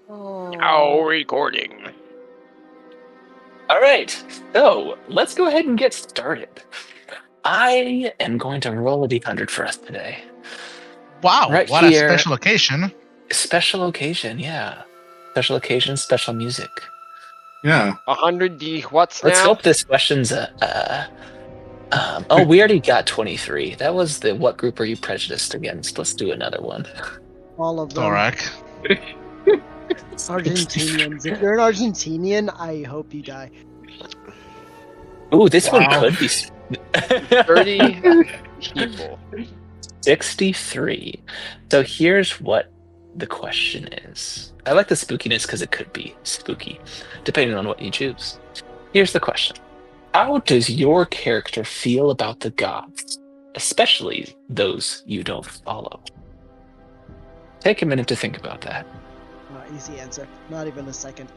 Now recording. All right, so let's go ahead and get started. I am going to roll a d100 for us today. Wow, Right what a here, special occasion. special occasion, yeah. Special occasion, special music. Yeah. 100D. What's Let's now? hope this question's oh, we already got 23. That was the what group are you prejudiced against? Let's do another one. All of them. Thorak. Argentinians. If you're an Argentinian, I hope you die. Ooh, this one Wow. could be 30 people. 63. So here's what the question is. I like the spookiness because it could be spooky, depending on what you choose. Here's the question. How does your character feel about the gods, especially those you don't follow? Take a minute to think about that. Easy answer. Not even a second.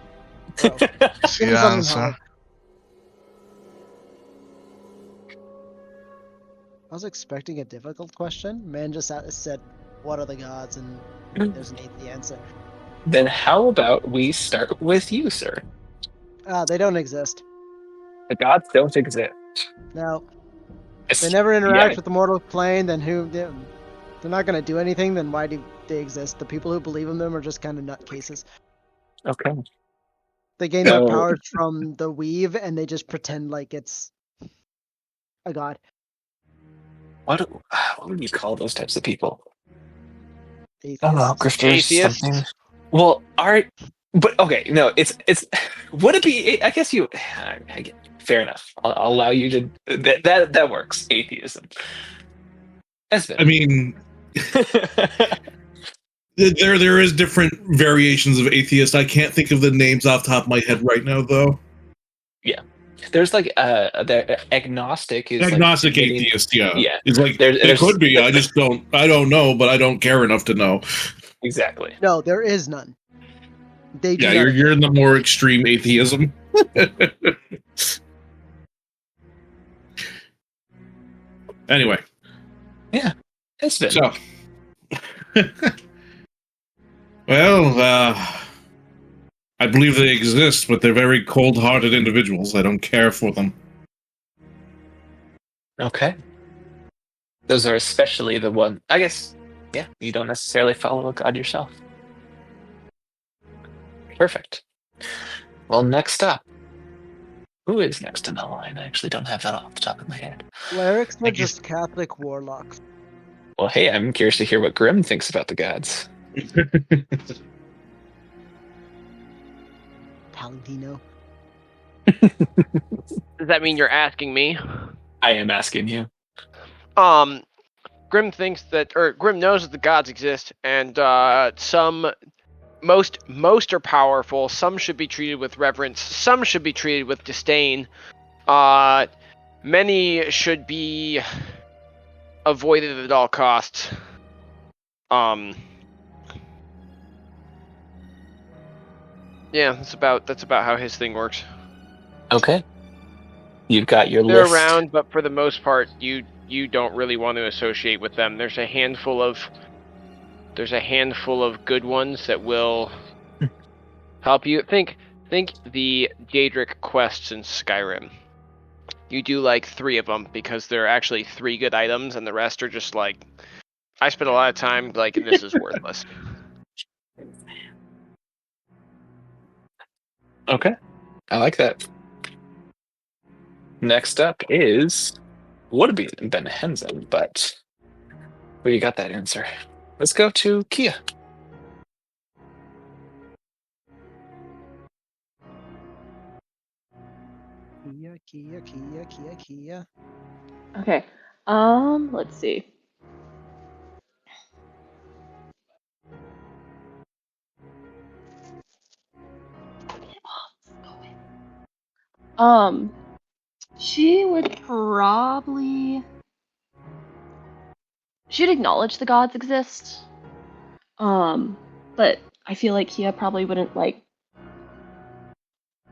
Bro. See Give me the something answer. hard. I was expecting a difficult question. Man just said, "What are the gods?" and there's an easy answer. Then how about we start with you, sir? They don't exist. The gods don't exist. No, they never interact with the mortal plane. Then they're not going to do anything. Then why do they exist? The people who believe in them are just kind of nutcases. Okay. They gain their powers from the weave, and they just pretend like it's a god. What would you call those types of people? Atheists. I don't know, grifters, Atheists? something. Well, but okay, no, it's. Would it be? I guess you. Fair enough. I'll allow you to. That works. Atheism. I mean, there is different variations of atheist. I can't think of the names off the top of my head right now, though. Yeah, there's like the agnostic is Agnostic like, atheist, yeah. Yeah. It's like There's- it could be. I don't know, but I don't care enough to know. Exactly. No, there is none. They do Yeah, not you're in the more extreme atheism. Anyway, It's been. so well, I believe they exist, but they're very cold-hearted individuals. I don't care for them. Okay. Those are especially the one. I guess. Yeah, you don't necessarily follow a god yourself. Perfect. Well, next up. Who is next in the line? I actually don't have that off the top of my head. Clerics are Thank you. just Catholic warlocks. Well, hey, I'm curious to hear what Grim thinks about the gods. Paladino. Does that mean you're asking me? I am asking you. Grim thinks that, or Grim knows that the gods exist, and most are powerful. Some should be treated with reverence. Some should be treated with disdain. Many should be avoided at all costs. Yeah, that's about how his thing works. Okay. You've got your They're list. around, but for the most part, you don't really want to associate with them. There's a handful of good ones that will help you. Think the Daedric quests in Skyrim. You do like 3 of them because they're actually 3 good items, and the rest are just like, I spent a lot of time like this is worthless. Okay. I like that. Next up is would have been Henson, but we got that answer. Let's go to Kia. Kia. Okay. Let's see. She would probably she'd acknowledge the gods exist. But I feel like Kia probably wouldn't like.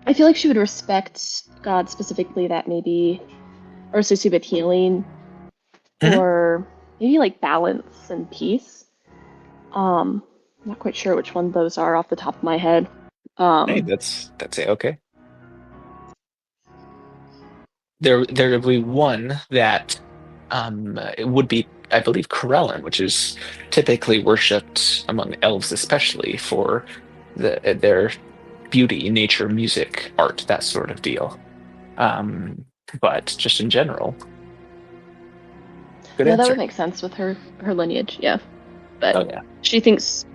I feel like she would respect gods specifically that maybe are associated with healing, Mhm. or maybe like balance and peace. not quite sure which one those are off the top of my head. Hey, that's okay. There would be one that it would be, I believe, Corellin, which is typically worshipped among elves, especially for their beauty, nature, music, art, that sort of deal. But just in general, good Yeah, answer. that would make sense with her lineage. Yeah, but Oh yeah. she thinks.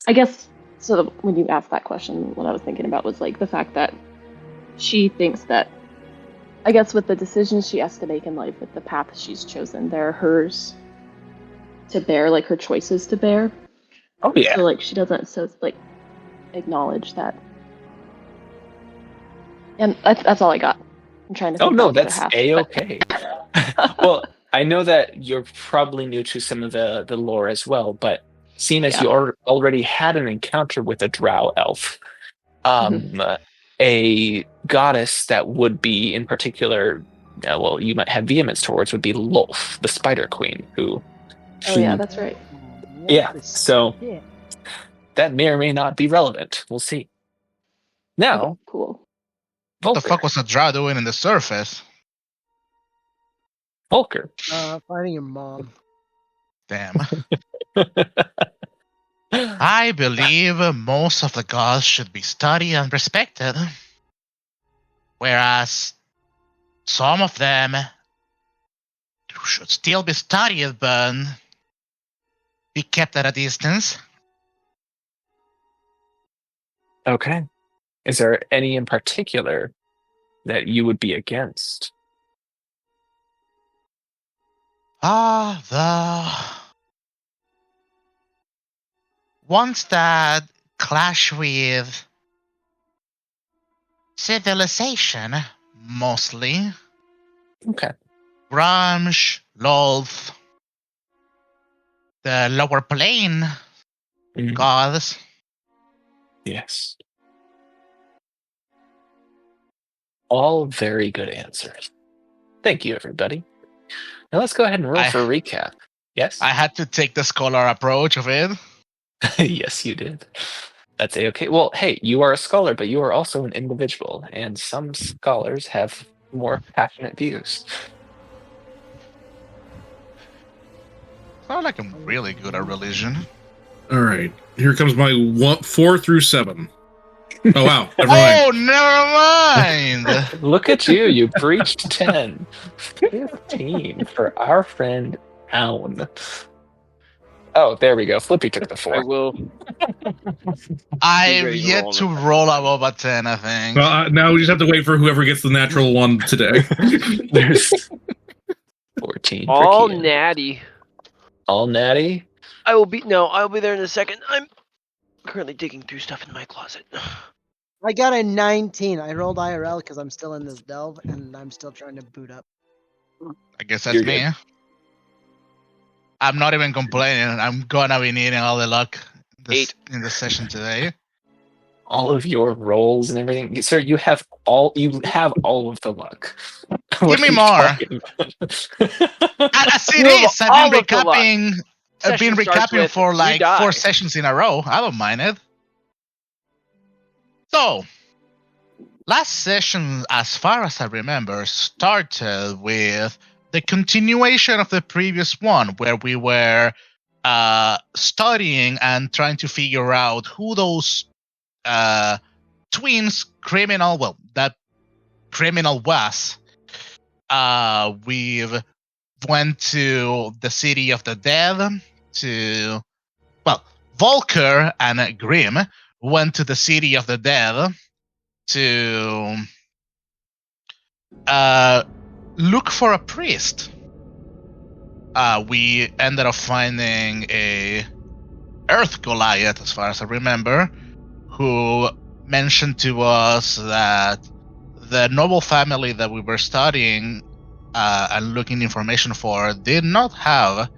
I guess so. When you asked that question, what I was thinking about was like the fact that she thinks that. I guess with the decisions she has to make in life, with the path she's chosen, they're hers to bear, like her choices to bear. Oh yeah. So like she doesn't acknowledge that. And that's all I got. I'm trying to. Oh think no, about the other that's half, A-okay. Well, I know that you're probably new to some of the lore as well, but seeing as you already had an encounter with a drow elf, a goddess that would be in particular, well, you might have vehemence towards, would be Lolth, the Spider Queen, who. Oh yeah, that's right. Yeah, so that may or may not be relevant. We'll see. Now, Okay, cool. What the Volker. fuck was a drow doing in the surface? Volker. Finding your mom. Damn. I believe most of the gods should be studied and respected, whereas some of them should still be studied but be kept at a distance. Okay. Is there any in particular that you would be against? The ones that clash with civilization, mostly. Okay. Grunge, Lolth, the lower plane gods. Yes. All very good answers. Thank you, everybody. Now let's go ahead and roll for a recap. Yes? I had to take the scholar approach of it. Yes, you did. That's A-okay. Well, hey, you are a scholar, but you are also an individual, and some scholars have more passionate views. Sound like I'm really good at religion. All right, here comes my 4 through 7. Oh wow! Never mind. Oh, never mind. Look at you! You breached 10. 15 for our friend Aun. Oh, there we go. Flippy took the 4. I will. I've yet to roll above a 10, I think. Well, now we just have to wait for whoever gets the natural one today. There's 14. All for Kian. natty. All natty? I'll be there in a second. I'm currently digging through stuff in my closet. I got a 19. I rolled IRL because I'm still in this delve and I'm still trying to boot up. I guess that's You're me. good. I'm not even complaining. I'm gonna be needing all the luck 8 in the session today. All of your rolls and everything, sir. You have all of the luck. Give me more. As it is, I've been recapping for like 4 sessions in a row. I don't mind it. So, last session, as far as I remember, started with the continuation of the previous one, where we were studying and trying to figure out who those twins that criminal was. We went to the city of the dead Volker and Grim went to the city of the dead to look for a priest. We ended up finding a Earth Goliath, as far as I remember, who mentioned to us that the noble family that we were studying and looking information for did not have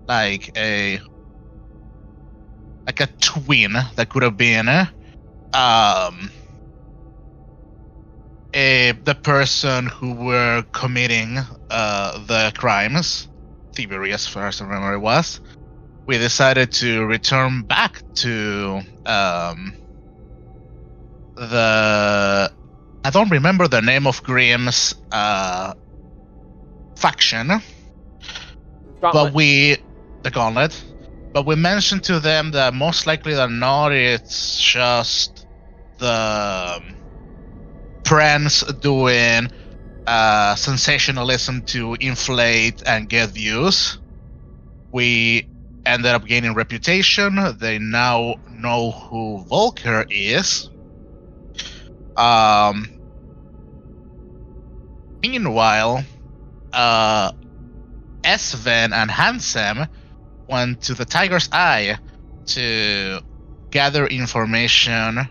like a twin that could have been the person who were committing the crimes, thievery as far as I remember it was, we decided to return back to I don't remember the name of Grimm's faction, but the Gauntlet. But we mentioned to them that most likely than not, it's just the friends doing sensationalism to inflate and get views. We ended up gaining reputation. They now know who Volker is. Meanwhile, Sven and Hansem went to the Tiger's Eye to gather information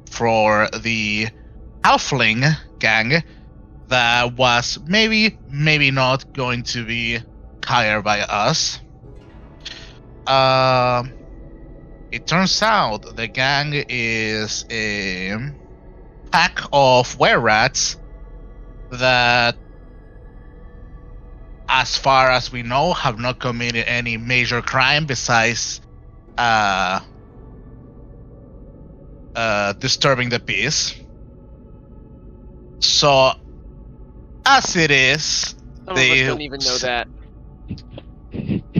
for the Halfling gang that was maybe not going to be hired by us. It turns out the gang is a pack of were-rats that, as far as we know, have not committed any major crime besides disturbing the peace. So, as it is, Some of us don't even know that.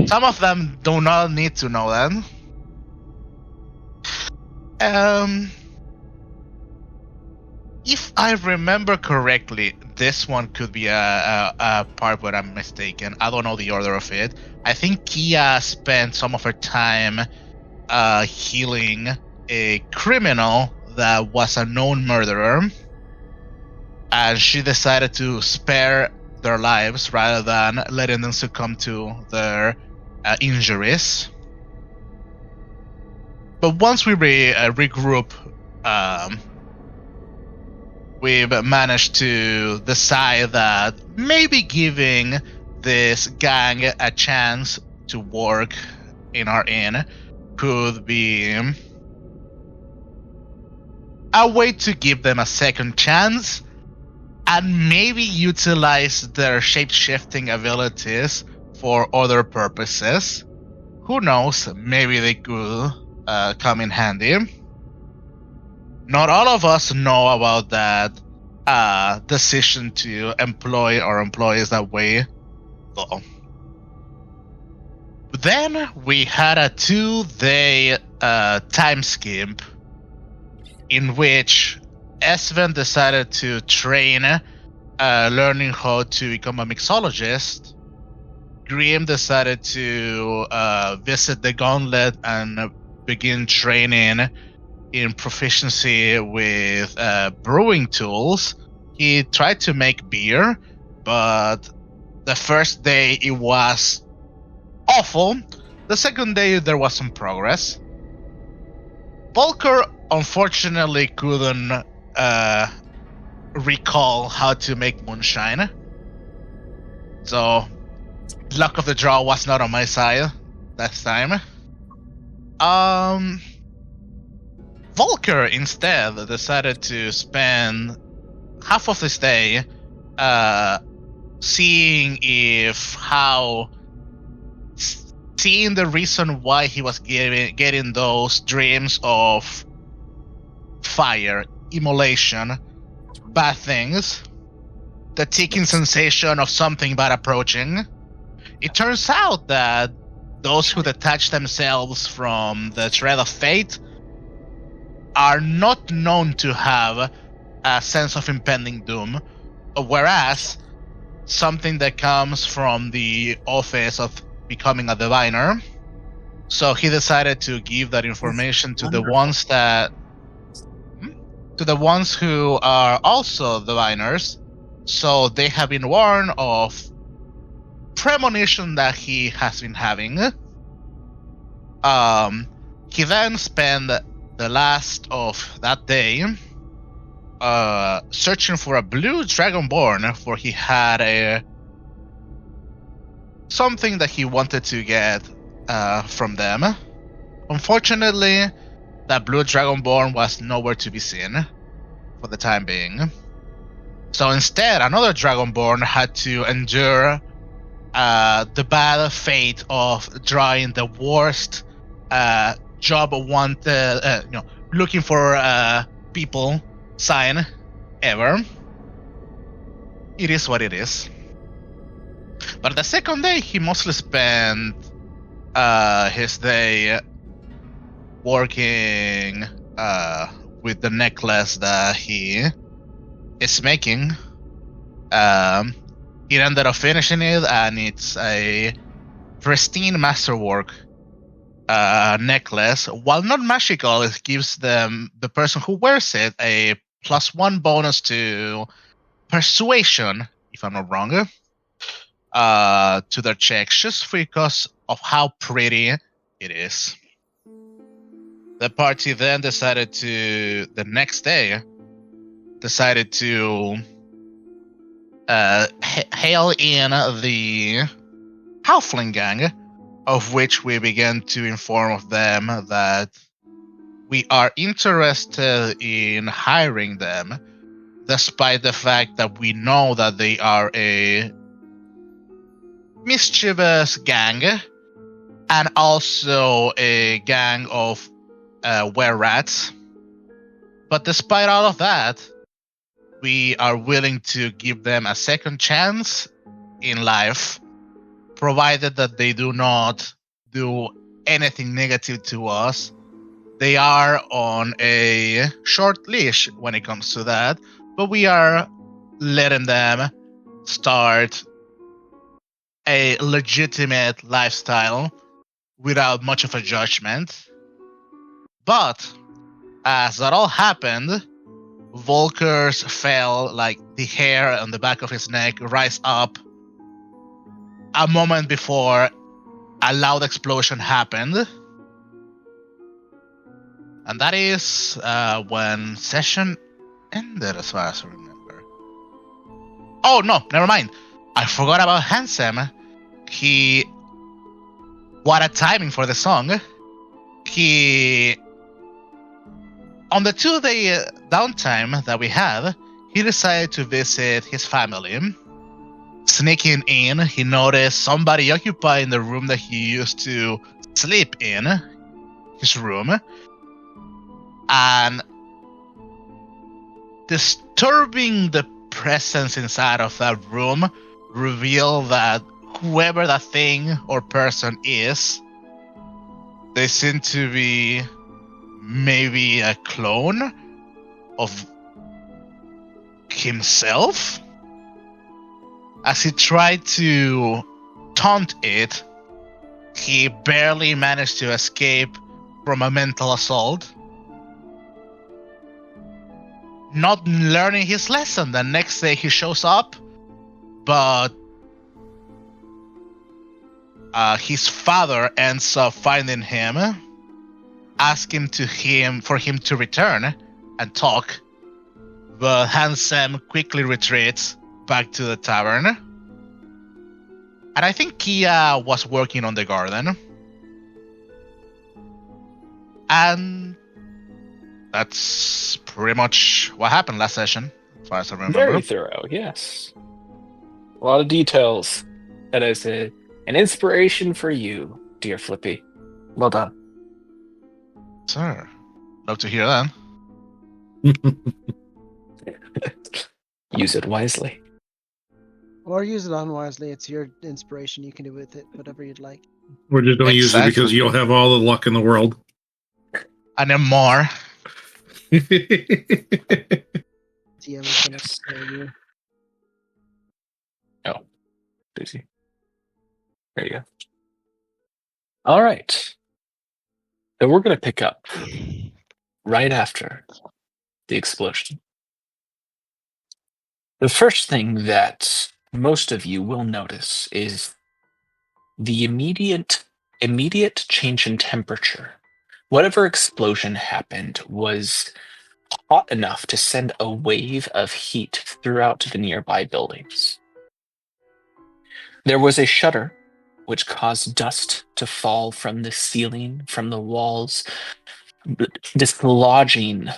Some of them do not need to know that. If I remember correctly, this one could be a part where I'm mistaken. I don't know the order of it. I think Kia spent some of her time healing a criminal that was a known murderer, and she decided to spare their lives rather than letting them succumb to their injuries. But once we regroup, we've managed to decide that maybe giving this gang a chance to work in our inn could be a way to give them a second chance and maybe utilize their shape-shifting abilities for other purposes. Who knows, maybe they could come in handy. Not all of us know about that decision to employ our employees that way, though. Then we had a 2-day time skip in which Sven decided to train learning how to become a mixologist. Grimm decided to visit the Gauntlet and begin training in proficiency with brewing tools. He tried to make beer, but the first day it was awful. The second day there was some progress. Volker unfortunately couldn't recall how to make moonshine, so luck of the draw was not on my side that time. Volker instead decided to spend half of his day seeing the reason why he was getting those dreams of fire, immolation, bad things, the ticking sensation of something bad approaching. It turns out that those who detach themselves from the thread of fate are not known to have a sense of impending doom, whereas something that comes from the office of becoming a diviner. So he decided to give that information to the ones who are also diviners, so they have been warned of premonition that he has been having. He then spent the last of that day searching for a blue dragonborn, for he had something that he wanted to get from them. Unfortunately, that blue dragonborn was nowhere to be seen for the time being. So instead, another dragonborn had to endure the bad fate of drawing the worst job wanted, looking for people sign ever. It is what it is. But the second day, he mostly spent his day working with the necklace that he is making. He ended up finishing it, and it's a pristine masterwork necklace. While not magical, it gives the person who wears it a +1 bonus to persuasion, if I'm not wrong, to their checks, just because of how pretty it is. The party then decided to, the next day, decided to hail in the Halfling gang, of which we began to inform of them that we are interested in hiring them, despite the fact that we know that they are a mischievous gang and also a gang of were-rats. But despite all of that, we are willing to give them a second chance in life, provided that they do not do anything negative to us. They are on a short leash when it comes to that, but we are letting them start a legitimate lifestyle without much of a judgment. But as that all happened, Volker's fell, like the hair on the back of his neck rise up a moment before a loud explosion happened. And that is when session ended, as far as I remember. Oh, no, never mind. I forgot about Handsome. What a timing for the song. On the 2-day downtime that we had, he decided to visit his family. Sneaking in, he noticed somebody occupying the room that he used to sleep in, his room. And disturbing the presence inside of that room revealed that whoever that thing or person is, they seem to be maybe a clone of himself. As he tried to taunt it, he barely managed to escape from a mental assault. Not learning his lesson. The next day he shows up, but his father ends up finding him, asking for him to return and talk. But Handsome quickly retreats back to the tavern. And I think Kia was working on the garden. And that's pretty much what happened last session, as far as I remember. Very thorough, yes. A lot of details. That is an inspiration for you, dear Flippy. Well done. Sir, love to hear that. Use it wisely. Or use it unwisely. It's your inspiration. You can do with it whatever you'd like. Or just don't use it because you'll have all the luck in the world. And then more. DM is gonna scare you. Oh, Daisy. There you go. All right. So we're going to pick up right after the explosion. The first thing that most of you will notice is the immediate change in temperature. Whatever explosion happened was hot enough to send a wave of heat throughout the nearby buildings. There was a shudder which caused dust to fall from the ceiling, from the walls, dislodging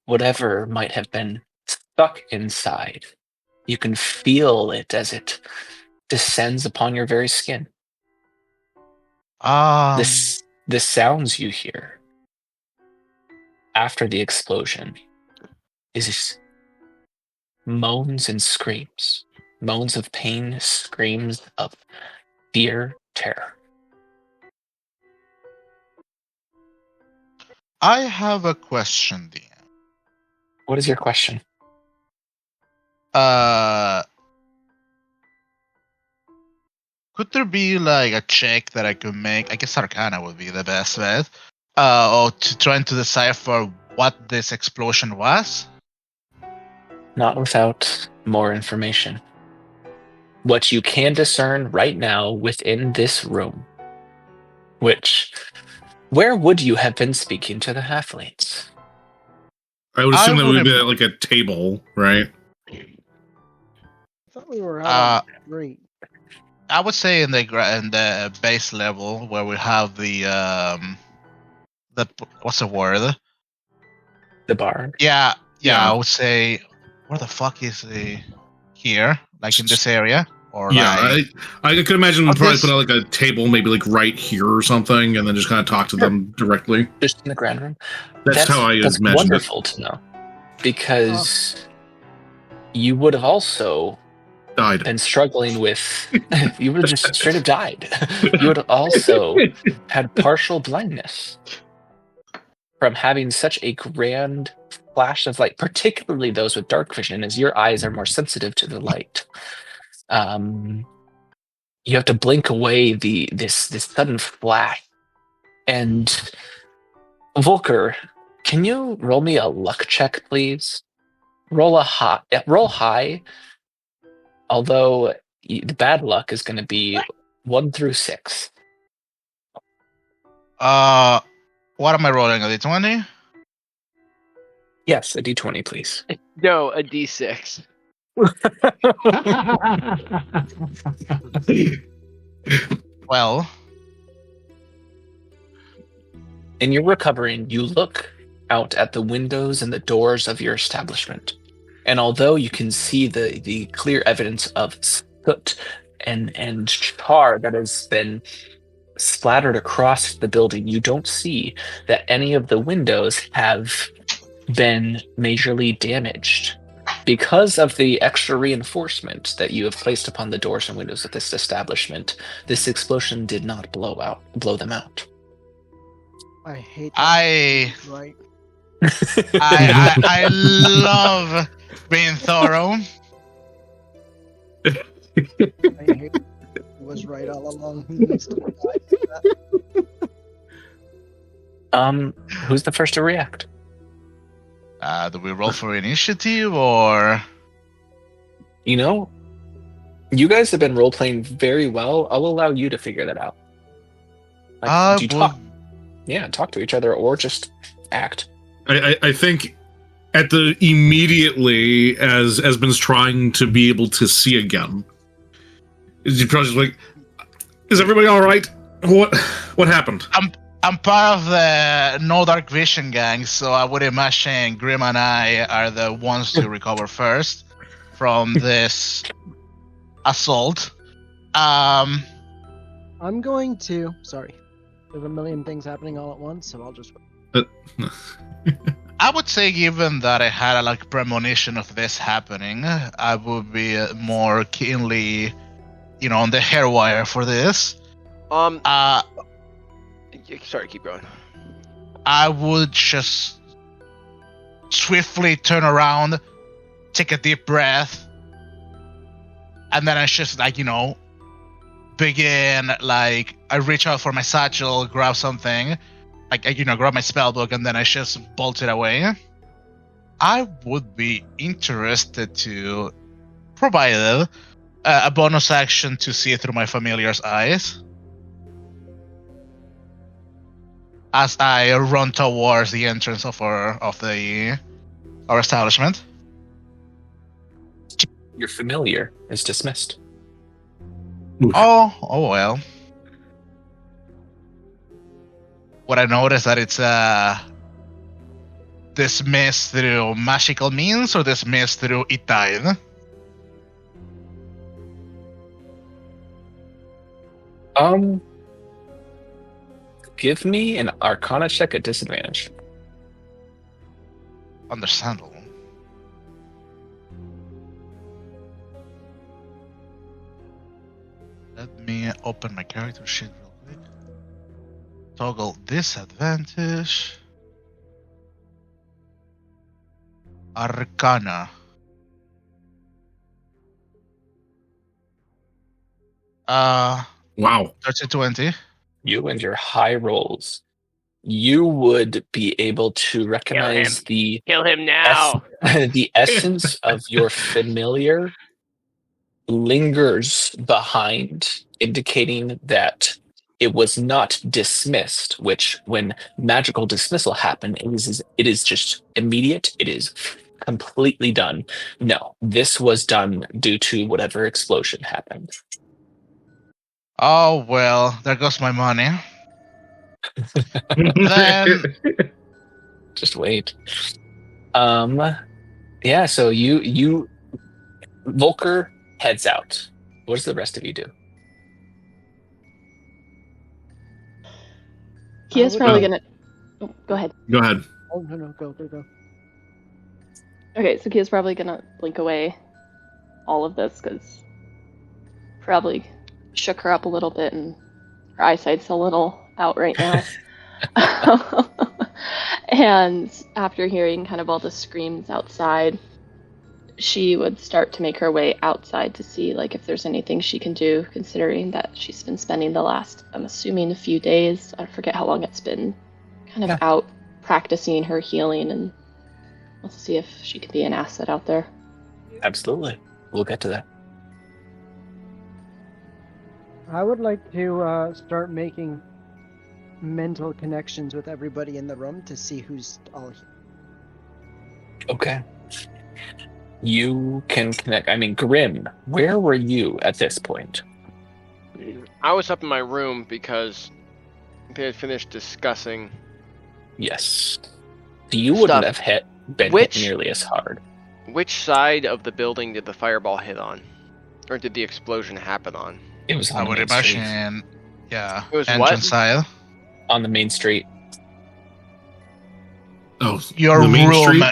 whatever might have been stuck inside. You can feel it as it descends upon your very skin. Um, The sounds you hear after the explosion is moans and screams. Moans of pain, screams of fear, terror. I have a question, DM. What is your question? Could there be like a check that I could make? I guess Arcana would be the best bet. Or trying to decipher what this explosion was? Not without more information. What you can discern right now within this room, where would you have been speaking to the halflings? I would assume that would be at like a table, right? I thought we were out on the street. I would say in the base level where we have the what's the word? The bar. Yeah. I would say where the fuck is the here? Like in this area? Or yeah, I could imagine we'd probably put out like a table maybe like right here or something and then just kind of talk to them directly. Just in the grand room. That's how I that's imagine wonderful to know. Because you would have also died. Been struggling with you would have just straight up died. You would have also had partial blindness from having such a grand flash of light, particularly those with dark vision, as your eyes are more sensitive to the light. You have to blink away this sudden flash. And Volker, can you roll me a luck check, please? Roll high. Although the bad luck is going to be 1 through 6. What am I rolling? A D20? Yes, a D20, please. No, a D6. Well, in your recovering, you look out at the windows and the doors of your establishment. And although you can see the clear evidence of soot and char that has been splattered across the building, you don't see that any of the windows have been majorly damaged. Because of the extra reinforcement that you have placed upon the doors and windows of this establishment, this explosion did not blow them out. I hate that. Right. I love being thorough. I hate it was right all along. Who needs to that? Who's the first to react? Do we roll for initiative or? You know, you guys have been role playing very well. I'll allow you to figure that out. Do you talk? Yeah, talk to each other or just act. I think at the immediately as Esmond's trying to be able to see again, is he probably just like, is everybody all right? What happened? I'm part of the No Dark Vision gang, so I would imagine Grim and I are the ones to recover first from this assault. I'm going to. Sorry, there's a million things happening all at once, so I'll just. I would say, given that I had a premonition of this happening, I would be more keenly, on the hair wire for this. Sorry, keep going. I would just swiftly turn around, take a deep breath, and then I just begin I reach out for my satchel, grab something. Grab my spellbook, and then I just bolt it away. I would be interested to provide a bonus action to see through my familiar's eyes as I run towards the entrance of our establishment. Your familiar is dismissed. Oh well. What I noticed that it's dismissed through magical means or dismissed through it died? Give me an Arcana check at disadvantage. Understandable. Let me open my character sheet real quick. Toggle disadvantage. Arcana. Wow. 30-20. You and your high rolls, you would be able to recognize the Kill him now. the essence of your familiar lingers behind, indicating that it was not dismissed, which when magical dismissal happens, it is just immediate. It is completely done. No, this was done due to whatever explosion happened. Oh, well, there goes my money. Then Just wait. Yeah, so you Volker heads out. What does the rest of you do? Kia's probably gonna. Oh, go ahead. Go ahead. Oh, no, go. Okay, so Kia's probably gonna blink away all of this because probably shook her up a little bit and her eyesight's a little out right now. And after hearing kind of all the screams outside, she would start to make her way outside to see like if there's anything she can do, considering that she's been spending the last, I'm assuming, a few days, I forget how long it's been, kind of out practicing her healing, and let's see if she can be an asset out there. Absolutely. We'll get to that. I would like to start making mental connections with everybody in the room to see who's all here. Okay. You can connect. I mean, Grim, where were you at this point? I was up in my room because they had finished discussing. Yes. So you wouldn't have been hit nearly as hard. Which side of the building did the fireball hit on? Or did the explosion happen on? It was on I the would main street. imagine, yeah, It was entrance what? side. On the main street. Oh, Your the main room. street?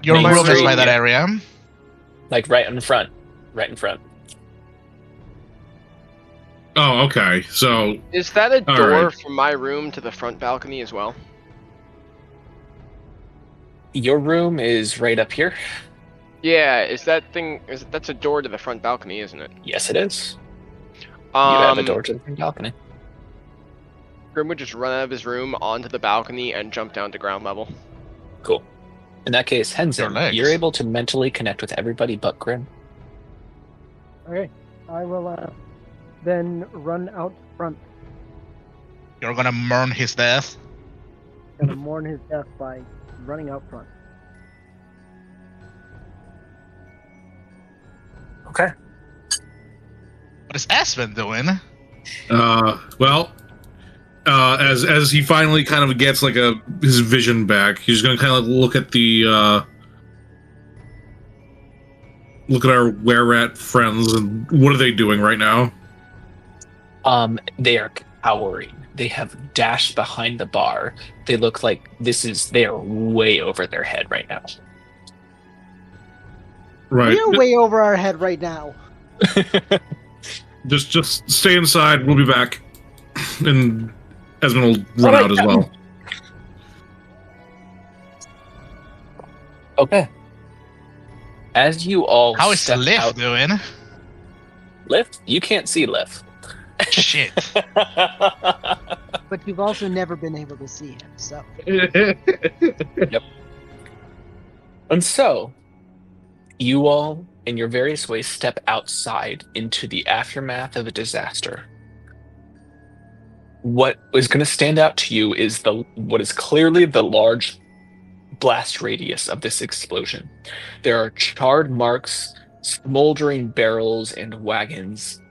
Your Main room is street, by that yeah. area. Like right in front. Right in front. Oh, okay. So, Is that a All door right. from my room to the front balcony as well? Your room is right up here. Yeah, that's a door to the front balcony, isn't it? Yes, it is. You have a door to the front balcony. Grim would just run out of his room onto the balcony and jump down to ground level. Cool. In that case, Your Henson, legs. you're able to mentally connect with everybody but Grim. Okay, I will then run out front. You're gonna mourn his death. Gonna mourn his death by running out front. Okay. What is Aspen doing? well, as he finally kind of gets like his vision back, he's gonna kind of look at our were-rat friends and what are they doing right now? They are cowering. They have dashed behind the bar. They look like they are way over their head right now. Right. We're way over our head right now. Just stay inside. We'll be back. And Esmond will run out as well. Okay. As you all How is step Liv out, doing? Lift? You can't see Lift. Shit. But you've also never been able to see him, so. And so, you all, in your various ways, step outside into the aftermath of a disaster. What is going to stand out to you is what is clearly the large blast radius of this explosion. There are charred marks, smoldering barrels and wagons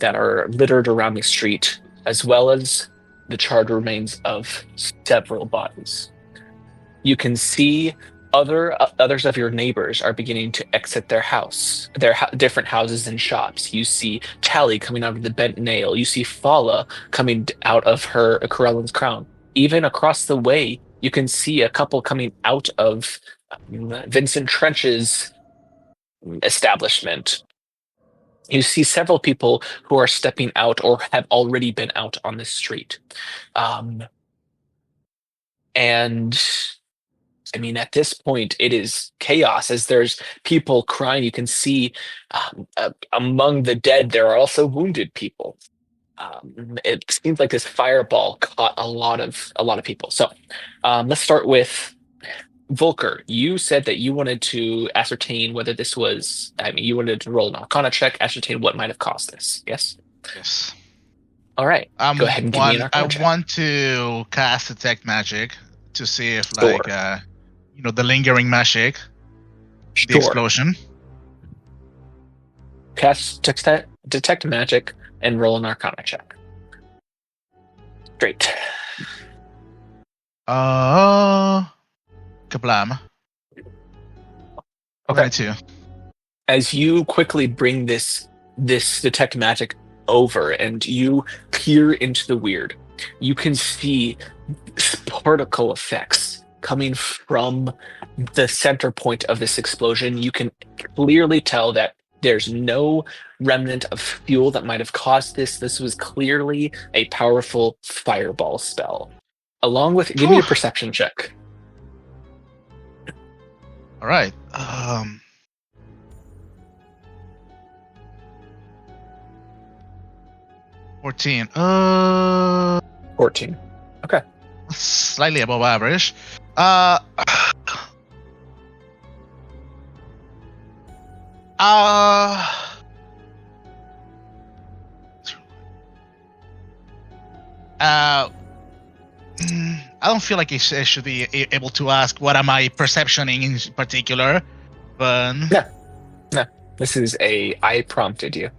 that are littered around the street, as well as the charred remains of several bodies. You can see Others of your neighbors are beginning to exit their house, different houses and shops. You see Tally coming out of the bent nail. You see Fala coming out of her Corellin's crown. Even across the way, you can see a couple coming out of Vincent Trench's establishment. You see several people who are stepping out or have already been out on the street. And I mean, at this point, it is chaos as there's people crying. You can see among the dead, there are also wounded people. It seems like this fireball caught a lot of people. So let's start with Volker. You said that you wanted to ascertain whether this was, I mean, you wanted to roll an Arcana check, ascertain what might have caused this. Yes? Yes. All right. Go ahead and give me an Arcana check. I want to cast Detect Magic to see if, like, the lingering magic, the explosion. Cast detect magic and roll an Arcana check. Great. Kablam. Okay. 22. As you quickly bring this detect magic over and you peer into the weird, you can see particle effects coming from the center point of this explosion. You can clearly tell that there's no remnant of fuel that might have caused this. This was clearly a powerful fireball spell. Along with, give me a perception check. All right. 14. 14. Okay. Slightly above average. I don't feel like I should be able to ask what am I perceptioning in particular, but no. This is I prompted you.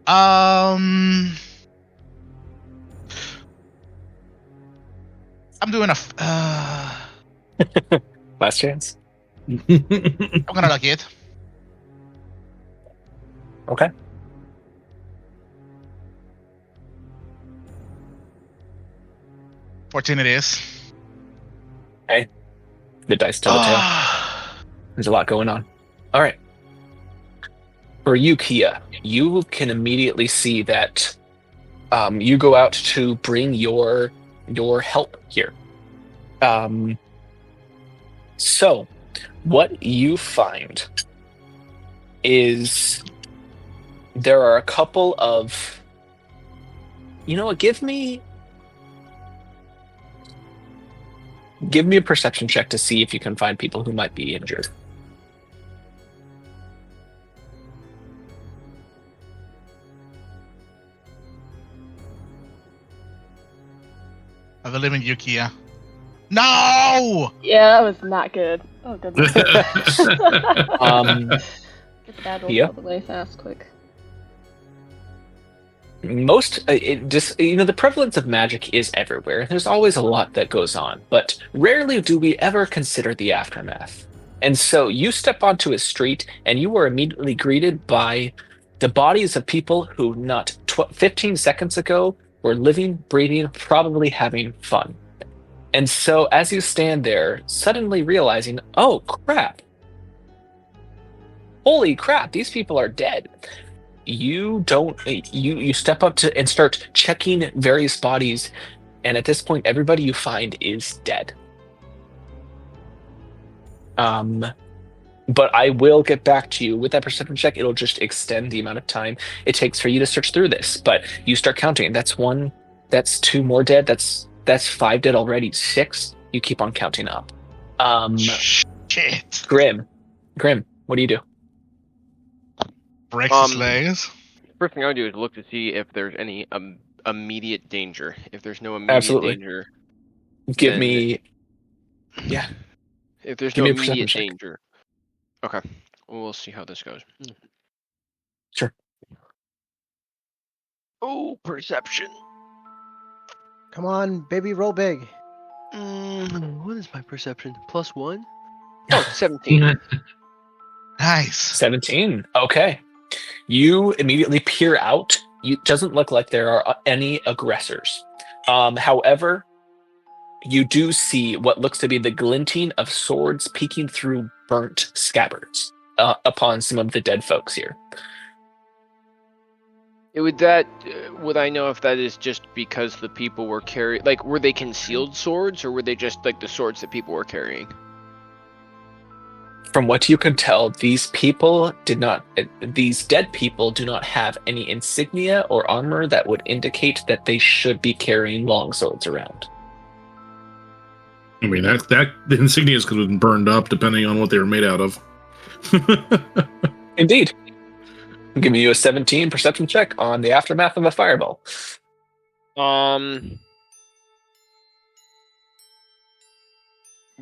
I'm doing Last chance. I'm gonna look it. Okay. $14 it is. Okay. The dice tell the tale. There's a lot going on. All right. For you, Kia, you can immediately see that you go out to bring your help here. So, what you find is there are a couple of... You know what? Give me a perception check to see if you can find people who might be injured. I believe in you, Kia. No! Yeah, that was not good. Oh, good. Get the bad rolls out of the way fast, quick. The prevalence of magic is everywhere. There's always a lot that goes on, but rarely do we ever consider the aftermath. And so you step onto a street and you are immediately greeted by the bodies of people who not 15 seconds ago were living, breathing, probably having fun. And so as you stand there, suddenly realizing, oh crap, holy crap, these people are dead. You step up to and start checking various bodies, and at this point, everybody you find is dead. But I will get back to you with that perception check. It'll just extend the amount of time it takes for you to search through this. But you start counting. That's 1. That's 2 more dead. That's 5 dead already. 6. You keep on counting up. Shit. Grim, what do you do? Breaks his legs. First thing I would do is look to see if there's any immediate danger. If there's no immediate danger, give me. Yeah. If there's no immediate danger. Okay. We'll see how this goes. Sure. Oh, perception. Come on, baby, roll big. What is my perception? +1? Oh, 17. Nice. 17. Okay. You immediately peer out. It doesn't look like there are any aggressors. However, you do see what looks to be the glinting of swords peeking through burnt scabbards upon some of the dead folks here. Would I know if that is just because the people were carrying, like, were they concealed swords, or were they just, like, the swords that people were carrying? From what you can tell, these dead people do not have any insignia or armor that would indicate that they should be carrying long swords around. I mean, that the insignias could have been burned up depending on what they were made out of. Indeed. I'm giving you a 17 perception check on the aftermath of a fireball.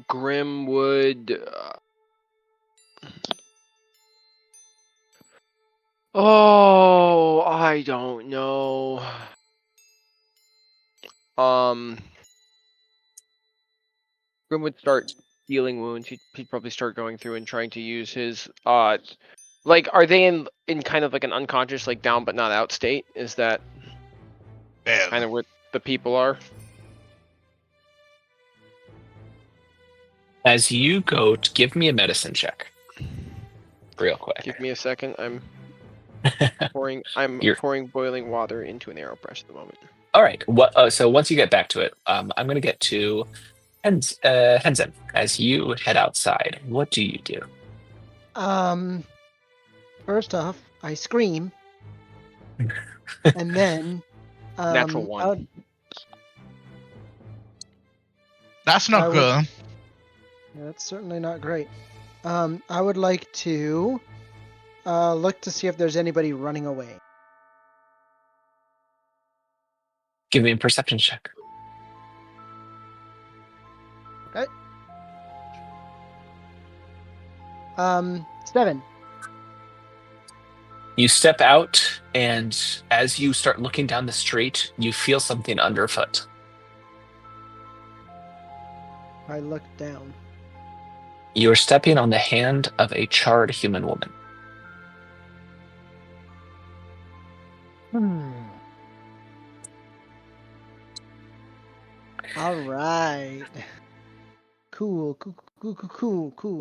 Grim would... Oh, I don't know. Grim would start healing wounds. He'd probably start going through and trying to use his like, are they in kind of like an unconscious, like, down but not out state? Is that kind of where the people are? As you go to give me a medicine check. Real quick. Give me a second. I'm pouring boiling water into an AeroPress at the moment. All right. So once you get back to it, I'm going to get to Henzen. As you head outside, what do you do? First off, I scream, and then Natural 1. That's not good. Yeah, that's certainly not great. I would like to look to see if there's anybody running away. Give me a perception check. Okay. 7. You step out, and as you start looking down the street, you feel something underfoot. I look down. You are stepping on the hand of a charred human woman. All right. Cool.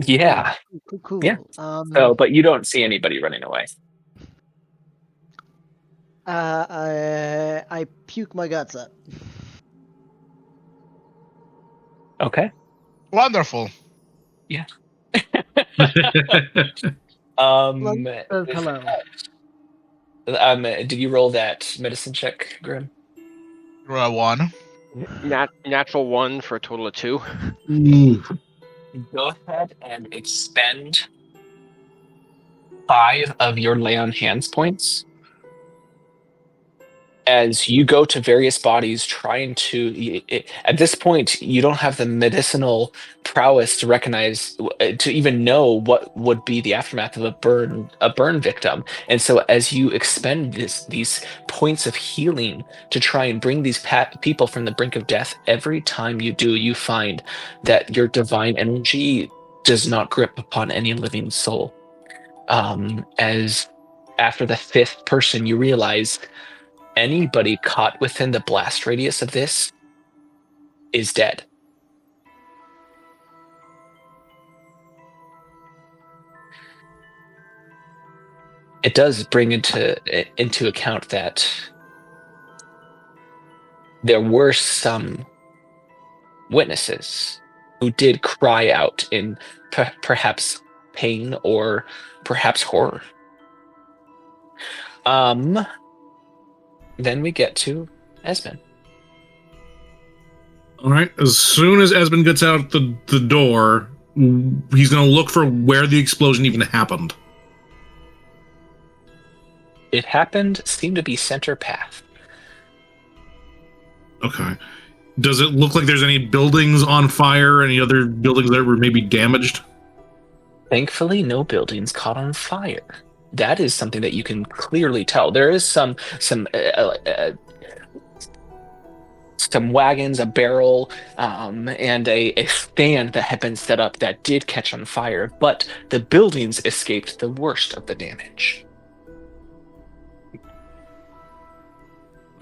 Yeah. Cool. Yeah. But you don't see anybody running away. I puke my guts up. Okay. Wonderful. Yeah. Hello. Did you roll that medicine check, Grim? Roll 1. Natural 1 for a total of 2. Go ahead and expend 5 of your lay on hands points as you go to various bodies trying to... At this point, you don't have the medicinal prowess to recognize, to even know what would be the aftermath of a burn victim. And so as you expend these points of healing to try and bring these people from the brink of death, every time you do, you find that your divine energy does not grip upon any living soul. As after the 5th person, you realize anybody caught within the blast radius of this is dead. It does bring into account that there were some witnesses who did cry out in perhaps pain or perhaps horror. Then we get to Esmond. All right. As soon as Esmond gets out the door, he's going to look for where the explosion even happened. It seemed to be center path. Okay. Does it look like there's any buildings on fire? Any other buildings that were maybe damaged? Thankfully, no buildings caught on fire. That is something that you can clearly tell. There is some some wagons, a barrel, and a stand that had been set up that did catch on fire, but the buildings escaped the worst of the damage.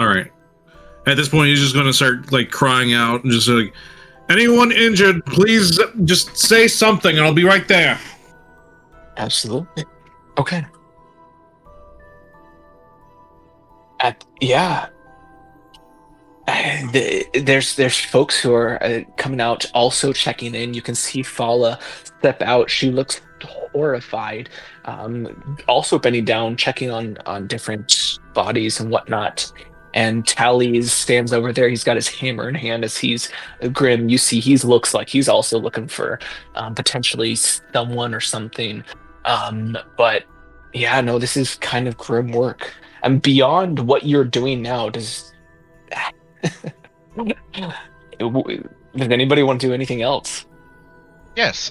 All right. At this point, he's just going to start like crying out and just like, anyone injured, please just say something, and I'll be right there. Absolutely. Okay. Yeah. There's folks who are coming out, also checking in. You can see Fala step out. She looks horrified. Also bending down, checking on different bodies and whatnot. And Tally's stands over there. He's got his hammer in hand as he's grim. You see, he looks like he's also looking for potentially someone or something. But yeah, no, this is kind of grim work. And beyond what you're doing now, does anybody want to do anything else? Yes.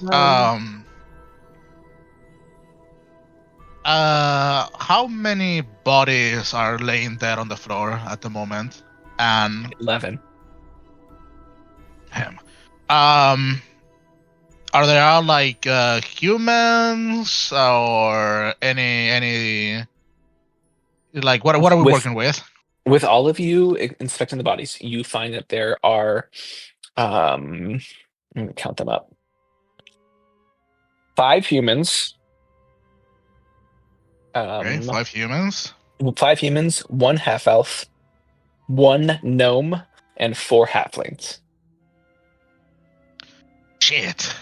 How many bodies are laying there on the floor at the moment? And 11. him. Are there all like humans or any like what are we working with? With all of you inspecting the bodies, you find that there are let me count them up. 5 humans. Okay, 5 humans. 5 humans, 1 half elf, 1 gnome, and 4 halflings. Shit.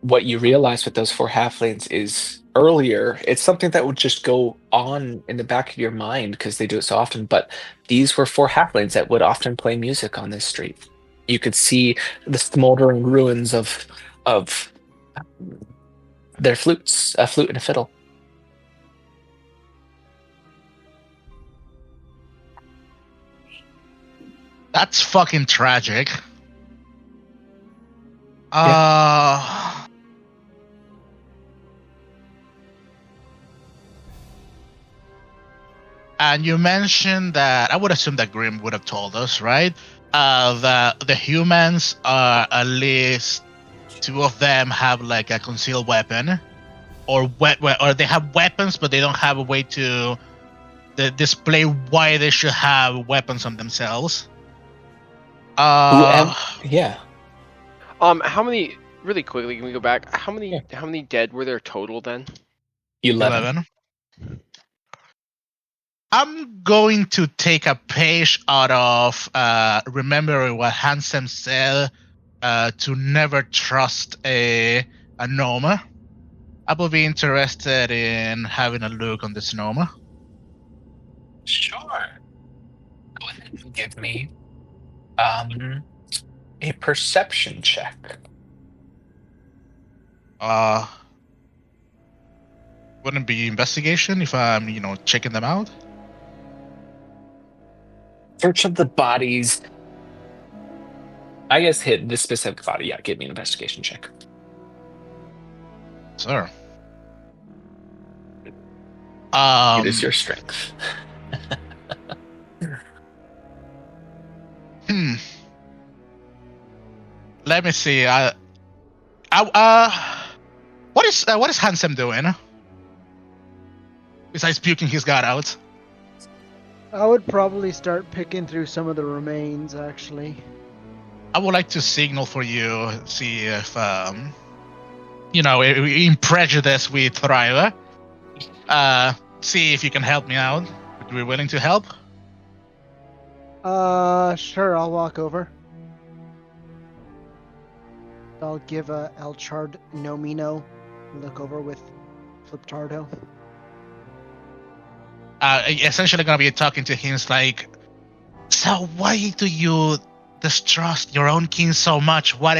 What you realize with those 4 halflings is earlier, it's something that would just go on in the back of your mind because they do it so often, but these were 4 halflings that would often play music on this street. You could see the smoldering ruins of their flutes, a flute and a fiddle. That's fucking tragic. And you mentioned that I would assume that Grim would have told us, right? That the humans are at least 2 of them have like a concealed weapon, or they have weapons, but they don't have a way to display why they should have weapons on themselves. Yeah. How many? Really quickly, can we go back? How many dead were there total then? 11. I'm going to take a page out of remembering what Hansen said to never trust a gnome. I will be interested in having a look on this gnome. Sure. Go ahead and give me a perception check. Wouldn't it be investigation if I'm, checking them out? Search of the bodies. I guess hit this specific body. Yeah, give me an investigation check. Sir. It is your strength. Let me see. What is Handsome doing? Besides puking his gut out. I would probably start picking through some of the remains, actually. I would like to signal for you, see if, in prejudice we thrive. See if you can help me out. Would you be willing to help? Sure, I'll walk over. I'll give Elchard Nomino a look over with Fliptardo. Essentially gonna be talking to him like, so why do you distrust your own king so much? What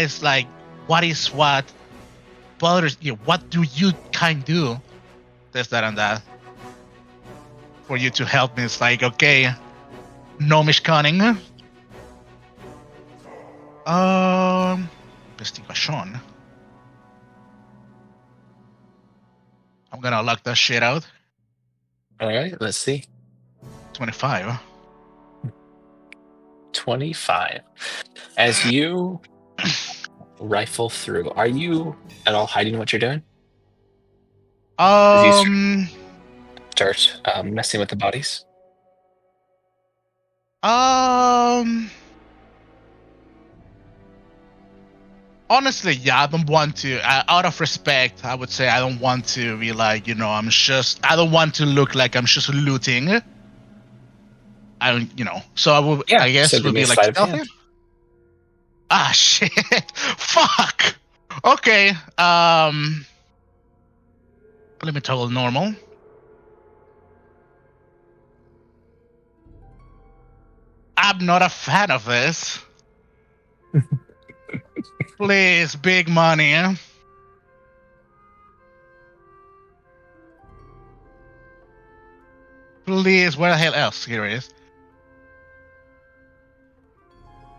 bothers you? What do you kind do? This, that, and that. For you to help me, it's like, okay, gnomish cunning. Investigation. I'm gonna lock that shit out. All right, let's see. 25. 25. As you rifle through, are you at all hiding what you're doing? Start messing with the bodies? Honestly, yeah, I don't want to. Out of respect, I would say I don't want to be like, I don't want to look like I'm just looting. So I guess so it would be like stealthy. Ah, shit. Fuck. Okay. Let me toggle normal. I'm not a fan of this. Please, big money. Please, where the hell else? Here it is.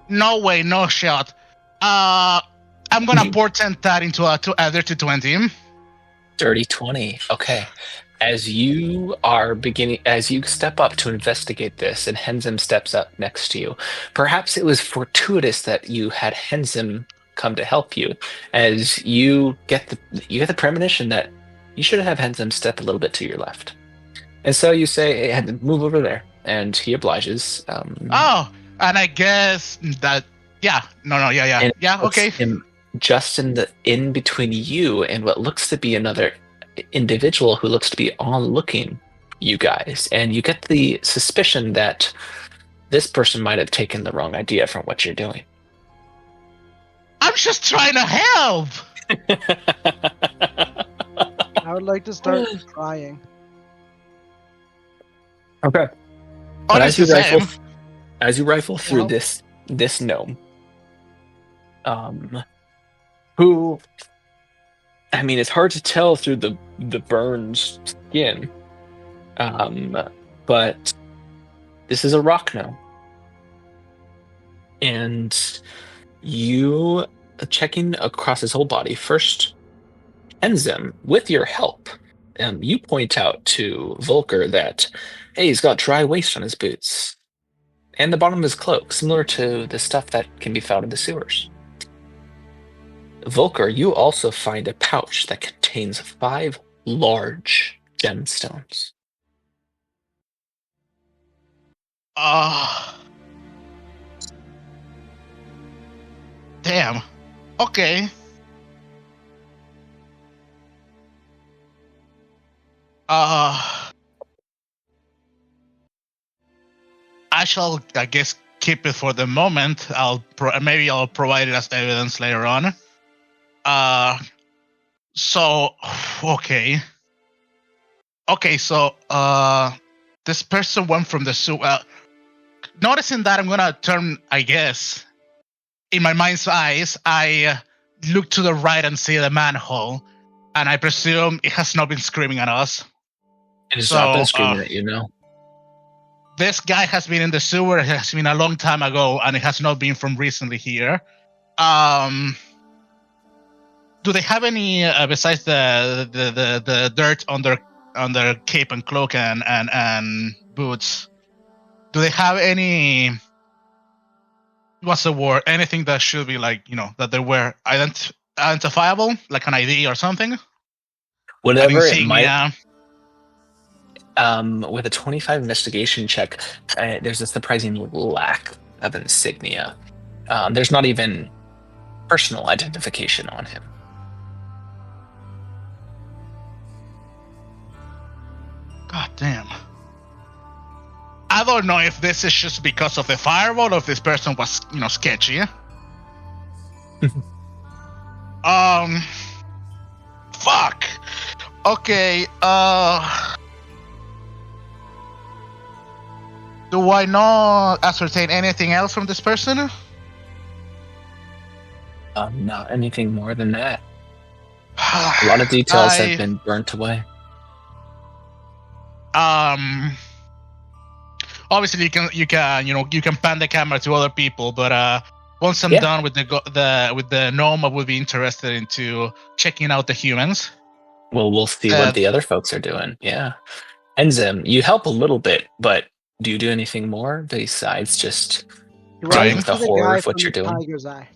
No way, no shot. I'm gonna portent that into a dirty 20. Dirty 20. Okay. As you step up to investigate this, and Henzim steps up next to you, perhaps it was fortuitous that you had Henzim come to help you, as you get the premonition that you should have Henzim step a little bit to your left. And so you say, hey, move over there, and he obliges. And I guess that, okay. Him just in between you and what looks to be another individual who looks to be onlooking you guys, and you get the suspicion that this person might have taken the wrong idea from what you're doing. I'm just trying to help. I would like to start crying. Okay. But as you rifle through this gnome, who, I mean, it's hard to tell through the burned skin, but this is a rock gnome, and you checking across his whole body first. Enzim, with your help, you point out to Volker that, hey, he's got dry waste on his boots and the bottom of his cloak, similar to the stuff that can be found in the sewers. Volker, you also find a pouch that contains 5 large gemstones. Damn. Okay. I shall, I guess, keep it for the moment. Maybe I'll provide it as evidence later on. So this person went from the sewer. Noticing that, I'm gonna turn, I guess, in my mind's eyes, I look to the right and see the manhole, and I presume it has not been screaming at us. It has not been screaming at you, no. This guy has been in the sewer. It has been a long time ago, and it has not been from recently here. Do they have any besides the dirt on their cape and cloak and boots? Do they have any? What's the word? Anything that should be like, that they were identifiable, like an ID or something? Whatever it might. With a 25 investigation check, there's a surprising lack of insignia. There's not even personal identification on him. God damn. I don't know if this is just because of the firewall or if this person was, sketchy. Fuck. Okay, do I not ascertain anything else from this person? Not anything more than that. A lot of details have been burnt away. Obviously you can pan the camera to other people, but once I'm done with the gnome, I would be interested into checking out the humans. Well, we'll see what the other folks are doing. Yeah, Enzim, you help a little bit, but do you do anything more besides just Crying. with the To the horror guy of what from you're the doing. Tiger's Eye.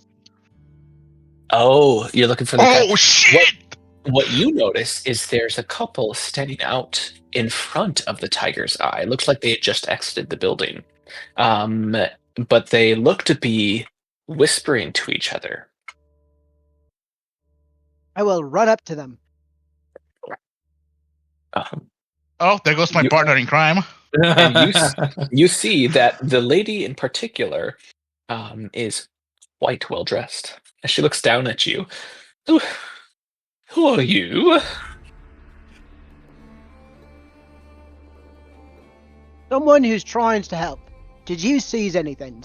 Oh, you're looking for the guy. Oh shit! What you notice is there's a couple standing out in front of the Tiger's Eye. It looks like they had just exited the building. But they look to be whispering to each other. I will run up to them. Oh, there goes my You- partner in crime. And you see that the lady in particular is quite well dressed. As she looks down at you, who are you? Someone who's trying to help. Did you seize anything?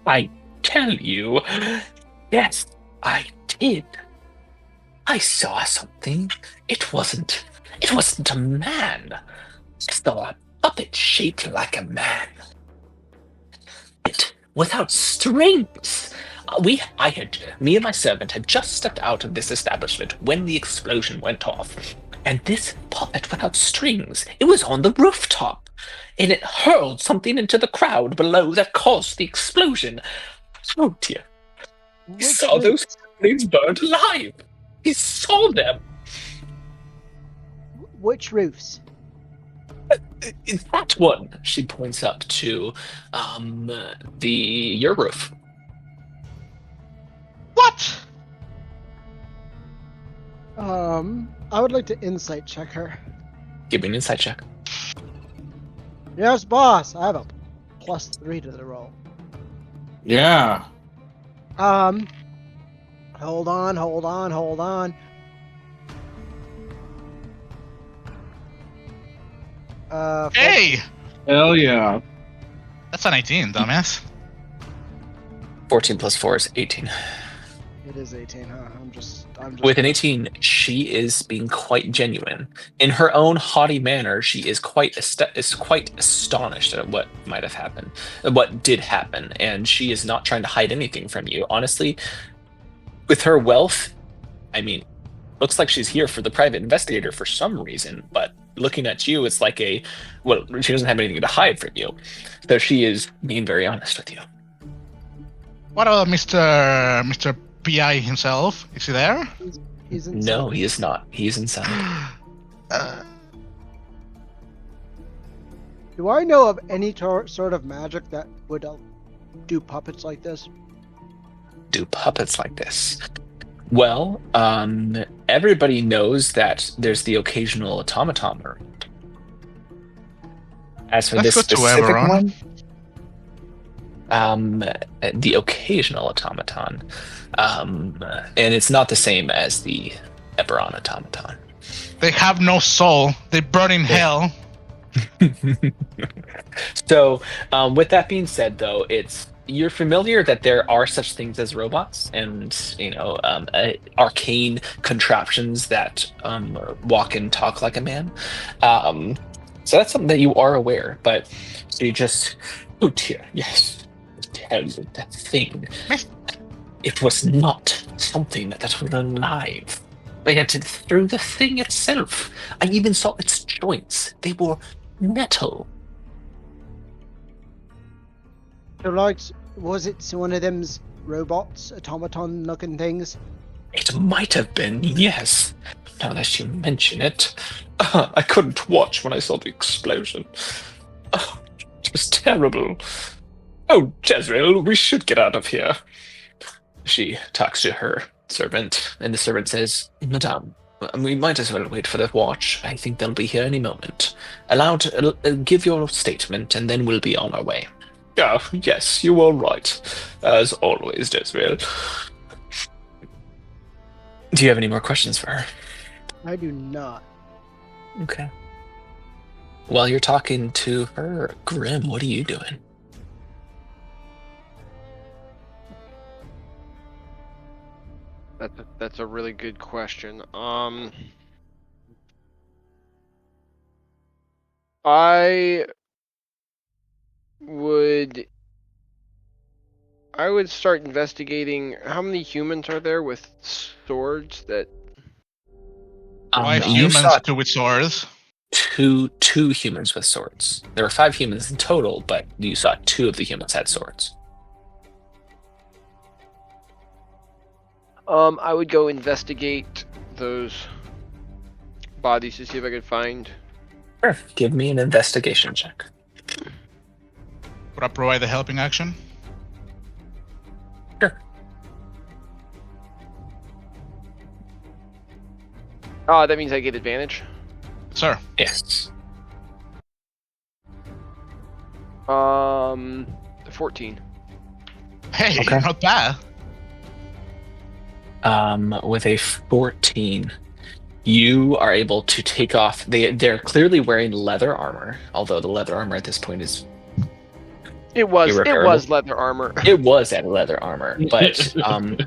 I tell you, yes, I did. I saw something. It wasn't a man. I saw a puppet shaped like a man. It without strings. Me and my servant had just stepped out of this establishment when the explosion went off. And this puppet without strings, it was on the rooftop. And it hurled something into the crowd below that caused the explosion. Oh dear. He saw those things burned alive. He saw them. Which roofs? That one, she points up to your roof. What? I would like to insight check her. Give me an insight check. Yes, boss. I have a +3 to the roll. Yeah. Hold on. Hey! Hell yeah. That's an 18, dumbass. 14 plus 4 is 18. It is 18, huh? I'm just. With an 18, she is being quite genuine. In her own haughty manner, she is quite astonished at what might have happened, what did happen, and she is not trying to hide anything from you. Honestly, with her wealth, I mean, looks like she's here for the private investigator for some reason, but looking at you, it's like she doesn't have anything to hide from you. So she is being very honest with you. What about Mr. PI himself? Is he there? He's inside. No, he is not. He's inside. Do I know of any sort of magic that would do puppets like this? Do puppets like this? Well, everybody knows that there's the occasional automaton around. As for Let's this go to specific Eberron. one, the occasional automaton, and it's not the same as the Eberron automaton. They have no soul. They burn in hell. So, with that being said, though, you're familiar that there are such things as robots and, arcane contraptions that walk and talk like a man. So that's something that you are aware, but so you just, oh dear, yes, tell you that thing. It was not something that was alive. Yet through the thing itself, I even saw its joints. They were metal. So, like, was it one of them's robots, automaton-looking things? It might have been, yes. Now that you mention it, I couldn't watch when I saw the explosion. Oh, it was terrible. Oh, Jezreel, we should get out of here. She talks to her servant, and the servant says, Madame, we might as well wait for the watch. I think they'll be here any moment. Give your statement, and then we'll be on our way. Oh, yes, you are right. As always, Jezreel. Do you have any more questions for her? I do not. Okay. While you're talking to her, Grim, what are you doing? That's a really good question. I would start investigating how many humans are there with swords that. Why you humans saw do with swords? two humans with swords. There were 5 humans in total, but you saw 2 of the humans had swords. I would go investigate those bodies to see if I could find. Sure. Give me an investigation check. Would I provide the helping action? Sure. That means I get advantage. Sir. Yes. 14. Hey, Okay. not bad. With a 14, you are able to take off. They're clearly wearing leather armor, although the leather armor at this point is It was irreparable. leather armor. It was at leather armor, but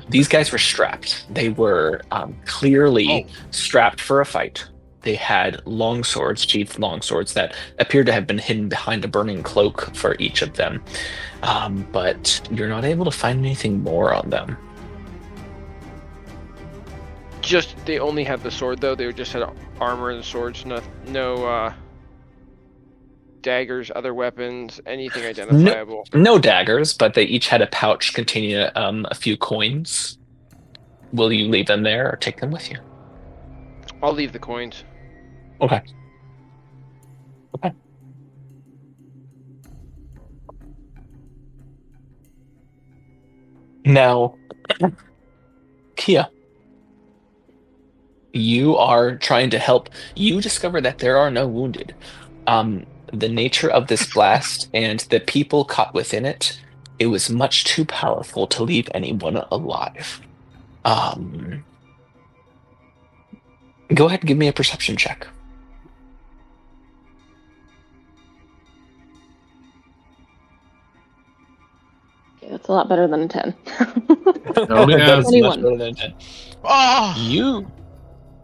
these guys were strapped. They were clearly strapped for a fight. They had long swords, sheathed long swords that appeared to have been hidden behind a burning cloak for each of them. But you're not able to find anything more on them. Just they only have the sword though. They just had armor and swords. No daggers, other weapons, anything identifiable. No daggers, but they each had a pouch containing a few coins. Will you leave them there or take them with you? I'll leave the coins. Okay. Now, Kia, you are trying to help. You discover that there are no wounded. The nature of this blast and the people caught within it, it was much too powerful to leave anyone alive. Go ahead and give me a perception check. Okay, that's a lot better than a 10. Oh, yeah. That's much 21. better than a 10. Oh,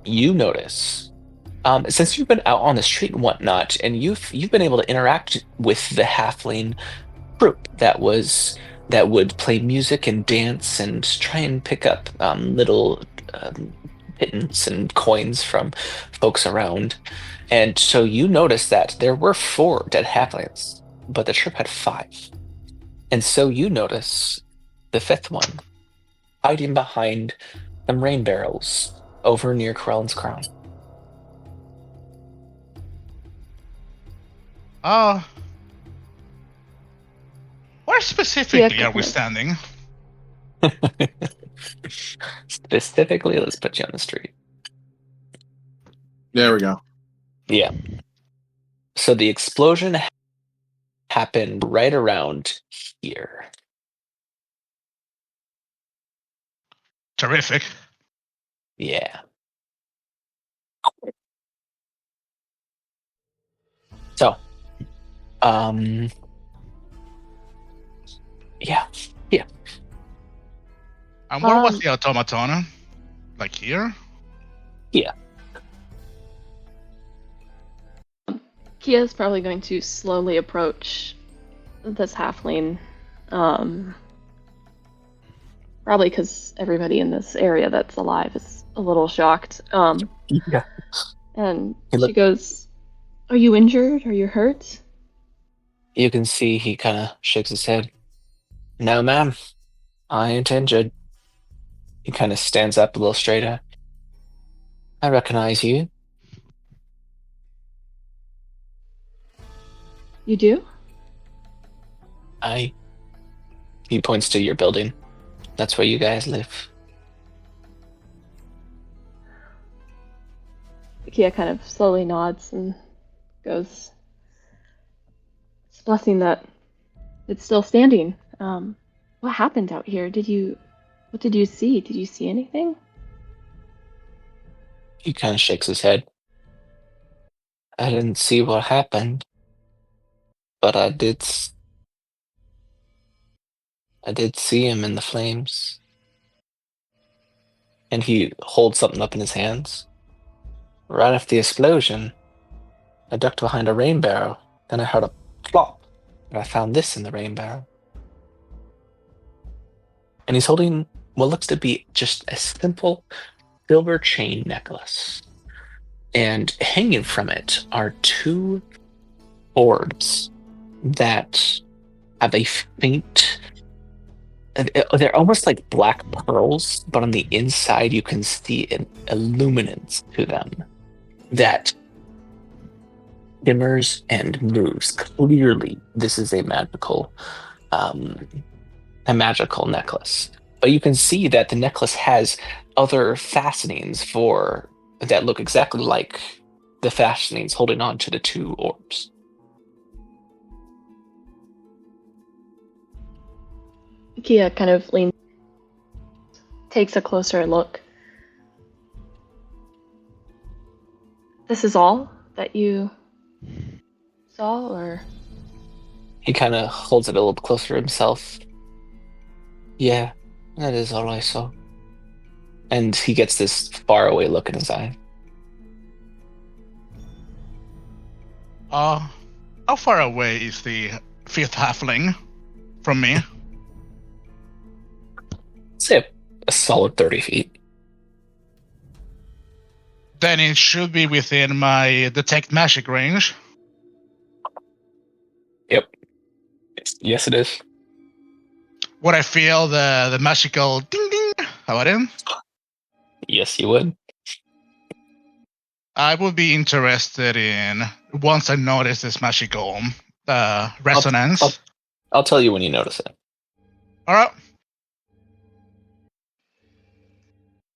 You notice, since you've been out on the street and whatnot, and you've been able to interact with the halfling group that would play music and dance and try and pick up little pittance and coins from folks around, and so you notice that there were 4 dead halflings, but the trip had 5, and so you notice the 5th one hiding behind some rain barrels over near Krellin's crown. Where specifically are we standing? Specifically, let's put you on the street. There we go. Yeah. So the explosion happened right around here. Terrific. Yeah. So, yeah. And where was the automaton? Like here? Yeah. Kia's probably going to slowly approach this halfling. Probably because everybody in this area that's alive is a little shocked. Yeah. And she goes, "Are you injured? Are you hurt?" You can see he kind of shakes his head. No, ma'am. I ain't injured. He kind of stands up a little straighter. I recognize you. You do? He points to your building. That's where you guys live. Kia kind of slowly nods and goes, "It's a blessing that it's still standing. What happened out here? What did you see? Did you see anything?" He kind of shakes his head. I didn't see what happened, but I did see him in the flames. And he holds something up in his hands. Right after the explosion, I ducked behind a rain barrel. Then I heard a plop, and I found this in the rain barrel. And he's holding what looks to be just a simple silver chain necklace. and hanging from it are 2 orbs that have a faint... They're almost like black pearls, but on the inside you can see an illuminance to them that shimmers and moves. Clearly, this is a magical necklace. But you can see that the necklace has other fastenings that look exactly like the fastenings holding on to the 2 orbs. Kia kind of leans, takes a closer look. This is all that you saw, or? He kind of holds it a little closer himself. Yeah, that is all I saw. And he gets this faraway look in his eye. How far away is the 5th halfling from me? Say a solid 30 feet. Then it should be within my detect magic range. Yep. Yes, it is. Would I feel the magical ding ding about him? Yes, you would. I would be interested in, once I notice this magical resonance. I'll tell you when you notice it. Alright.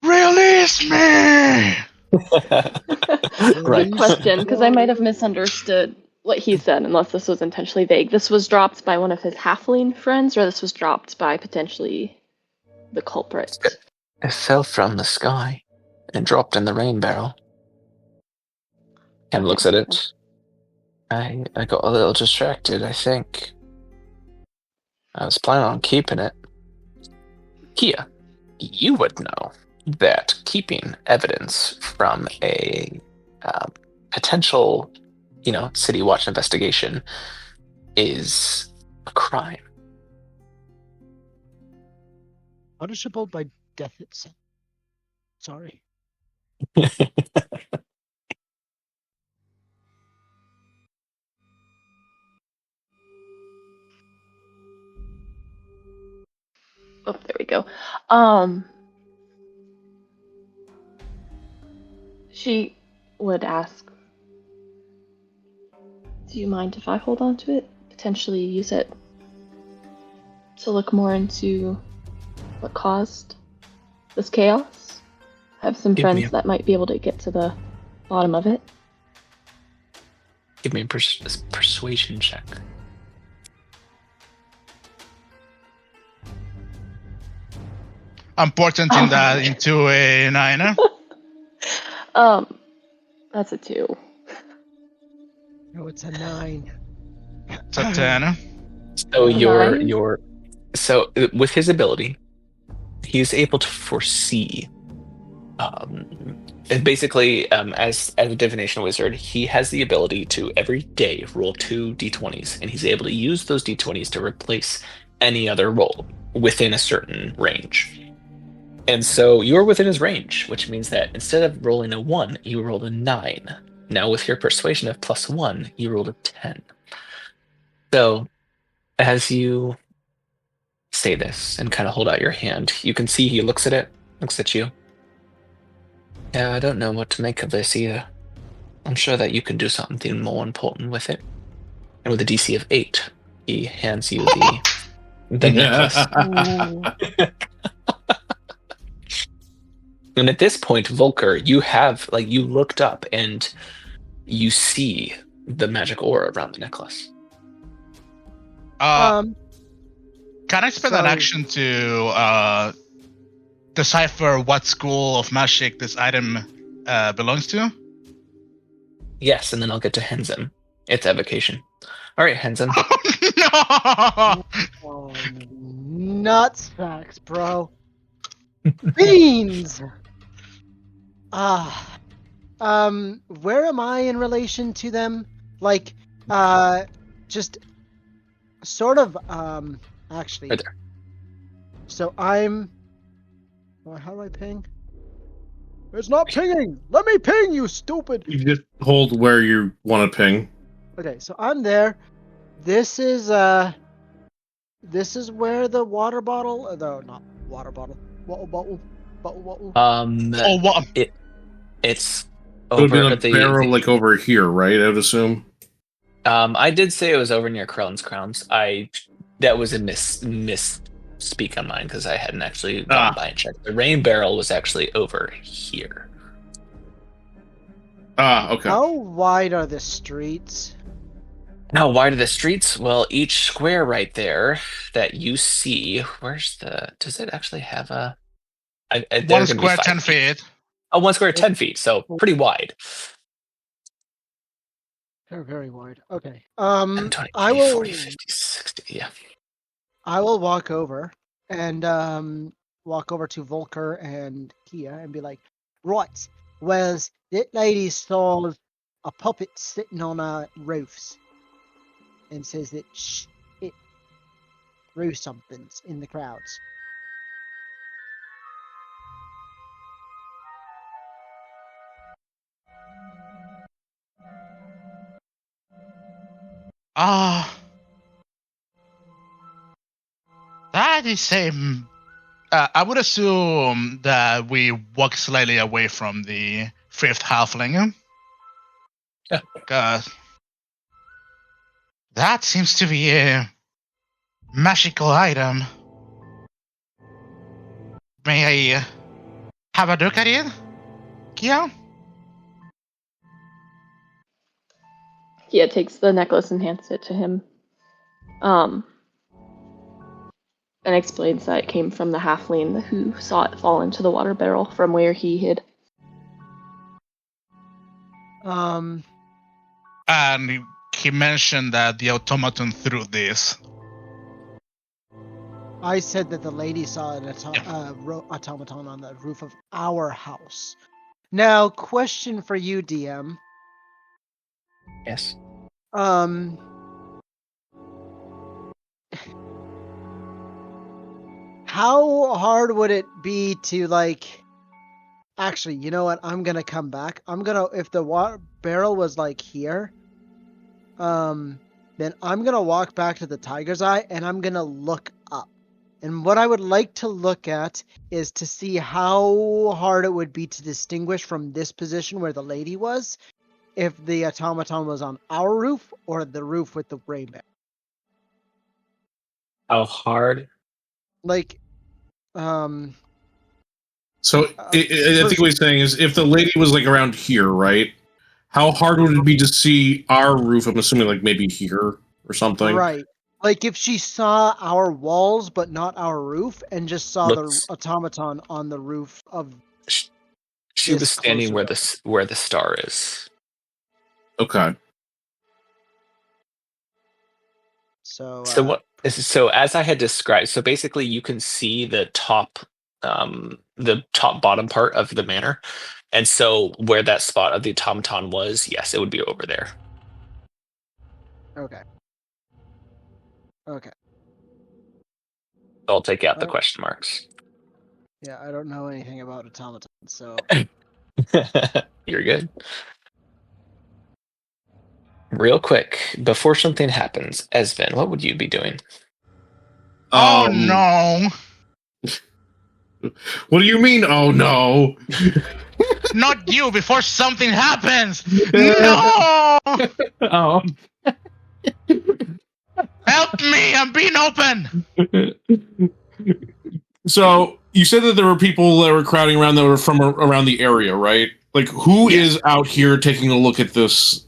Release me! Right. Question, because I might have misunderstood what he said, unless this was intentionally vague. This was dropped by one of his halfling friends, or this was dropped by potentially the culprit? It fell from the sky and dropped in the rain barrel. Ken looks at it. I got a little distracted, I think. I was planning on keeping it. Kia, you would know that keeping evidence from a potential, city watch investigation is a crime. Punishable by death itself. Sorry. Oh, there we go. She would ask, do you mind if I hold on to it? Potentially use it to look more into what caused this chaos? I have some friends that might be able to get to the bottom of it. Give me a persuasion check. I'm portenting that into a 9. That's a 2. No, it's a 9. It's a 10. So with his ability, he's able to foresee. And basically, as a divination wizard, he has the ability to every day roll 2 d20s, and he's able to use those d20s to replace any other roll within a certain range. And so you're within his range, which means that instead of rolling a 1, you rolled a 9. Now with your persuasion of +1, you rolled a 10. So as you say this and kind of hold out your hand, you can see he looks at it, looks at you. Yeah, I don't know what to make of this either. I'm sure that you can do something more important with it. And with a DC of 8, he hands you the necklace. And at this point, Volker, you looked up and you see the magic aura around the necklace. Can I spend an action to decipher what school of magic this item belongs to? Yes, and then I'll get to Henzin. It's evocation. All right, Henzin. No! Oh, nuts facts, bro. Beans! Where am I in relation to them? Like, just sort of, actually. Right there. So I'm... How do I ping? It's not pinging! Let me ping, you stupid! You just hold where you want to ping. Okay, so I'm there. This is where the water bottle... No, not water bottle. Bottle. Oh, what? It's It would over have been a barrel like over here, right? I would assume. I did say it was over near Krell's Crowns. That was a misspeak on mine because I hadn't actually gone by and checked. The rain barrel was actually over here. Okay. How wide are the streets? How wide are the streets? Well, each square right there that you see, does it actually have a... One square, 10 feet. Oh, 1 square, 10 feet, so pretty wide. They're very wide. Okay. 10, 20, I 30, will 40, 50, 60, yeah. I will walk over and walk over to Volker and Kia and be like, right, where's that lady saw a puppet sitting on roofs and says that it threw something in the crowds. That is a... I would assume that we walk slightly away from the fifth halfling. Yeah. Because that seems to be a magical item. May I have a look at it, Kia? Kia takes the necklace and hands it to him. And explains that it came from the halfling who saw it fall into the water barrel from where he hid. And he mentioned that the automaton threw this. I said that the lady saw an automaton on the roof of our house. Now, question for you, DM. Yes. How hard would it be to, like... Actually, you know what? I'm gonna come back. If the water barrel was, like, here, then I'm gonna walk back to the Tiger's Eye, and I'm gonna look up. And what I would like to look at is to see how hard it would be to distinguish from this position where the lady was, if the automaton was on our roof or the roof with the rain barrel. How hard? Like, So I think what he's saying is, if the lady was like around here, right? How hard would it be to see our roof? I'm assuming like maybe here or something. right. Like if she saw our walls but not our roof, and just saw the automaton on the roof of. She was standing where the star is. Okay. So as I had described, so basically you can see the top bottom part of the manor, and so where that spot of the automaton was, yes, it would be over there. Okay. I'll take out the question marks. Yeah, I don't know anything about automatons, so. You're good. Real quick, before something happens, Esvin, what would you be doing? Oh no! What do you mean? Oh no! Not you! Before something happens! No! Oh. Help me! I'm being open! So you said that there were people that were crowding around that were from around the area, right? Like, who is out here taking a look at this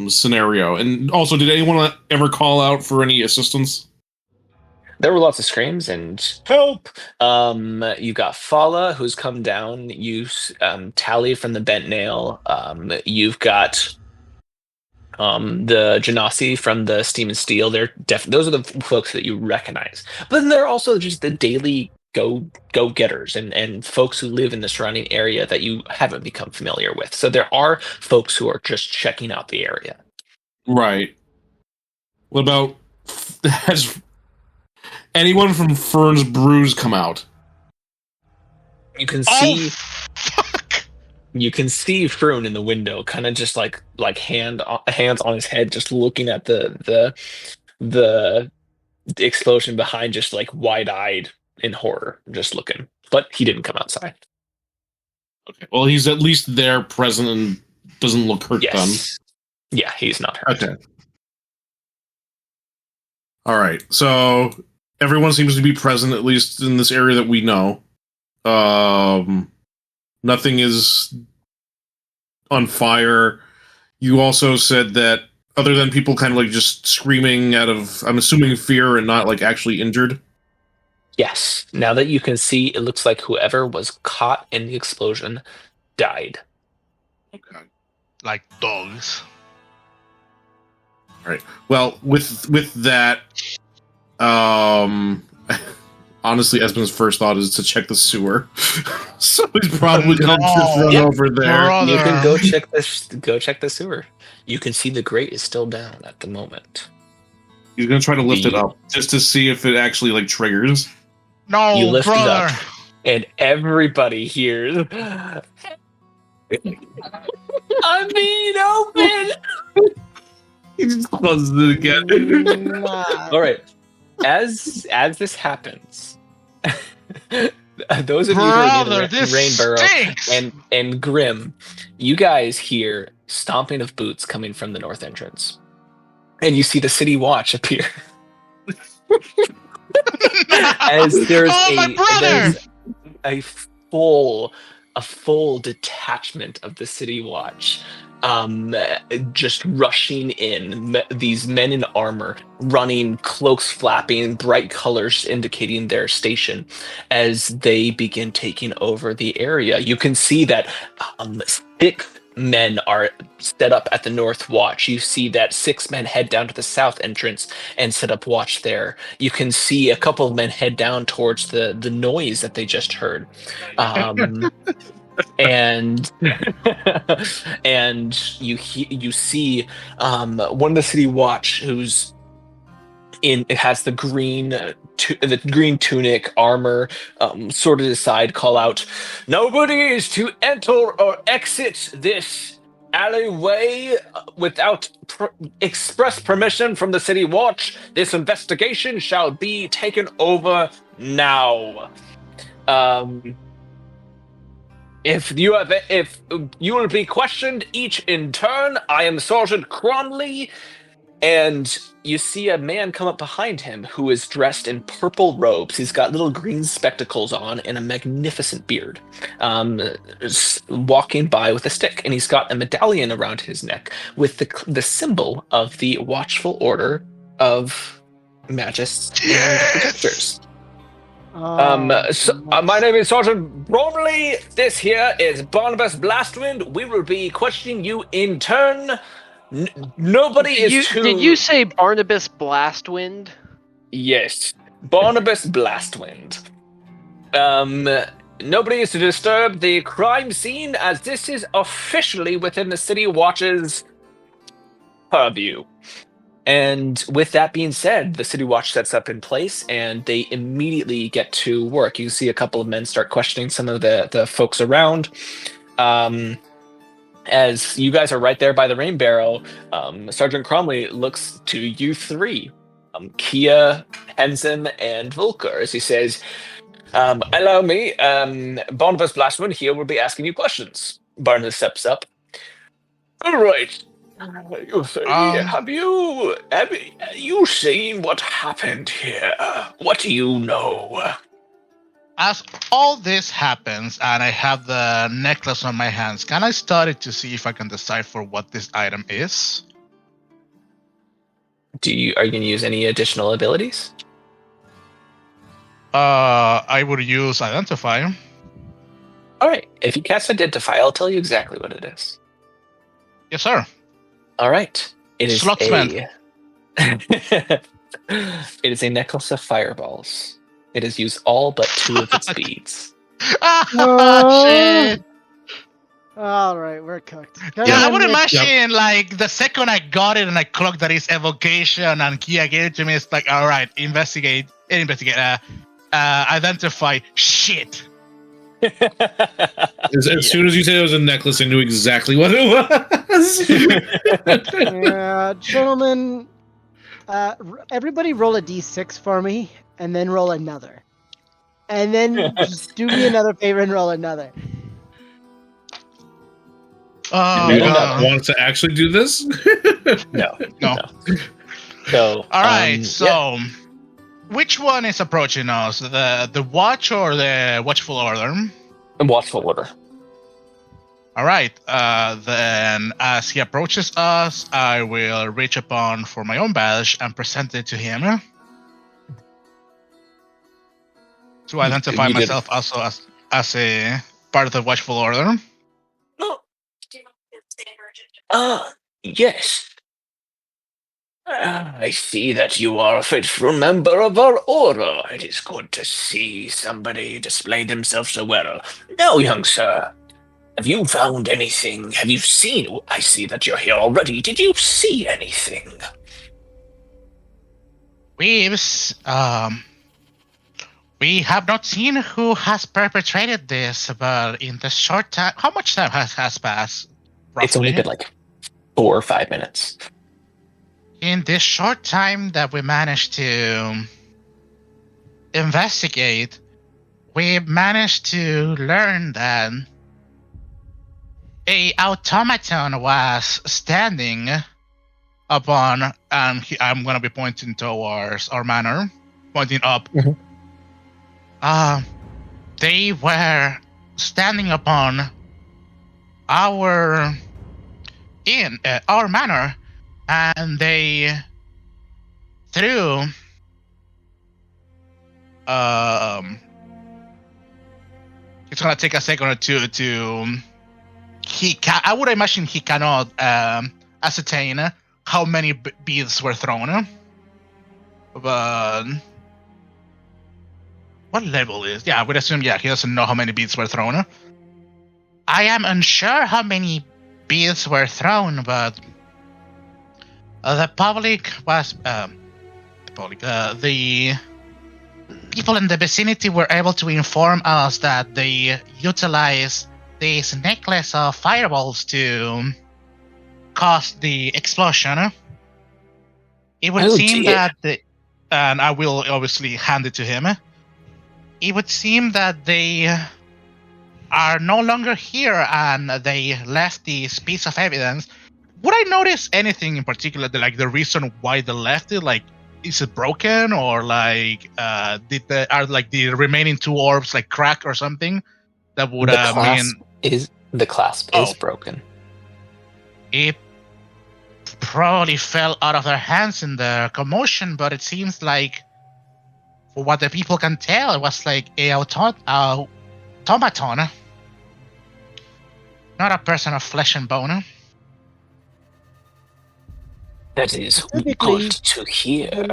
scenario? And also, did anyone ever call out for any assistance? There were lots of screams and help. You got Fala, who's come down. You Tally from the Bent Nail. You've got the Genasi from the Steam and Steel. Those are the folks that you recognize. But then there are also just the daily go-getters and folks who live in the surrounding area that you haven't become familiar with. So there are folks who are just checking out the area. Right. What about, has anyone from Fern's Brews come out? You can see... Fuck! You can see Froon in the window, kind of just like hands on his head, just looking at the explosion behind, just like wide-eyed in horror, just looking. But he didn't come outside. Okay. Well, he's at least there, present, and doesn't look hurt. Yes. Yeah, he's not hurt. Okay. All right. So everyone seems to be present, at least in this area that we know. Nothing is on fire. You also said that other than people kind of like just screaming out of, I'm assuming, fear and not like actually injured. Yes. Now that you can see, it looks like whoever was caught in the explosion died. Okay. Like dogs. All right. Well, with that, honestly, Esmond's first thought is to check the sewer. So he's probably gonna just run over there. Brother. You can go check the sewer. You can see the grate is still down at the moment. He's gonna try to lift it up just to see if it actually like triggers. No, You lift brother. it up, and everybody hears. I'm being open. He just closes it again. All right. As this happens, those of you who are Brother, near this the rain barrel stinks. and Grim, you guys hear stomping of boots coming from the north entrance, and you see the city watch appear. As there's my brother! a full detachment of the city watch, just rushing in. These men in armor, running, cloaks flapping, bright colors indicating their station as they begin taking over the area. You can see that 6 men are set up at the north watch. You see that 6 men head down to the south entrance and set up watch there. You can see a couple of men head down towards the noise that they just heard. And and you see one of the city watch who's it has the green tunic armor, sort of aside, call out, "Nobody is to enter or exit this alleyway without express permission from the city watch. This investigation shall be taken over now. If you will be questioned each in turn, I am Sergeant Cromley." And you see a man come up behind him who is dressed in purple robes. He's got little green spectacles on and a magnificent beard, walking by with a stick. And he's got a medallion around his neck with the symbol of the Watchful Order of Magists and Protectors. My name is Sergeant Bromley. This here is Barnabas Blastwind. We will be questioning you in turn. Nobody is to... Did you say Barnabas Blastwind? Yes, Barnabas Blastwind. Nobody is to disturb the crime scene, as this is officially within the City Watch's purview. And with that being said, the City Watch sets up in place, and they immediately get to work. You see a couple of men start questioning some of the folks around. As you guys are right there by the rain barrel, Sergeant Cromley looks to you 3, Kia, Henson, and Volker, as he says, "Allow me, Barnabas Blastman here will be asking you questions." Barnabas steps up. "All right. Have you seen what happened here? What do you know?" As all this happens, and I have the necklace on my hands, can I study to see if I can decipher what this item is? Are you going to use any additional abilities? I would use Identify. All right. If you cast Identify, I'll tell you exactly what it is. Yes, sir. All right. It is Slotsman. It is a necklace of fireballs. It has used all but 2 of its beads. Shit. All right, we're cooked. Yeah, I would imagine, like, the second I got it and I clocked that it's evocation and Kia gave it to me, it's like, all right, investigate, identify, shit. As soon as you said it was a necklace, I knew exactly what it was. Yeah, gentlemen, everybody roll a d6 for me, and then roll another. And then just do me another favor and roll another. Oh, You God. want to actually do this? No. All So, right, which one is approaching us? The Watch or the Watchful Order? Watchful Order. All right, then as he approaches us, I will reach upon for my own badge and present it to him to identify You did. myself also as a part of the Watchful Order. Yes. I see that you are a faithful member of our order. It is good to see somebody display themselves so well. Now, young sir, have you found anything? Have you seen? I see that you're here already. Did you see anything? We have not seen who has perpetrated this, but in the short time, how much time has passed? Roughly? It's only been like 4 or 5 minutes. In this short time that we managed to investigate, we managed to learn that a automaton was standing upon, and I'm going to be pointing towards our manor, pointing up. Mm-hmm. They were standing upon our manor, and they threw it's gonna take a second or two to I would imagine he cannot ascertain how many beads were thrown, but what level is? Yeah, I would assume he doesn't know how many beads were thrown. I am unsure how many beads were thrown, but the public was the people in the vicinity were able to inform us that they utilized this necklace of fireballs to cause the explosion. It would seem that and I will obviously hand it to him. It would seem that they are no longer here and they left this piece of evidence. Would I notice anything in particular, like the reason why they left it? Like, is it broken, or like are like the remaining 2 orbs like cracked or something? That would the clasp is broken. It probably fell out of their hands in the commotion, but it seems like, for what the people can tell, it was like a automaton, not a person of flesh and bone. That is good to hear.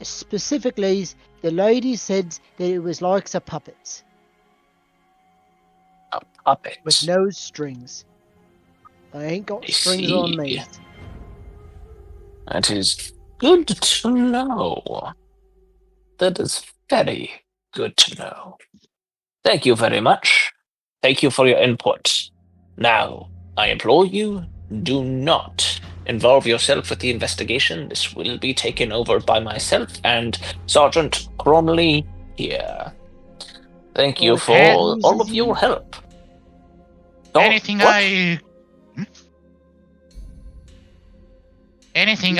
Specifically, the lady said that it was like a puppet. A puppet? With no strings. I ain't got strings on me. That is good to know. That is very good to know. Thank you very much. Thank you for your input. Now, I implore you, do not involve yourself with the investigation. This will be taken over by myself and Sergeant Cromley here. Thank you for all of your help. Anything I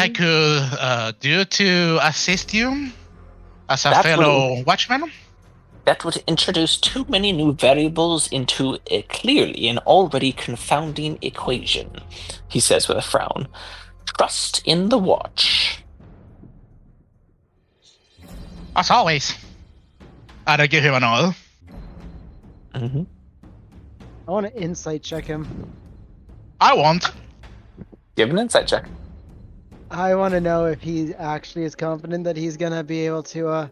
could do to assist you as a fellow watchman? That would introduce too many new variables into clearly an already confounding equation, he says with a frown. Trust in the watch. As always. And I give him an oil. Mm-hmm. I want to insight check him. I won't. Give an insight check. I want to know if he actually is confident that he's going to be able to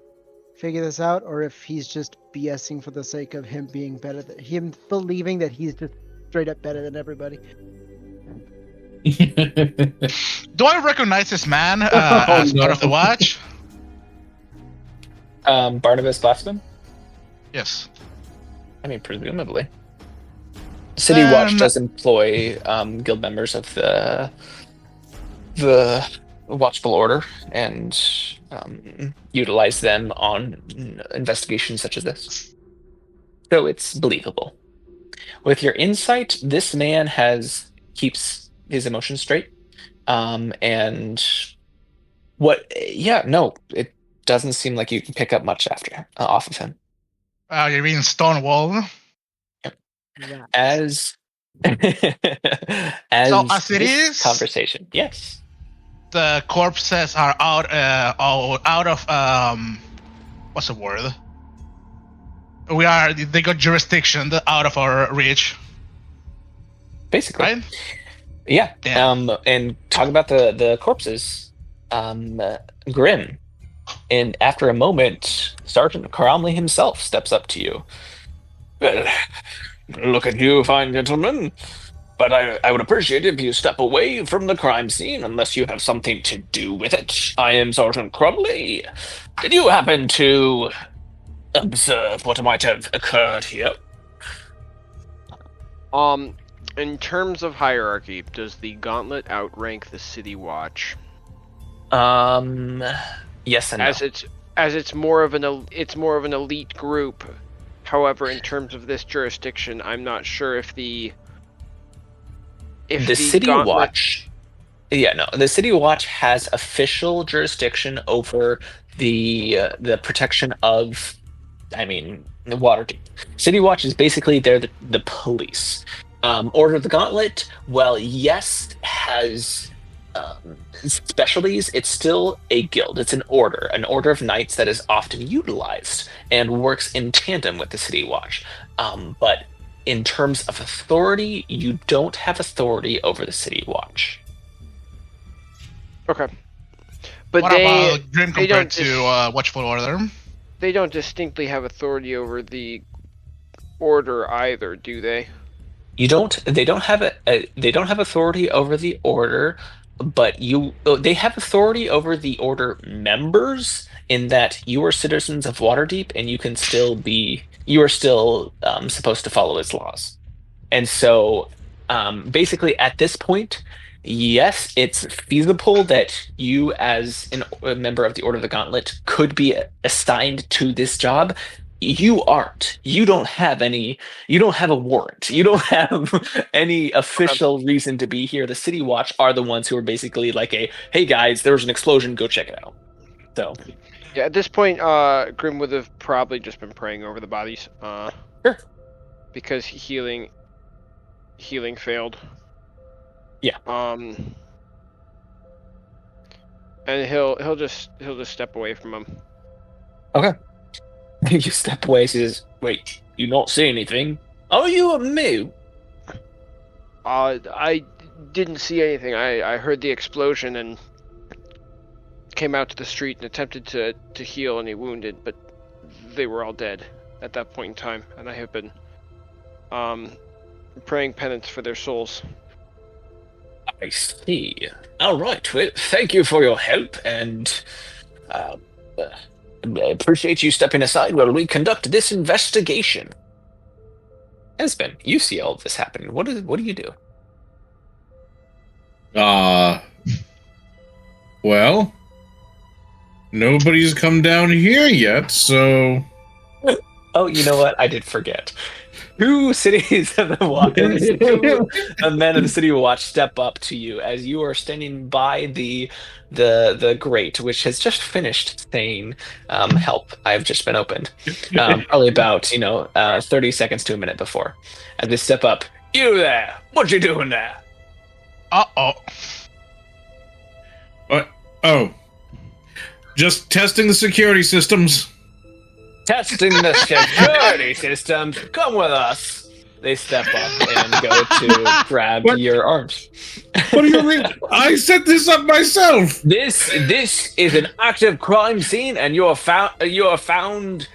figure this out, or if he's just BSing for the sake of him being better than him, believing that he's just straight up better than everybody. Do I recognize this man as part of the watch? Barnabas Glassman? Yes. I mean, presumably. City Watch does employ guild members of the Watchful Order and utilize them on investigations such as this. So it's believable. With your insight, this man keeps his emotions straight. And it doesn't seem like you can pick up much off of him. You're being stonewalled. Yeah. As So as it this is, conversation, yes. the corpses are out of what's the word? They got jurisdiction out of our reach. Basically. Right? Yeah. Damn. And talk about the corpses. Grim. And after a moment, Sergeant Cromley himself steps up to you. Well, look at you, fine gentlemen. But I would appreciate it if you step away from the crime scene unless you have something to do with it. I am Sergeant Cromley. Did you happen to observe what might have occurred here? In terms of hierarchy, does the Gauntlet outrank the City Watch? Yes and no. As it's more of an elite group. However, in terms of this jurisdiction, I'm not sure if the City Gauntlet... Watch. Yeah, no. The City Watch has official jurisdiction over the protection of, the Waterdeep. City Watch is basically they're the police. Order of the Gauntlet, well, yes, has specialties. It's still a guild. It's an order of knights that is often utilized and works in tandem with the City Watch. But in terms of authority, you don't have authority over the City Watch. Okay. But what about Grim compared to Watchful Order? They don't distinctly have authority over the Order either, do they? They don't have authority over the Order, but they have authority over the Order members in that you are citizens of Waterdeep and you are still supposed to follow its laws. And so basically at this point, yes, it's feasible that you as a member of the Order of the Gauntlet could be assigned to this job. You aren't. You don't have a warrant. You don't have any official reason to be here. The City Watch are the ones who are basically like hey guys, there was an explosion, go check it out. So yeah, at this point, Grim would have probably just been praying over the bodies. Sure. Because healing failed. Yeah. And he'll just step away from him. Okay. You step away. He says, "Wait, you not see anything? Are you a mute?" I didn't see anything. I heard the explosion and came out to the street and attempted to heal any wounded, but they were all dead at that point in time, and I have been praying penance for their souls. I see. All right. Well, thank you for your help, and I appreciate you stepping aside while we conduct this investigation. Esben, you see all of this happening. What do you do? Well, nobody's come down here yet, so... Oh, you know what? I did forget. Two cities of the watch, the men of the City Watch step up to you as you are standing by the grate, which has just finished saying, "Help! I've just been opened." Probably about 30 seconds to a minute before, as they step up. You there? What you doing there? What? Oh, just testing the security systems. Testing the security systems. Come with us. They step up and go to grab your arms. What do you mean? I set this up myself. This is an active crime scene, and you are found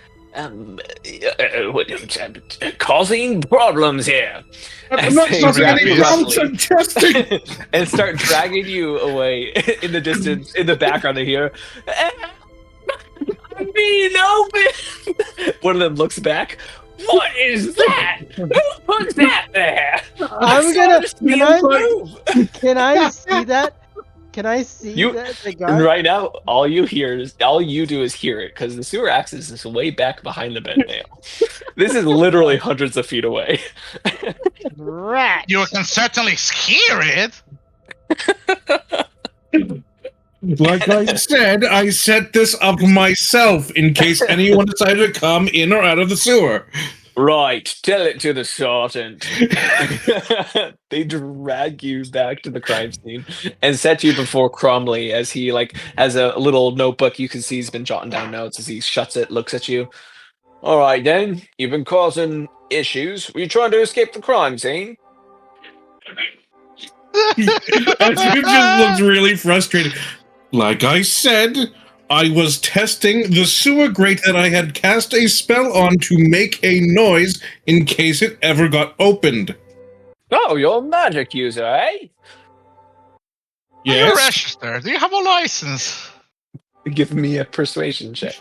causing problems here. I'm not causing any problems. I'm testing. And start dragging you away in the distance. In the background, they hear. Being open. One of them looks back. What is that? Who put that there? I'm gonna. Move. Can I see that? Can I see You- the And guard? right now, all you do is hear it, because the sewer access is way back behind the bed nail. This is literally hundreds of feet away. Rat. You can certainly hear it. Like I said, I set this up myself in case anyone decided to come in or out of the sewer. Right, tell it to the sergeant. They drag you back to the crime scene and set you before Cromley as he has a little notebook. You can see he's been jotting down notes as he shuts it, looks at you. All right, then. You've been causing issues. Were you trying to escape the crime scene? As you just looked really frustrated. Like I said, I was testing the sewer grate that I had cast a spell on to make a noise in case it ever got opened. Oh, you're a magic user, eh? Are you Yes? registered? Do you have a license? Give me a persuasion check.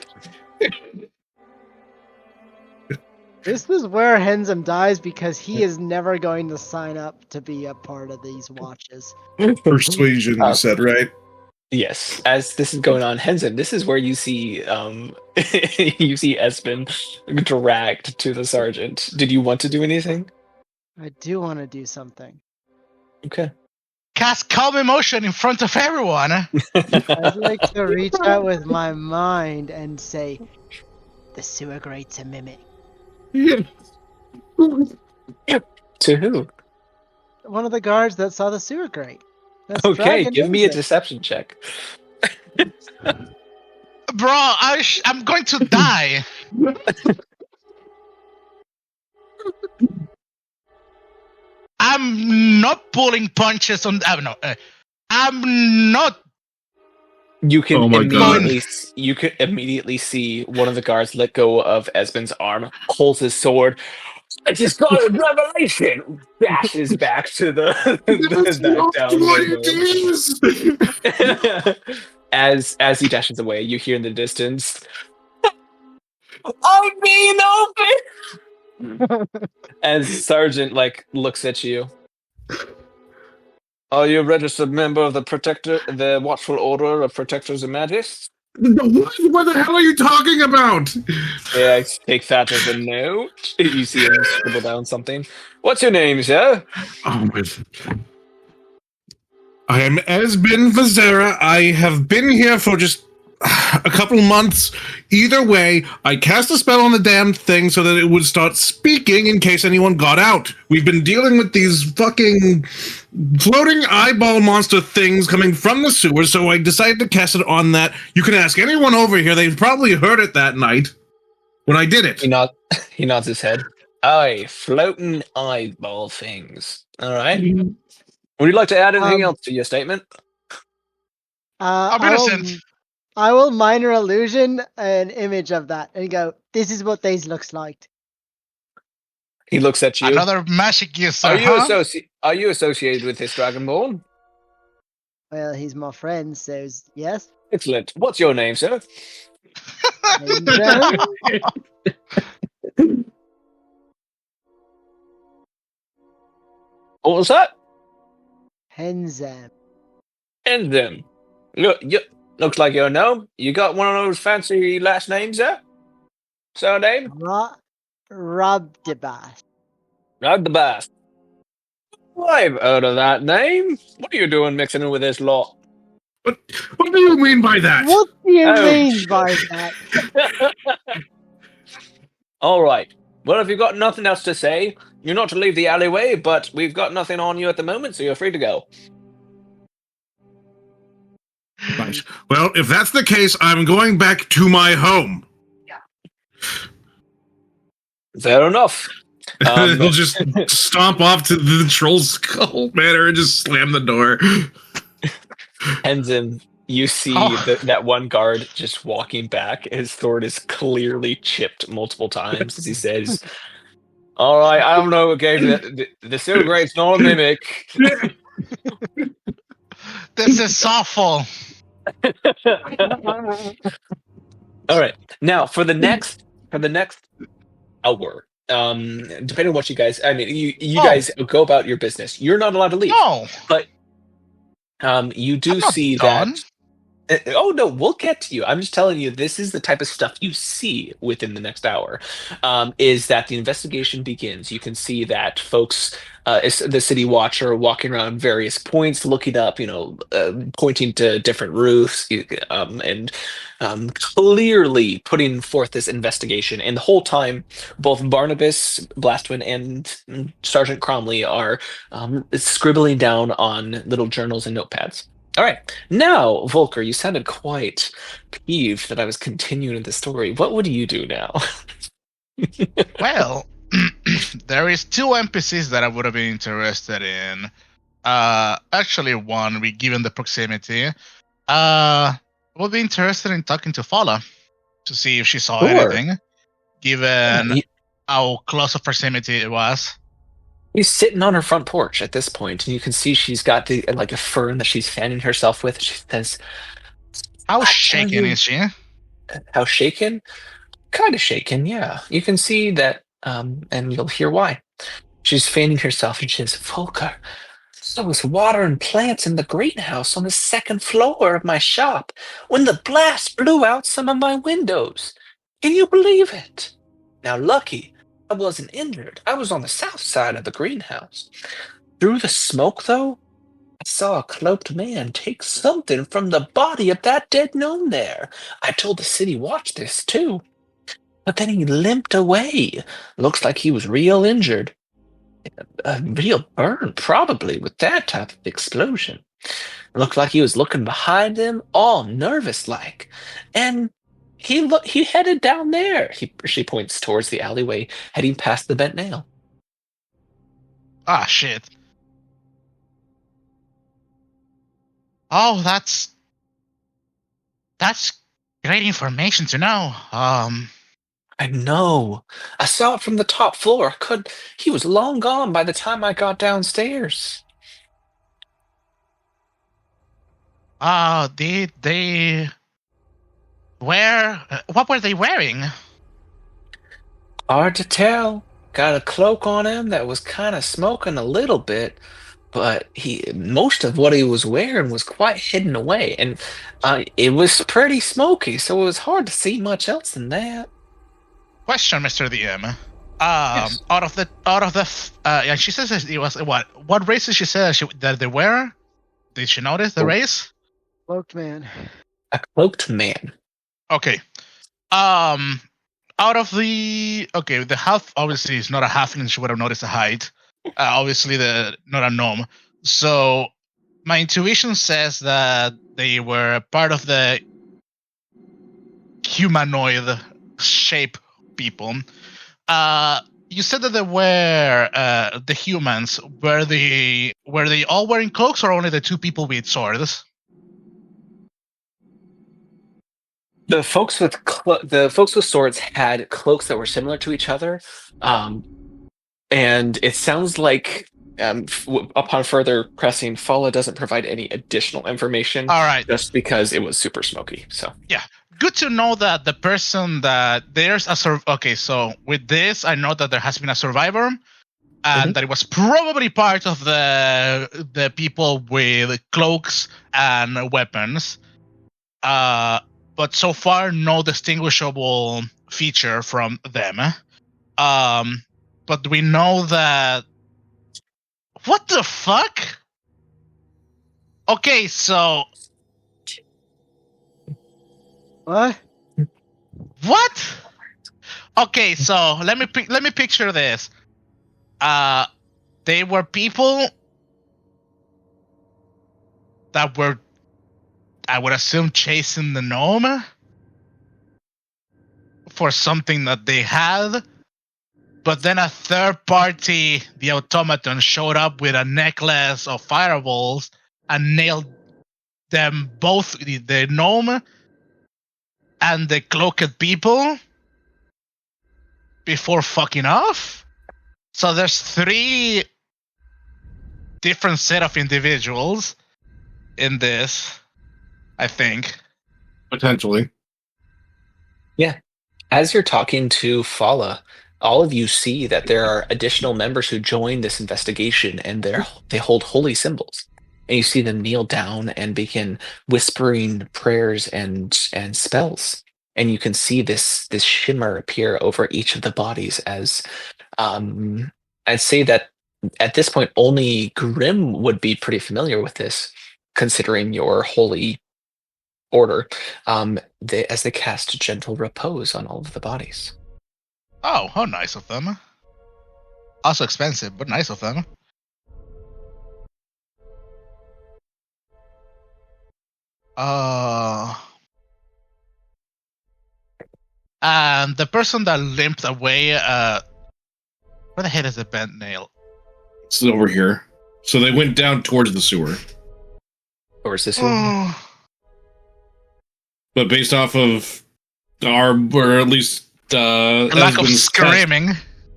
This is where Henzem dies because he is never going to sign up to be a part of these watches. Persuasion, you said, right? Yes, as this is going on, Henson, this is where you see you see Espen dragged to the sergeant. Did you want to do anything? I do want to do something. Okay. Cast calm emotion in front of everyone. I'd like to reach out with my mind and say, the sewer grate's a mimic. Yeah. To who? One of the guards that saw the sewer grate. That's Okay, Dragon give me a Henzem. deception check. Bro, I'm going to die. I'm not pulling punches on. No, I'm not. You can Oh my God. immediately see one of the guards let go of Espen's arm, holds his sword. I just got a revelation. Bashes back to the That's back not down what window. it is! As he dashes away, you hear in the distance, "I'm being open." As Sergeant looks at you. Are you a registered member of the Watchful Order of Protectors and Magists? What the hell are you talking about? Yeah, I take that as a note. You see him scribble down something. What's your name, sir? Oh my. I am Esben Vazera. I have been here for just a couple months. Either way, I cast a spell on the damn thing so that it would start speaking in case anyone got out. We've been dealing with these fucking floating eyeball monster things coming from the sewer, so I decided to cast it on that. You can ask anyone over here. They probably heard it that night when I did it. He nods his head. Aye, floating eyeball things. All right. Would you like to add anything else to your statement? I'm I will- innocent. I will minor illusion an image of that and go, this is what these looks like. He looks at you. Another magic user, Are you huh? Are you associated with this Dragonborn? Well, he's my friend, so yes. Excellent. What's your name, sir? Henzem. What was that? Henzem. Enzim. Looks like you're a gnome. You got one of those fancy last names, sir? Surname? Robdebas. Not the best. I've heard of that name. What are you doing mixing in with this lot? What do you mean by that? What do you Oh. mean by that? All right. Well, if you've got nothing else to say, you're not to leave the alleyway, but we've got nothing on you at the moment, so you're free to go. Right. Well, if that's the case, I'm going back to my home. Fair enough. He'll just stomp off to the troll skull manor and just slam the door. Tenzin, you see that one guard just walking back. His sword is clearly chipped multiple times as he says, "All right, I don't know what gave you the silver grade's not a mimic." This is awful. All right, now for the next hour, Depending on what you guys, I mean, you Oh. guys go about your business. You're not allowed to leave, No, but you do I'm not see done. that. Oh no, we'll get to you. I'm just telling you, this is the type of stuff you see within the next hour. Is that the investigation begins? You can see that folks, the city watcher, walking around various points, looking up, pointing to different roofs, and clearly putting forth this investigation. And the whole time, both Barnabas Blastwin and Sergeant Cromley are scribbling down on little journals and notepads. All right. Now, Volker, you sounded quite peeved that I was continuing the story. What would you do now? Well, there is 2 NPCs that I would have been interested in. Actually, one, given the proximity. Would be interested in talking to Fala to see if she saw Sure. anything, given how close of proximity it was. He's sitting on her front porch at this point, and you can see she's got a fern that she's fanning herself with. She says, How shaken is she? How shaken? Kind of shaken, yeah. You can see that, and you'll hear why. She's fanning herself, and she says, Volker, I was watering plants in the greenhouse on the 2nd floor of my shop when the blast blew out some of my windows. Can you believe it? Now, lucky I wasn't injured. I was on the south side of the greenhouse. Through the smoke, though, I saw a cloaked man take something from the body of that dead gnome there. I told the city watch this, too. But then he limped away. Looks like he was real injured. A real burn, probably, with that type of explosion. Looked like he was looking behind him, all nervous-like. And he headed down there. She points towards the alleyway, heading past the bent nail. Ah, shit. Oh, that's great information to know. I know. I saw it from the top floor. He was long gone by the time I got downstairs. Did they what were they wearing? Hard to tell. Got a cloak on him that was kind of smoking a little bit, but most of what he was wearing was quite hidden away, and it was pretty smoky, so it was hard to see much else than that. Question, Mr. DM. Yes. Out of the, yeah, she says it was what race did she say that they were? Did she notice the race? Cloaked man. A cloaked man. Okay. Out of the half obviously is not a halfling. She would have noticed the height. Obviously, not a gnome. So my intuition says that they were part of the humanoid shape people. You said that they were the humans. Were they all wearing cloaks, or only the 2 people with swords? The folks with swords had cloaks that were similar to each other, and it sounds like upon further pressing, Fala doesn't provide any additional information. All right, just because it was super smoky. So yeah, good to know that the person that there's a okay. So with this, I know that there has been a survivor, and that it was probably part of the people with cloaks and weapons. But so far, no distinguishable feature from them. But we know that... What the fuck? Okay, so... What? What? Okay, so let me picture this. They were people that were, I would assume, chasing the gnome for something that they had, but then a third party, the automaton, showed up with a necklace of fireballs and nailed them both, the gnome and the cloaked people, before fucking off. So there's 3 different set of individuals in this, I think. Potentially. yeah, as you're talking to Fala, all of you see that there are additional members who join this investigation, and they hold holy symbols. And you see them kneel down and begin whispering prayers and spells. And you can see this shimmer appear over each of the bodies as I'd say that at this point only Grim would be pretty familiar with this, considering your holy order, as they cast gentle repose on all of the bodies. Oh, how nice of them. Also expensive, but nice of them. And the person that limped away, where the heck is the bent nail? It's over here. So they went down towards the sewer. Or is this one? But based off of or at least lack of screaming.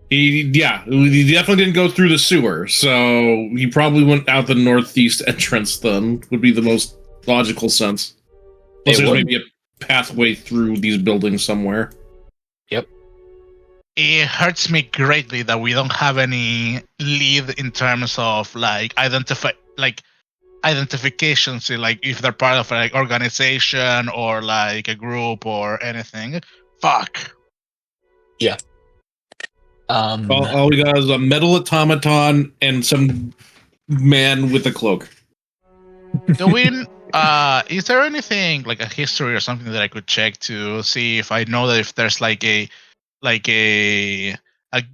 He definitely didn't go through the sewer, so he probably went out the northeast entrance. Then would be the most logical sense. Unless there's maybe a pathway through these buildings somewhere. Yep. It hurts me greatly that we don't have any lead in terms of identification, so like if they're part of like organization or like a group or anything. Fuck. Yeah. All we got is a metal automaton and some man with a cloak. Do we? Is there anything like a history or something that I could check to see if I know that if there's like a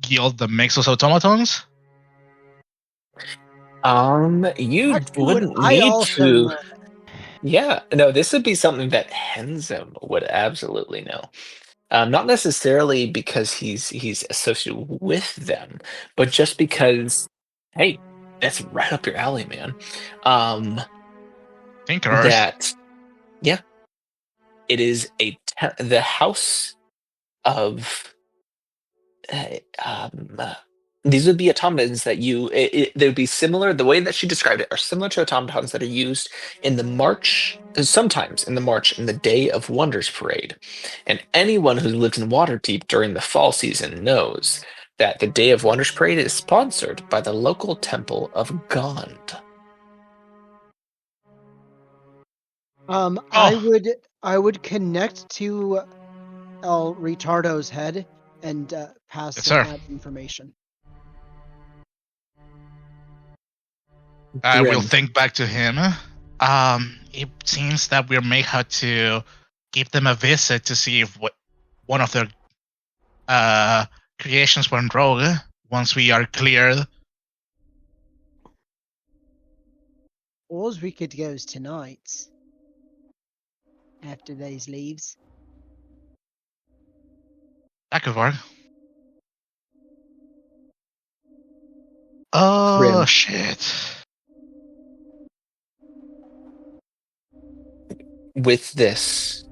guild that makes those automatons? You wouldn't need to. Yeah, no, this would be something that Henzim would absolutely know. Not necessarily because he's associated with them, but just because, hey, that's right up your alley, man. Thinkers. That, yeah, it is the house of. These would be automatons that they would be similar. The way that she described it are similar to automatons that are used in the March, sometimes in the March in the Day of Wonders parade. And anyone who lives in Waterdeep during the fall season knows that the Day of Wonders parade is sponsored by the local temple of Gond. I would connect to El Retardo's head and pass him that information. I will think back to him. It seems that we may have to give them a visit to see if one of their creations went rogue once we are cleared. Or we could go tonight after these leaves. That could work. Oh, Grim. Shit. With this,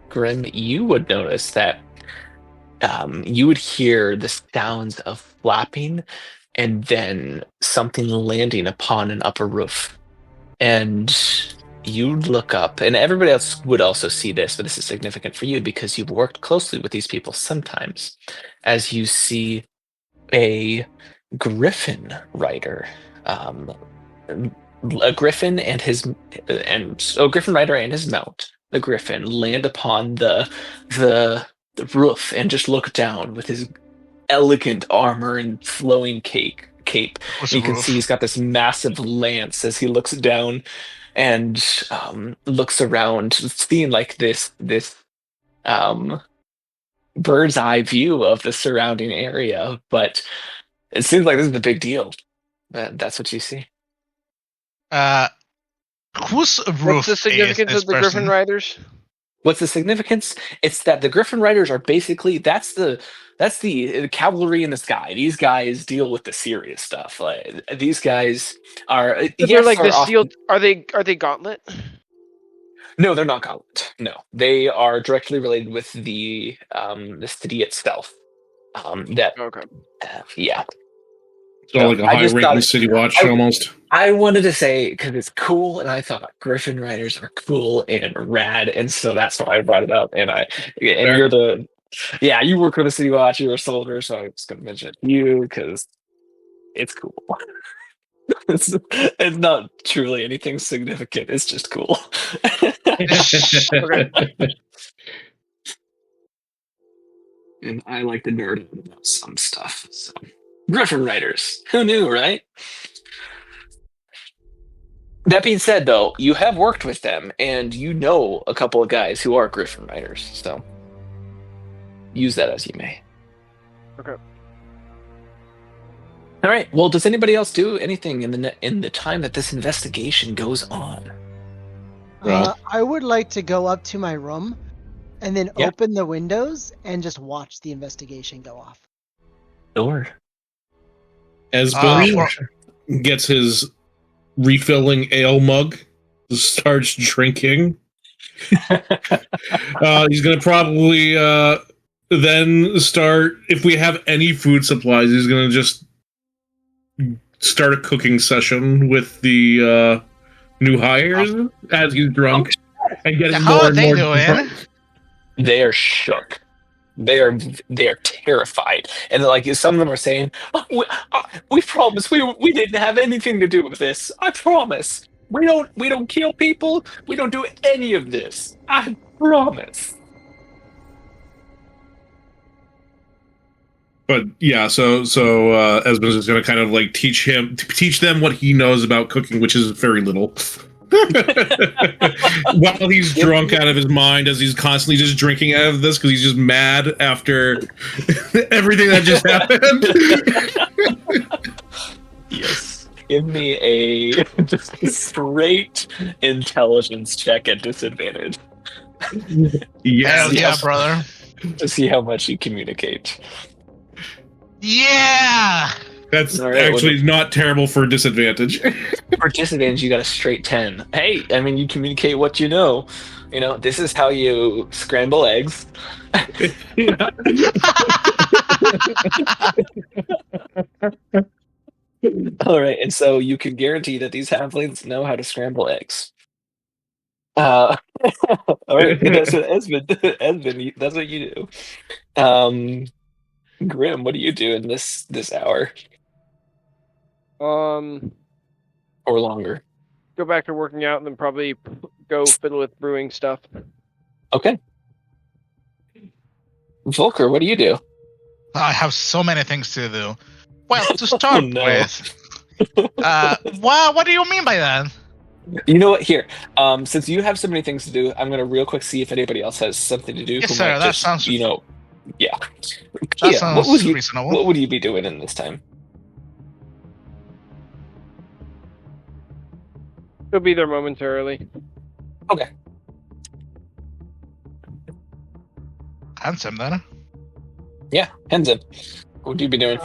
Grim, you would notice that you would hear the sounds of flapping and then something landing upon an upper roof. And you'd look up, and everybody else would also see this, but this is significant for you because you've worked closely with these people sometimes, as you see a griffin rider, a griffin and griffin rider and his mount, the griffin, land upon the roof and just look down with his elegant armor and flowing cape. You can see he's got this massive lance as he looks down and looks around, seeing like this bird's eye view of the surrounding area. But it seems like this is a big deal. That's what you see. Whose roof? What's the significance is of the Griffin Riders? What's the significance? It's that the Griffin Riders are basically that's the cavalry in the sky. These guys deal with the serious stuff. Like, these guys are. They're like the steel. Are they Gauntlet? No, they're not Gauntlet. No, they are directly related with the city itself. Okay. Yeah. So like a high-ranking city watch almost. I wanted to say because it's cool, and I thought Griffin Riders are cool and rad, and so that's why I brought it up. And you're the Yeah, you work with the City Watch. You're a soldier, so I'm just gonna mention it to you because it's cool. It's not truly anything significant. It's just cool. And I like to nerd out about some stuff. So, Griffin writers. Who knew, right? That being said, though, you have worked with them, and you know a couple of guys who are Griffin writers. So, use that as you may. Okay. All right. Well, does anybody else do anything in the time that this investigation goes on? I would like to go up to my room and then Yeah. open the windows and just watch the investigation go off. Sure. Esben gets his refilling ale mug, starts drinking. He's going to probably then start, if we have any food supplies, he's going to just start a cooking session with the new hires as he's drunk and getting How more are and they more doing? drunk. They are shook. They are terrified, and like some of them are saying, "We promise we didn't have anything to do with this. I promise. We don't kill people. We don't do any of this. I promise." But yeah, so Esben's is going to kind of like teach them what he knows about cooking, which is very little. While he's drunk out of his mind, as he's constantly just drinking out of this because he's just mad after everything that just happened. Yes. Give me a just a straight intelligence check at disadvantage. Hell yeah, brother. To see how much you communicate. Yeah! That's All right, actually not terrible for disadvantage. For disadvantage, you got a straight 10. Hey, I mean, you communicate what you know. You know, this is how you scramble eggs. All right, and so you can guarantee that these halflings know how to scramble eggs. All right, that's what Esben, that's what you do. Grim, what do you do in this hour or longer? Go back to working out and then probably go fiddle with brewing stuff. Okay. Volker, what do you do? I have so many things to do. Well, to start Oh, no. with, what do you mean by that? You know what? Here, since you have so many things to do, I'm gonna real quick see if anybody else has something to do. Yes, who sir, might that just, sounds- yeah. That Kia, sounds reasonable. What would you be doing in this time? He'll be there momentarily. Okay. Handsome, then. Yeah, hands up. What would you be doing?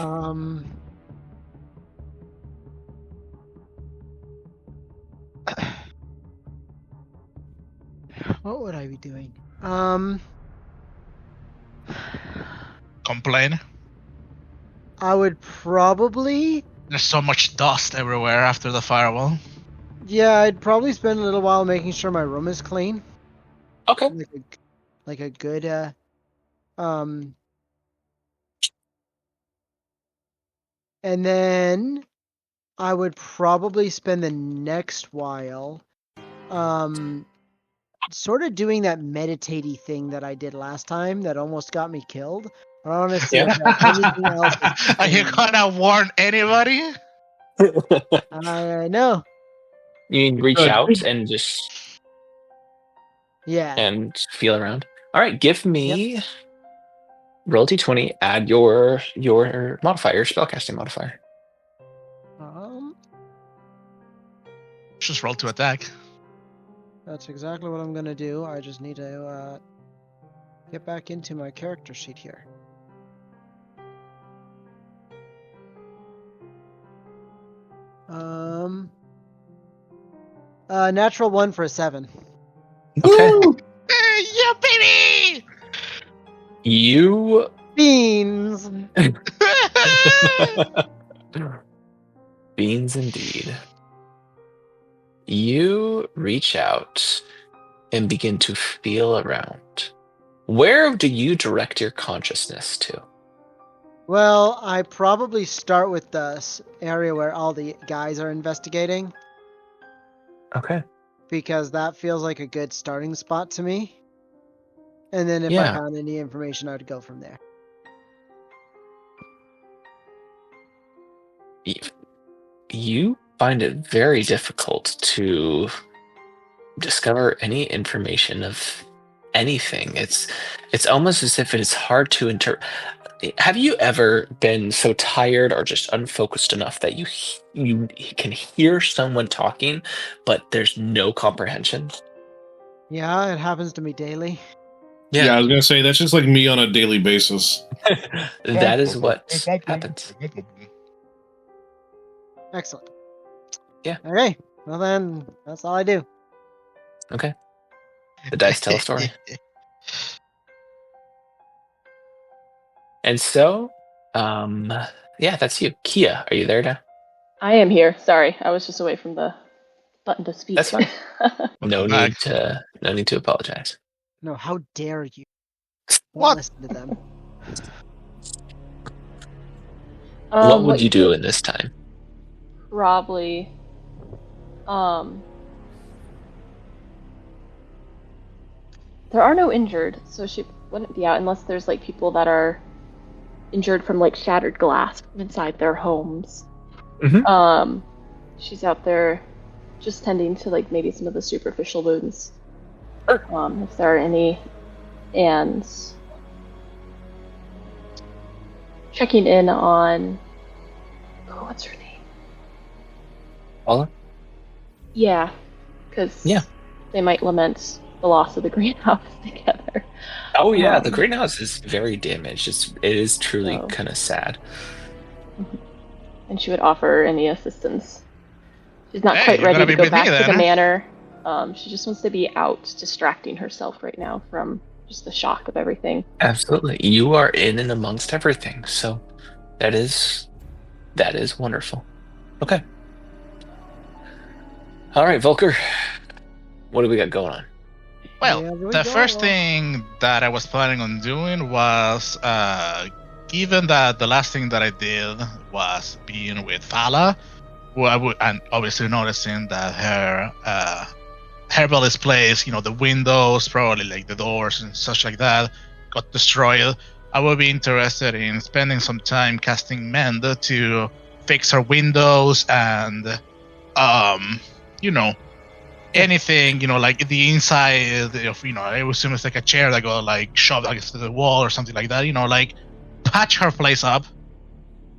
What would I be doing? Complain. I would probably, There's so much dust everywhere after the firewall. yeah, I'd probably spend a little while making sure my room is clean. Okay. Like a good, and then I would probably spend the next while, sort of doing that meditatey thing that I did last time that almost got me killed. I don't want to see Yeah. if anything else. Are you gonna warn anybody? I know. You reach Good. out and just Yeah. and feel around. All right, give me roll d20. Add your modifier, spellcasting modifier. Just roll to attack. That's exactly what I'm gonna do. I just need to get back into my character sheet here. Natural 1 for a 7. Okay. Hey, yeah, baby! You beans. Beans indeed. You reach out and begin to feel around. Where do you direct your consciousness to? Well, I probably start with the area where all the guys are investigating, Okay. because that feels like a good starting spot to me. And then if I Yeah. found any information, I would go from there. You find it very difficult to discover any information of anything. It's almost as if it is hard to interpret. Have you ever been so tired or just unfocused enough that you can hear someone talking, but there's no comprehension? Yeah, it happens to me daily. Yeah, I was gonna say that's just like me on a daily basis. That is what happens. Excellent. Yeah. Okay. Well then, that's all I do. Okay. The dice tell a story. And so, yeah, that's you. Kia, are you there now? I am here. Sorry, I was just away from the button to speak. That's fine. No Back. need to apologize. No, how dare you? What? Listen to them. What would you do in this time? Probably, there are no injured, so she wouldn't be out unless there's like people that are injured from like shattered glass inside their homes. Mhm. She's out there just tending to like maybe some of the superficial wounds, if there are any, and checking in on what's her name? Paula? Yeah, because they might lament the loss of the greenhouse together. Oh yeah, the greenhouse is very damaged. It is truly So- kind of sad. And she would offer any assistance. She's not Hey, quite you're ready gonna to be go with me back to then, the huh? manor. She just wants to be out, distracting herself right now from just the shock of everything. Absolutely, you are in and amongst everything, so that is wonderful. Okay. All right, Volker. What do we got going on? Well, Yeah, we the go. first thing that I was planning on doing was, given that the last thing that I did was being with Fala, and obviously noticing that her herbalist place, the windows, probably like the doors and such like that, got destroyed. I would be interested in spending some time casting Mend to fix her windows and, anything, like the inside of, I assume it's like a chair that got like shoved against the wall or something like that, like patch her place up.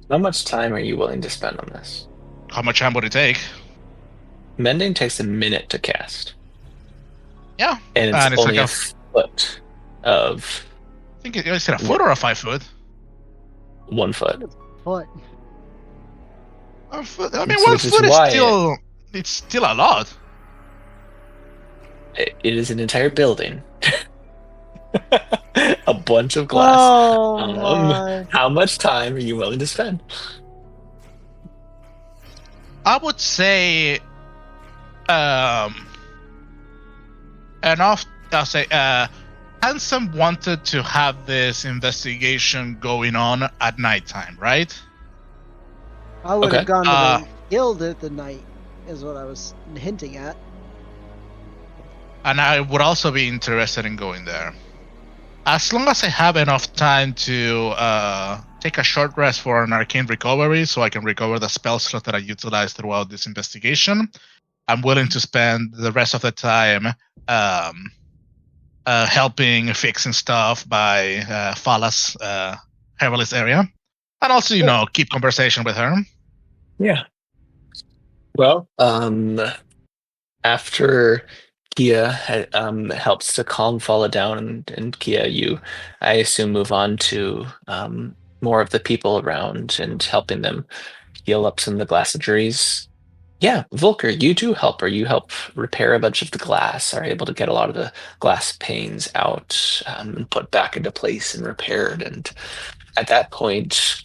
How much time are you willing to spend on this? How much time would it take? Mending takes a minute to cast, Yeah. and it's And it's only like a foot of I think it's a foot or a 5 foot? 1 foot. What? A foot. I mean, So 1 which is foot is why still a lot. It is an entire building. A bunch of glass. Oh my. How much time are you willing to spend? I would say, enough. I'll say, Handsome wanted to have this investigation going on at nighttime, right? I would have Okay. gone to the guild at the night, is what I was hinting at. And I would also be interested in going there. As long as I have enough time to take a short rest for an arcane recovery, so I can recover the spell slot that I utilized throughout this investigation, I'm willing to spend the rest of the time helping fixing stuff by Fala's herbalist area, and also keep conversation with her. Yeah. Well, after Kia helps to calm Fala down, and Kia, I assume, move on to more of the people around and helping them heal up some of the glass injuries. Yeah, Volker, you do help, or you help repair a bunch of the glass, are able to get a lot of the glass panes out and put back into place and repaired. And at that point,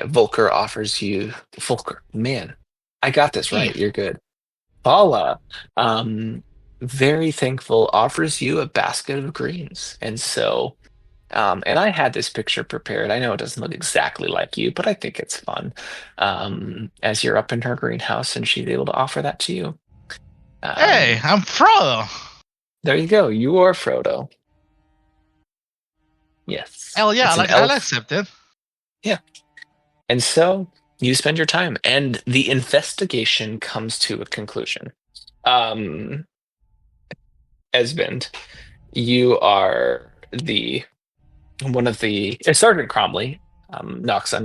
Volker offers you, Volker, man, I got this right. You're good. Fala very thankful, offers you a basket of greens. And so, and I had this picture prepared. I know it doesn't look exactly like you, but I think it's fun. As you're up in her greenhouse and she's able to offer that to you. Hey, I'm Frodo. There you go. You are Frodo. Yes. Hell yeah, It's an I'll elf. accept it. Yeah. And so you spend your time, and the investigation comes to a conclusion. Esmond, you are Sergeant Cromley knocks on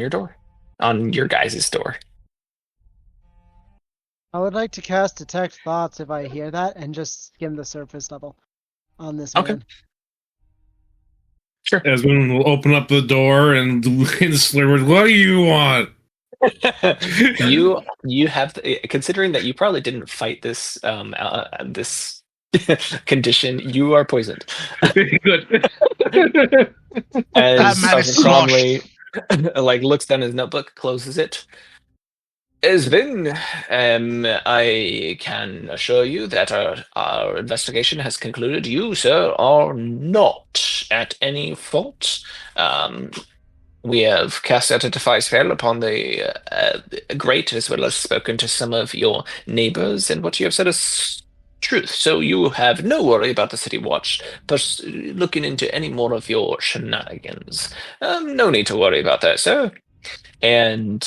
your guys' door. I would like to cast Detect Thoughts if I hear that, and just skim the surface level on this Okay. man. Sure. Esmond will open up the door and slur, "What do you want?" you have, considering that you probably didn't fight this this condition, you are poisoned. Good. As That man is Sergeant Cromley looks down his notebook, closes it. Esvin, I can assure you that our investigation has concluded you, sir, are not at any fault. We have cast out a defiance spell upon the great, as well as spoken to some of your neighbors, and what you have said is truth. So you have no worry about the City Watch looking into any more of your shenanigans. No need to worry about that, sir. And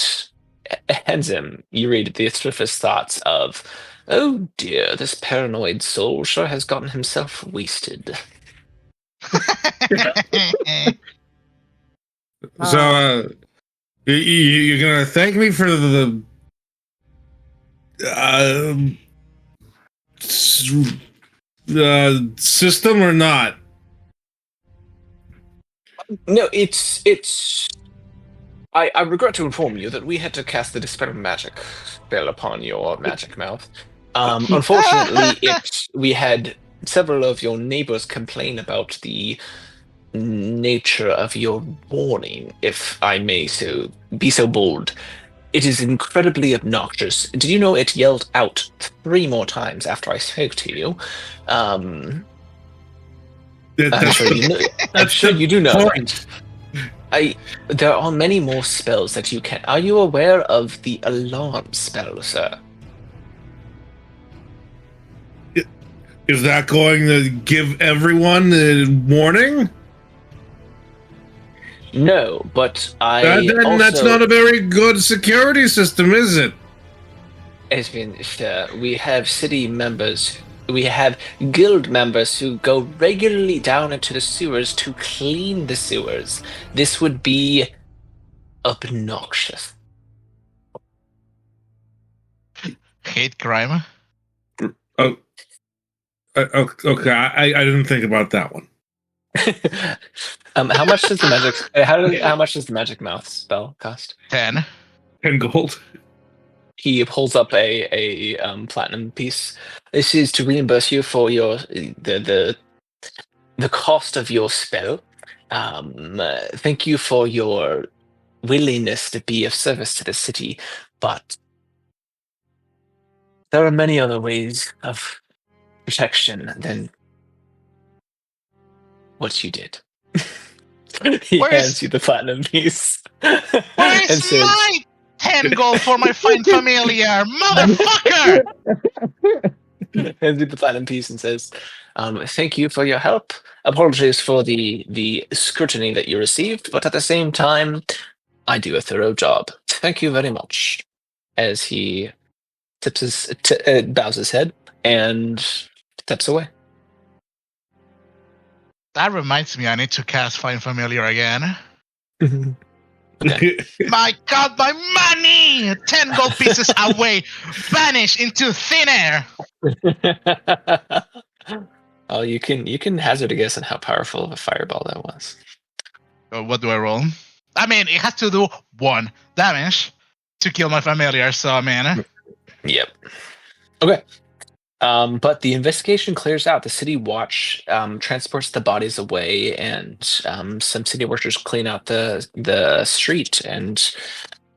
Henzim, you read the surface thoughts of, oh dear, this paranoid soul sure has gotten himself wasted. So, you're gonna thank me for the system or not? No, it's. I regret to inform you that we had to cast the Dispel Magic spell upon your magic mouth. Unfortunately, we had several of your neighbors complain about the nature of your warning, if I may be so bold. It is incredibly obnoxious. Did you know it yelled out 3 more times after I spoke to you? I'm sure you do know. There are many more spells that you can. Are you aware of the alarm spell, sir? Is that going to give everyone a warning? No, but that's not a very good security system, is it? Esvin, we have city members. We have guild members who go regularly down into the sewers to clean the sewers. This would be obnoxious. Hate crime. Oh, okay. I didn't think about that one. How much does the magic? How much does the magic mouth spell cost? 10. 10 gold. He pulls up a platinum piece. This is to reimburse you for your the cost of your spell. Thank you for your willingness to be of service to the city, but there are many other ways of protection than what you did. He hands you the platinum piece. Where's my 10 gold for my fine familiar, motherfucker? Hands you the platinum piece and says, thank you for your help. Apologies for the scrutiny that you received, but at the same time, I do a thorough job. Thank you very much. As he bows his head and steps away. That reminds me, I need to cast Find Familiar again. Okay. My god, my money! 10 gold pieces away, vanish into thin air. Oh, you can hazard a guess on how powerful of a fireball that was. What do I roll? I mean, it has to do 1 damage to kill my familiar, so I mean. Yep. Okay. But the investigation clears out. The City Watch transports the bodies away, and some city workers clean out the street. And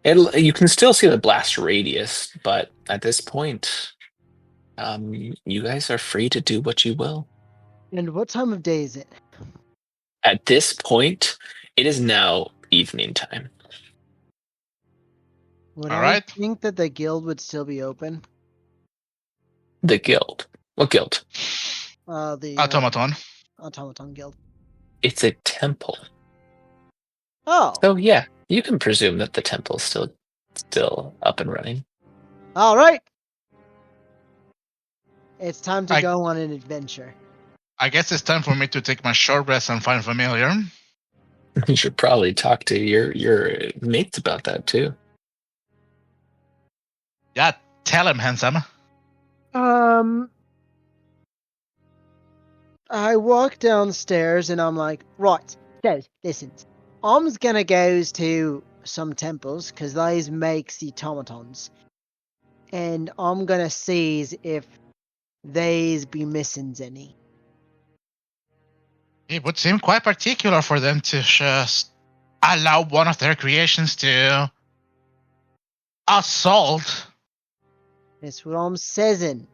you can still see the blast radius, but at this point, You guys are free to do what you will. And what time of day is it? At this point, it is now evening time. Would All I right. think that the guild would still be open? The guild. What guild? The Automaton. Automaton Guild. It's a temple. Oh, So yeah, you can presume that the temple's still up and running. all right. It's time to I- go on an adventure. I guess it's time for me to take my short rest and find familiar. You should probably talk to your mates about that too. Yeah, tell him, handsome. I walk downstairs and I'm like, right, so listen, I'm gonna go to some temples because these makes the automatons, and I'm gonna see if they's be missing any. It would seem quite particular for them to just allow one of their creations to assault. That's what I'm saying.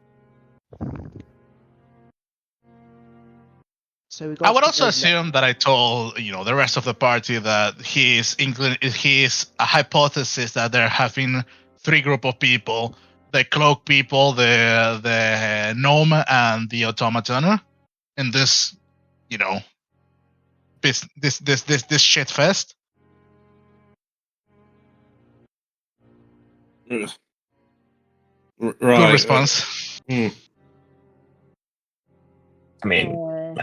So we got I would to also go assume that I told the rest of the party that his hypothesis that there have been three group of people: the cloak people, the gnome, and the automaton in this this shit fest. Right. Good response. I mean,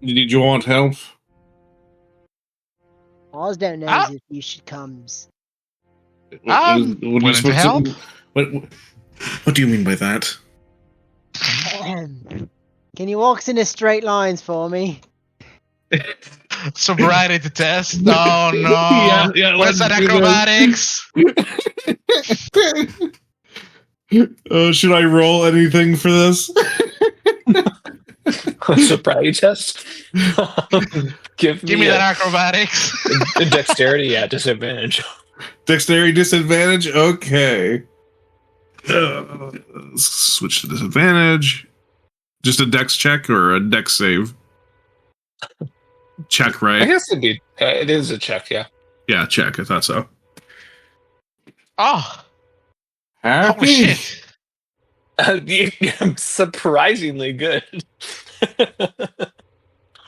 Did you want help? I don't know Ah. if you should comes. I'm willing to help. What do you mean by that? Can you walk in a straight lines for me? Sobriety test. Oh no! Yeah, Where's let's that do acrobatics? Should I roll anything for this? sobriety test. Give Give me that acrobatics. a dexterity at disadvantage. Dexterity disadvantage? Okay. Switch to disadvantage. Just a dex check or a dex save? Check, I right? guess it is a check, yeah. Yeah, check. I thought so. Oh, Happy? holy shit! I'm surprisingly good.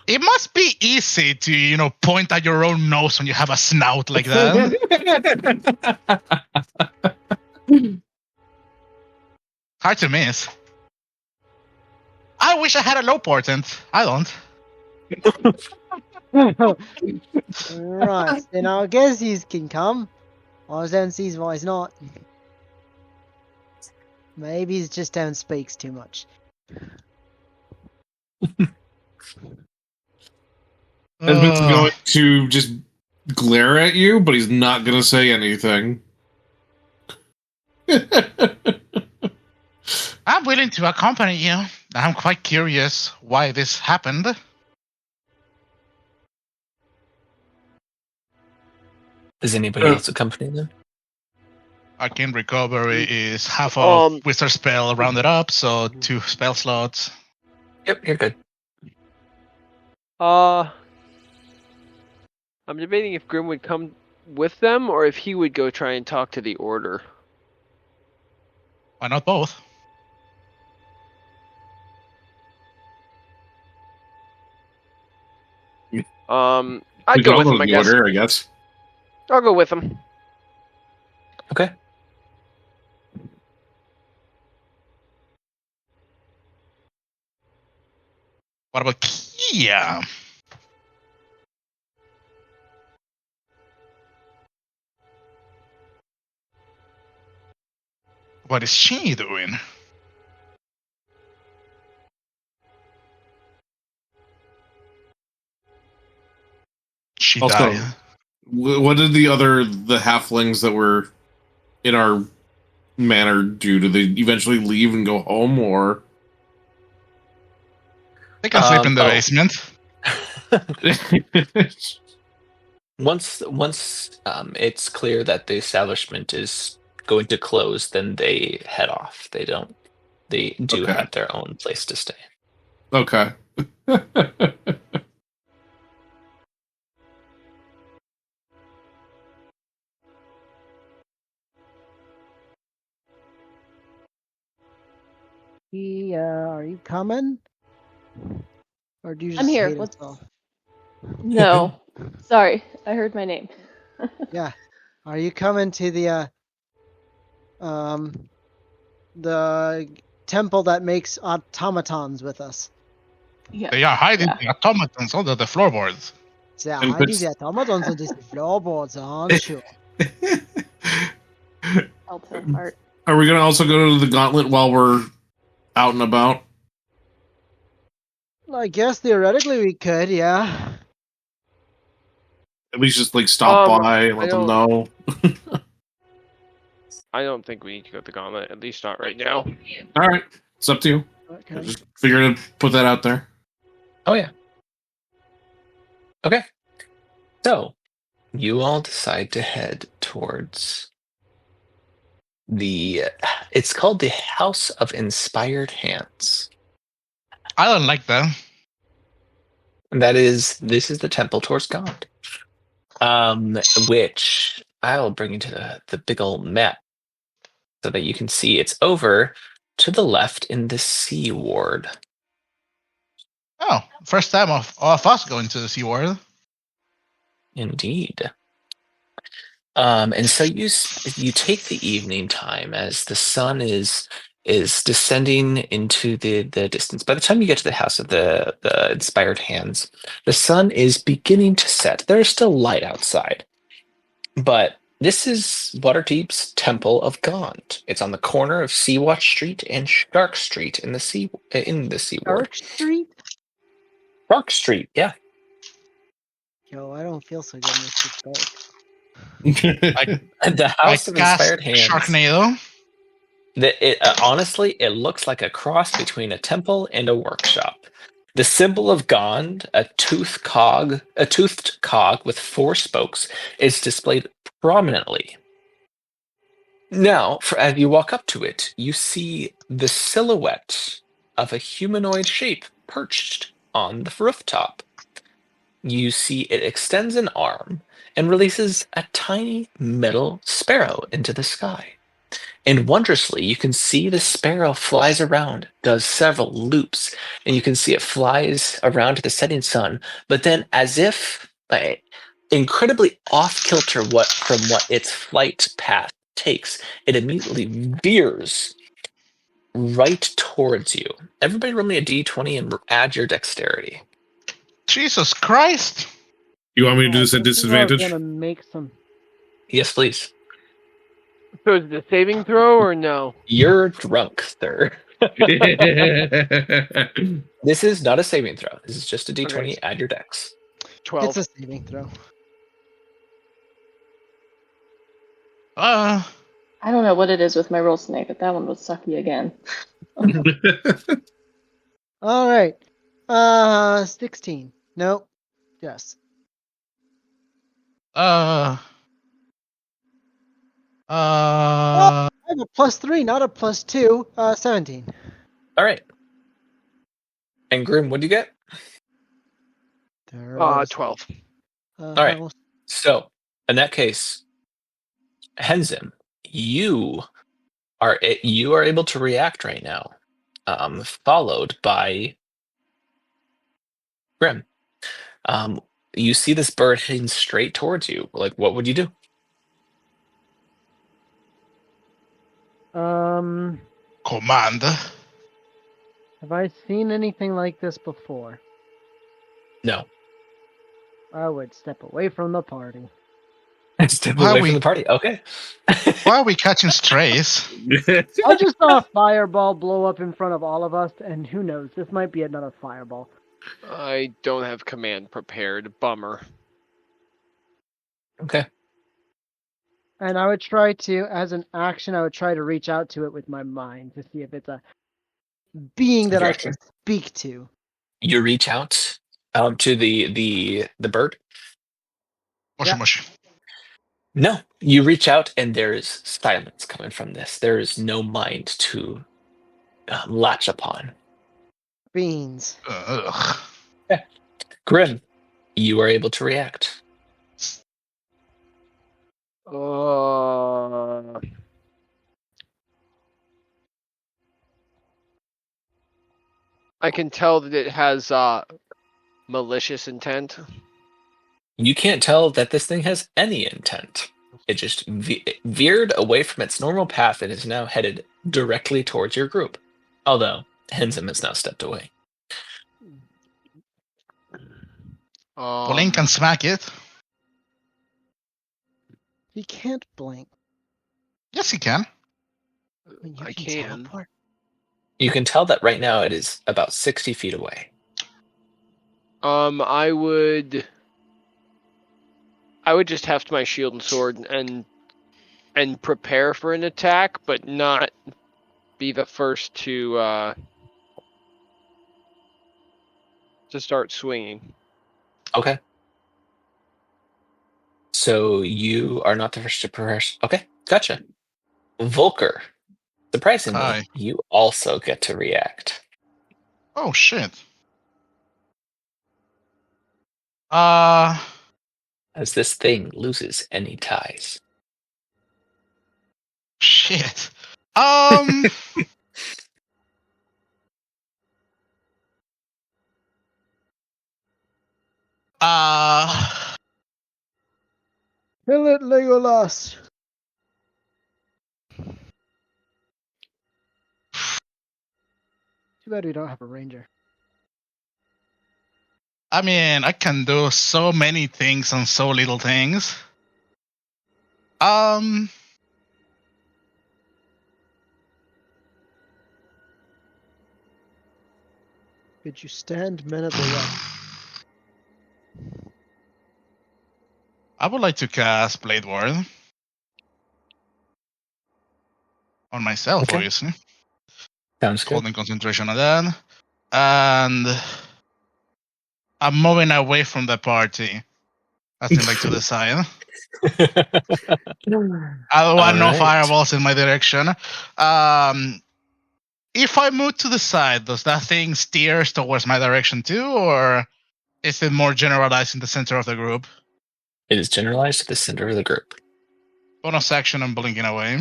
It must be easy to point at your own nose when you have a snout like that. Hard to miss. I wish I had a low portent. I don't. Right, then I guess he can come. I don't see why he's not. Maybe he's just don't speaks too much. Edmund's going to just glare at you, but he's not going to say anything. I'm willing to accompany you. I'm quite curious why this happened. Does anybody else accompany them? Arcane Recovery is half of Wizard Spell rounded up, so 2 spell slots. Yep, you're good. I'm debating if Grim would come with them or if he would go try and talk to the Order. Why not both? I'd We go can with all him, I the guess. order, I guess. I'll go with him. Okay. What about Kia? What is she doing? She Also, died. what did the halflings that were in our manor do? Did they eventually leave and go home, or? They can sleep in the basement. Once it's clear that the establishment is going to close, then they head off. They don't. They do Okay. have their own place to stay. Okay. Are you coming? Or do you just I'm here. hate us What's... all? No. Sorry, I heard my name. Yeah. Are you coming to the temple that makes automatons with us? Yeah. They are hiding Yeah. the automatons under the floorboards. They're And hiding puts- the automatons on these floorboards, aren't you? I'll tell Bart. Are we gonna also go to the gauntlet while we're out and about? I guess theoretically we could, yeah. At least just like stop by and I let them don't- know. I don't think we need to go to the gauntlet, at least not right now. All right, it's up to you. Okay. Just figured to put that out there. Oh yeah. Okay. So you all decide to head towards the. It's called the House of Inspired Hands. I don't like that. And this is the temple towards God. Which I'll bring you to the big old map so that you can see it's over to the left in the Sea Ward. Oh, first time of us going to the SeaWorld. Indeed. And so you take the evening time as the sun is descending into the distance. By the time you get to the House of the Inspired Hands, the sun is beginning to set. There's still light outside, but this is Waterdeep's Temple of Gond. It's on the corner of Seawatch Street and Shark Street in the Sea Ward. Dark Street? Shark Street, yeah. Yo, I don't feel so good in this dark. The House of Inspired Hands. Sharknado. Honestly, it looks like a cross between a temple and a workshop. The symbol of Gond, a toothed cog with 4 spokes, is displayed prominently. Now, as you walk up to it, you see the silhouette of a humanoid shape perched on the rooftop. You see it extends an arm and releases a tiny metal sparrow into the sky. And wondrously, you can see the sparrow flies around, does several loops, and you can see it flies around to the setting sun, but then as if incredibly off-kilter from what its flight path takes, it immediately veers right towards you. Everybody roll me a d20 and add your dexterity. Jesus Christ! You want me to do this at This is where I'm disadvantage? gonna make some. Yes, please. So is it a saving throw or no? You're drunk, sir. This is not a saving throw. This is just a d20. Okay. Add your dex. 12. It's a saving throw. I don't know what it is with my roll snake, but that one was sucky again. All right. 16. Nope. Yes. I I have a +3, not a +2. 17. All right. And Grim, what do you get? There was, 12. All right. So, in that case, Henzim, you are able to react right now, followed by Grim. You see this bird heading straight towards you. Like, what would you do? command. Have I seen anything like this before? No. I would step away from the party. Step Why away we- from the party. Okay. Why are we catching strays? I just saw a fireball blow up in front of all of us, and who knows? This might be another fireball. I don't have command prepared. Bummer. Okay. And I would try to, as an action, I would try to reach out to it with my mind to see if it's a being that I can speak to. You reach out to the bird. Mushy Yeah. mushy. No, you reach out and there is silence coming from this. There is no mind to latch upon. Beans. Ugh. Grim, you are able to react. I can tell that it has malicious intent. You can't tell that this thing has any intent. It just veered away from its normal path and is now headed directly towards your group. Although, Henzim has now stepped away. Blink and smack it. He can't blink. Yes, he can. When you I can can. teleport. You can tell that right now it is about 60 feet away. I would just heft my shield and sword and prepare for an attack, but not be the first to start swinging. Okay. So you are not the first to prepare. Okay, gotcha. Volker, surprisingly, Hi. you also get to react. Oh shit. As this thing loses any ties. Shit. Kill it, Legolas. Too bad we don't have a ranger. I mean, I can do so many things on so little things. Could you stand men of the West? I would like to cast Blade Ward on myself, Okay. obviously. Sounds good. Holding concentration on that. And I'm moving away from the party. As in, like, to the side. I don't want no Alright. fireballs in my direction. If I move to the side, does that thing steers towards my direction too, or is it more generalized in the center of the group? It is generalized to the center of the group. Bonus action, I'm blinking away.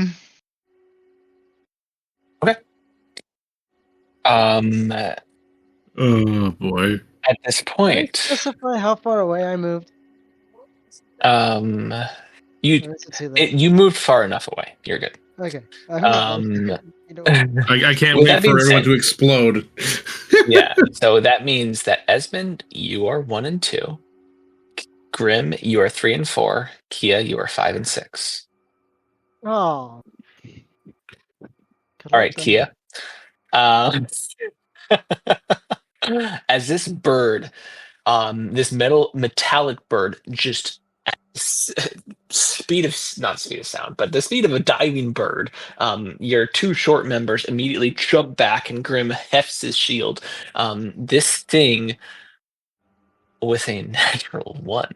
Oh boy. At this Can I point, specify how far away I moved? you Or is it too late? you moved far enough away. You're good. Okay. I can't With wait that being for everyone said- to explode. Yeah. So that means that Esmond, you are 1 and 2. Grim, you are 3 and 4. Kia, you are 5 and 6. Oh. All right, Kia. As this bird, this metallic bird, just at not speed of sound, but the speed of a diving bird, your two short members immediately jump back, and Grim hefts his shield. This thing, with a natural 1,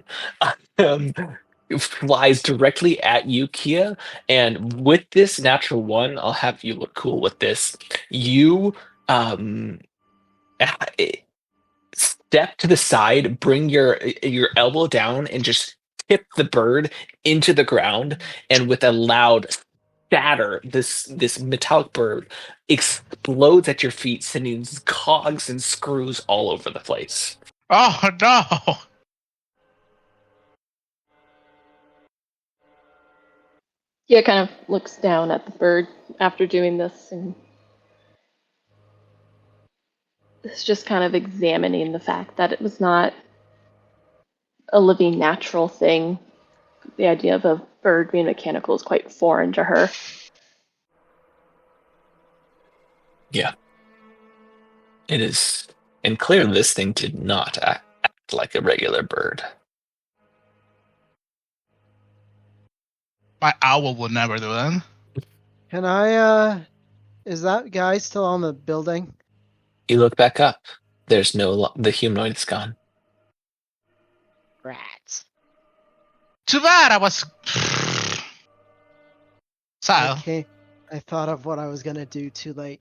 flies directly at you, Kia, and with this natural 1, I'll have you look cool with this. You step to the side, bring your elbow down, and just tip the bird into the ground. And with a loud shatter, this metallic bird explodes at your feet, sending cogs and screws all over the place. Oh no! Yeah, kind of looks down at the bird after doing this and is just kind of examining the fact that it was not a living natural thing. The idea of a bird being mechanical is quite foreign to her. Yeah. It is. And clearly this thing did not act like a regular bird. My owl would never do that. Can I, is that guy still on the building? You look back up. There's the humanoid is gone. Rats. Too bad I was Sal, Okay, I thought of what I was gonna do too late.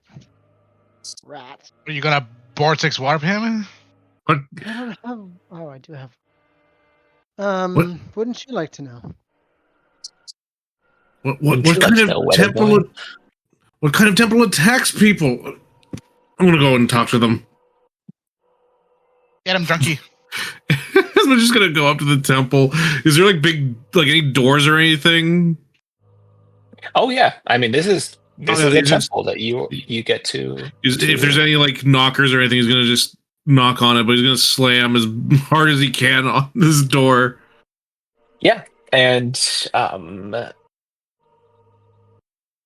Rat. are you gonna vortex warp him? What? I don't have. Oh, I do have. What? Wouldn't you like to know? What Would you kind like to of know where they're temple? going? What kind of temple attacks people? I'm gonna go and talk to them. Get him, drunkie. I'm just gonna go up to the temple. Is there like any doors or anything? Oh yeah, I mean this is yeah, a it's just- temple that you get to. If there's any like knockers or anything, he's gonna just knock on it, but he's gonna slam as hard as he can on this door. Yeah, and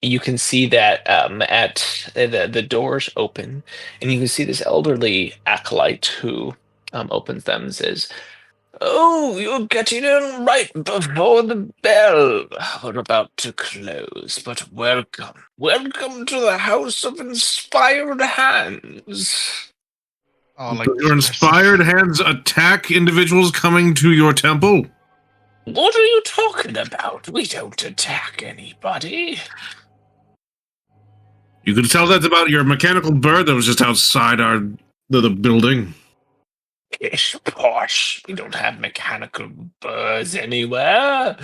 you can see that at the doors open, and you can see this elderly acolyte who opens them and says, "Oh, you're getting in right before the bell. We're about to close, but welcome. Welcome to the House of Inspired Hands." Oh, like Your inspired hands attack individuals coming to your temple. What are you talking about? We don't attack anybody. You could tell that about your mechanical bird that was just outside the building. Ish posh. We don't have mechanical birds anywhere.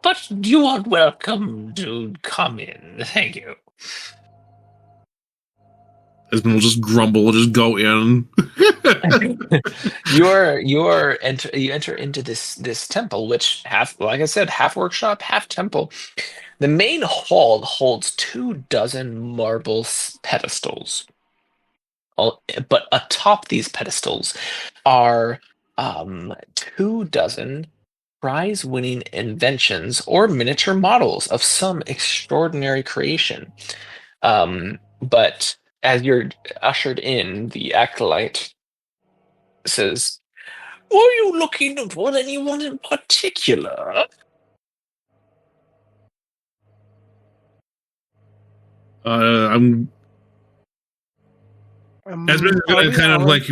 But you are welcome to come in. Thank you. Esmond will just grumble, just go in. you enter into this temple, which like I said, half workshop, half temple. The main hall holds 24 marble pedestals. But atop these pedestals are 24 prize-winning inventions or miniature models of some extraordinary creation. But as you're ushered in, the acolyte says, "Were you looking for anyone in particular?" I'm Esmond is gonna kind of like,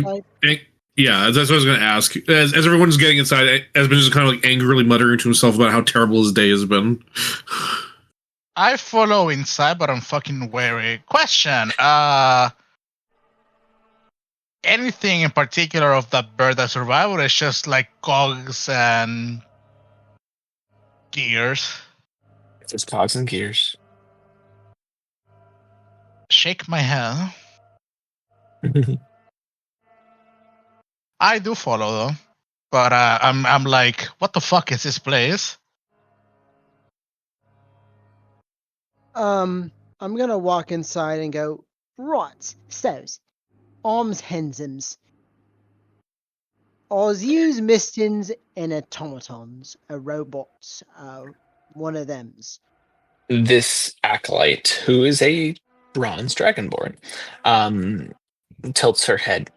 yeah, that's what I was gonna ask. As everyone's getting inside, Esmond is kind of like angrily muttering to himself about how terrible his day has been. I follow inside, but I'm fucking wary. Question. Anything in particular of that bird that survived, or it's just like cogs and gears? It's just cogs and gears. Shake my head. I do follow though, but I'm like, what the fuck is this place? I'm gonna walk inside and go, right, so, arms hensims. Oz use mistins and automatons, robots, one of them's. This acolyte, who is a bronze dragonborn, tilts her head.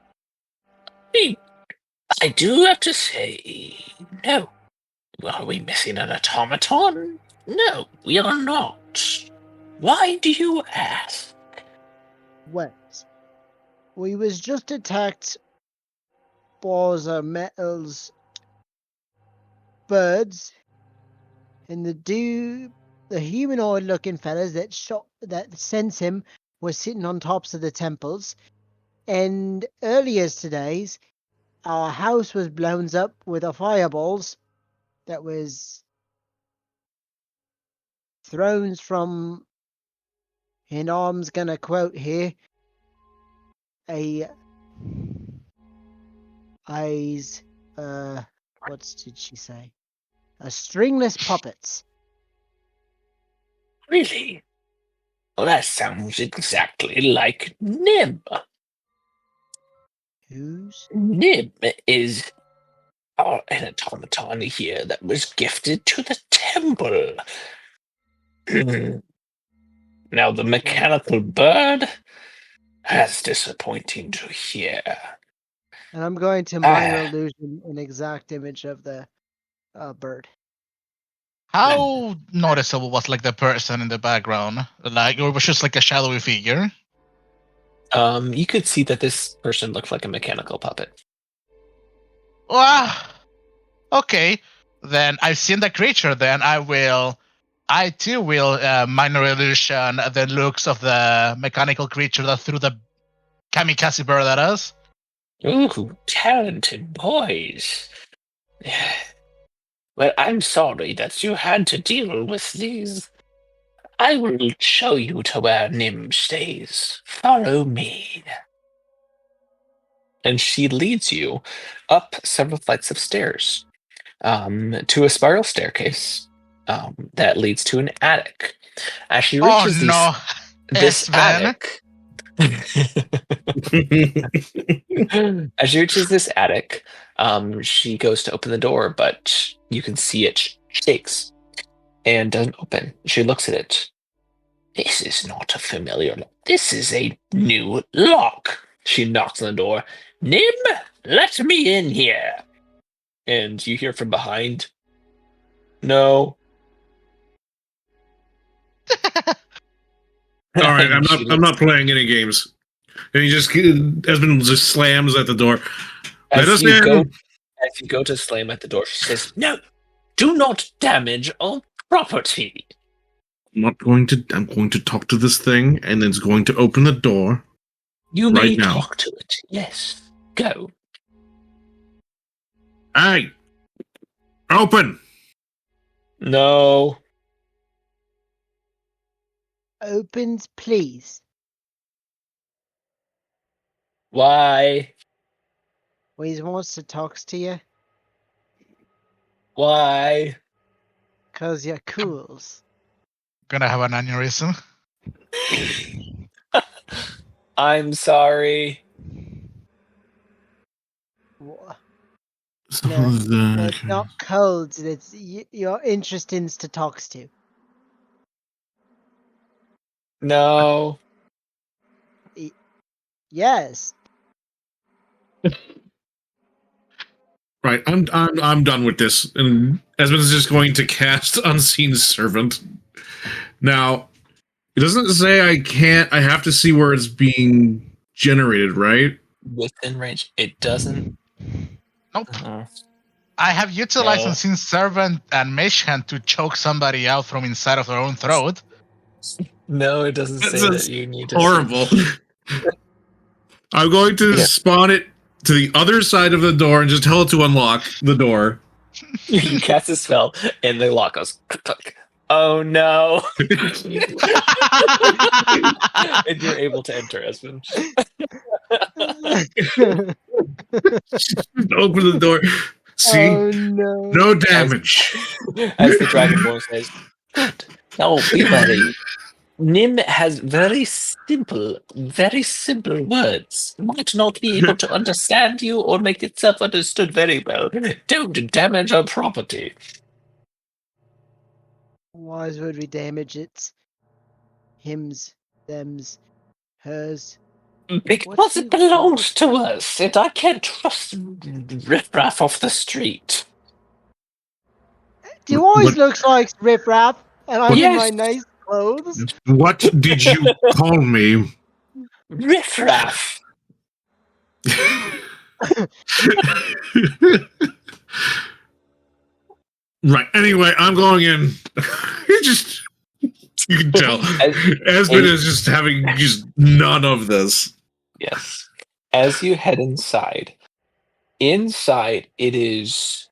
I do have to say, no. Are we missing an automaton? No, we are not. Why do you ask? Well, we was just attacked by the metals birds, and the humanoid-looking fellas that sent him were sitting on tops of the temples. And earlier today's, our house was blown up with a fireballs that was thrown from, and I'm gonna quote here, what did she say? A stringless puppets. Really? Well, that sounds exactly like Nib. Who's? Nib is an automaton here that was gifted to the temple. Now, the mechanical bird, that's disappointing to hear. And I'm going to minor illusion an exact image of the bird. How noticeable was like the person in the background? Like, or it was just like a shadowy figure? You could see that this person looked like a mechanical puppet. Wow. Okay. Then I've seen the creature. Then I will I too will minor illusion the looks of the mechanical creature that threw the kamikaze bird at us. Ooh, talented boys. Well, I'm sorry that you had to deal with these. I will show you to where Nim stays. Follow me. And she leads you up several flights of stairs to a spiral staircase that leads to an attic. As she Oh reaches no, this Sven. attic, as she reaches this attic, she goes to open the door, but you can see it shakes and doesn't open. She looks at it. This is not a familiar lock. This is a new lock. She knocks on the door. Nim, let me in here. And you hear from behind, no. All right, And she I'm not playing any games. And he just Esmond just slams at the door. Let us in. As you go to slam at the door, she says, no, do not damage our property. I'm going to talk to this thing, and then it's going to open the door. You Right may now. talk to it. Yes. Go. Hey, open. No. Opens, please. Why? He wants to talk to you. Why? Cause you're cools. Gonna have an aneurysm. I'm sorry. Wha- So No, the- It's not cold. It's your interest in to talks to. No. Yes. Right, I'm done with this, and Esmond is just going to cast Unseen Servant. Now, it doesn't say I can't. I have to see where it's being generated, right? Within range. It doesn't. Nope. Uh, I have utilized No. Unseen Servant and Mage Hand to choke somebody out from inside of their own throat. no, it doesn't say That's that you need to. horrible. I'm going to Yeah. spawn it to the other side of the door and just tell it to unlock the door. You cast a spell, and the lock goes. Click. Oh no! And you're able to enter, Esmond. Open the door. See? Oh no. No damage. As the Dragonborn says, good. Now be wary. Nim has very simple words. Might not be able to understand you or make itself understood very well. Don't damage our property. Why would we damage it? Hims, thems, hers. Because it belongs to us, and I can't trust riffraff off the street. You always But- looks like Riff Raff, and I'm in Yes. my nice clothes. What did you call me? Riffraff! Right. Anyway, I'm going in. You can tell. Esmond is just having just none of this. Yes. As you head inside it is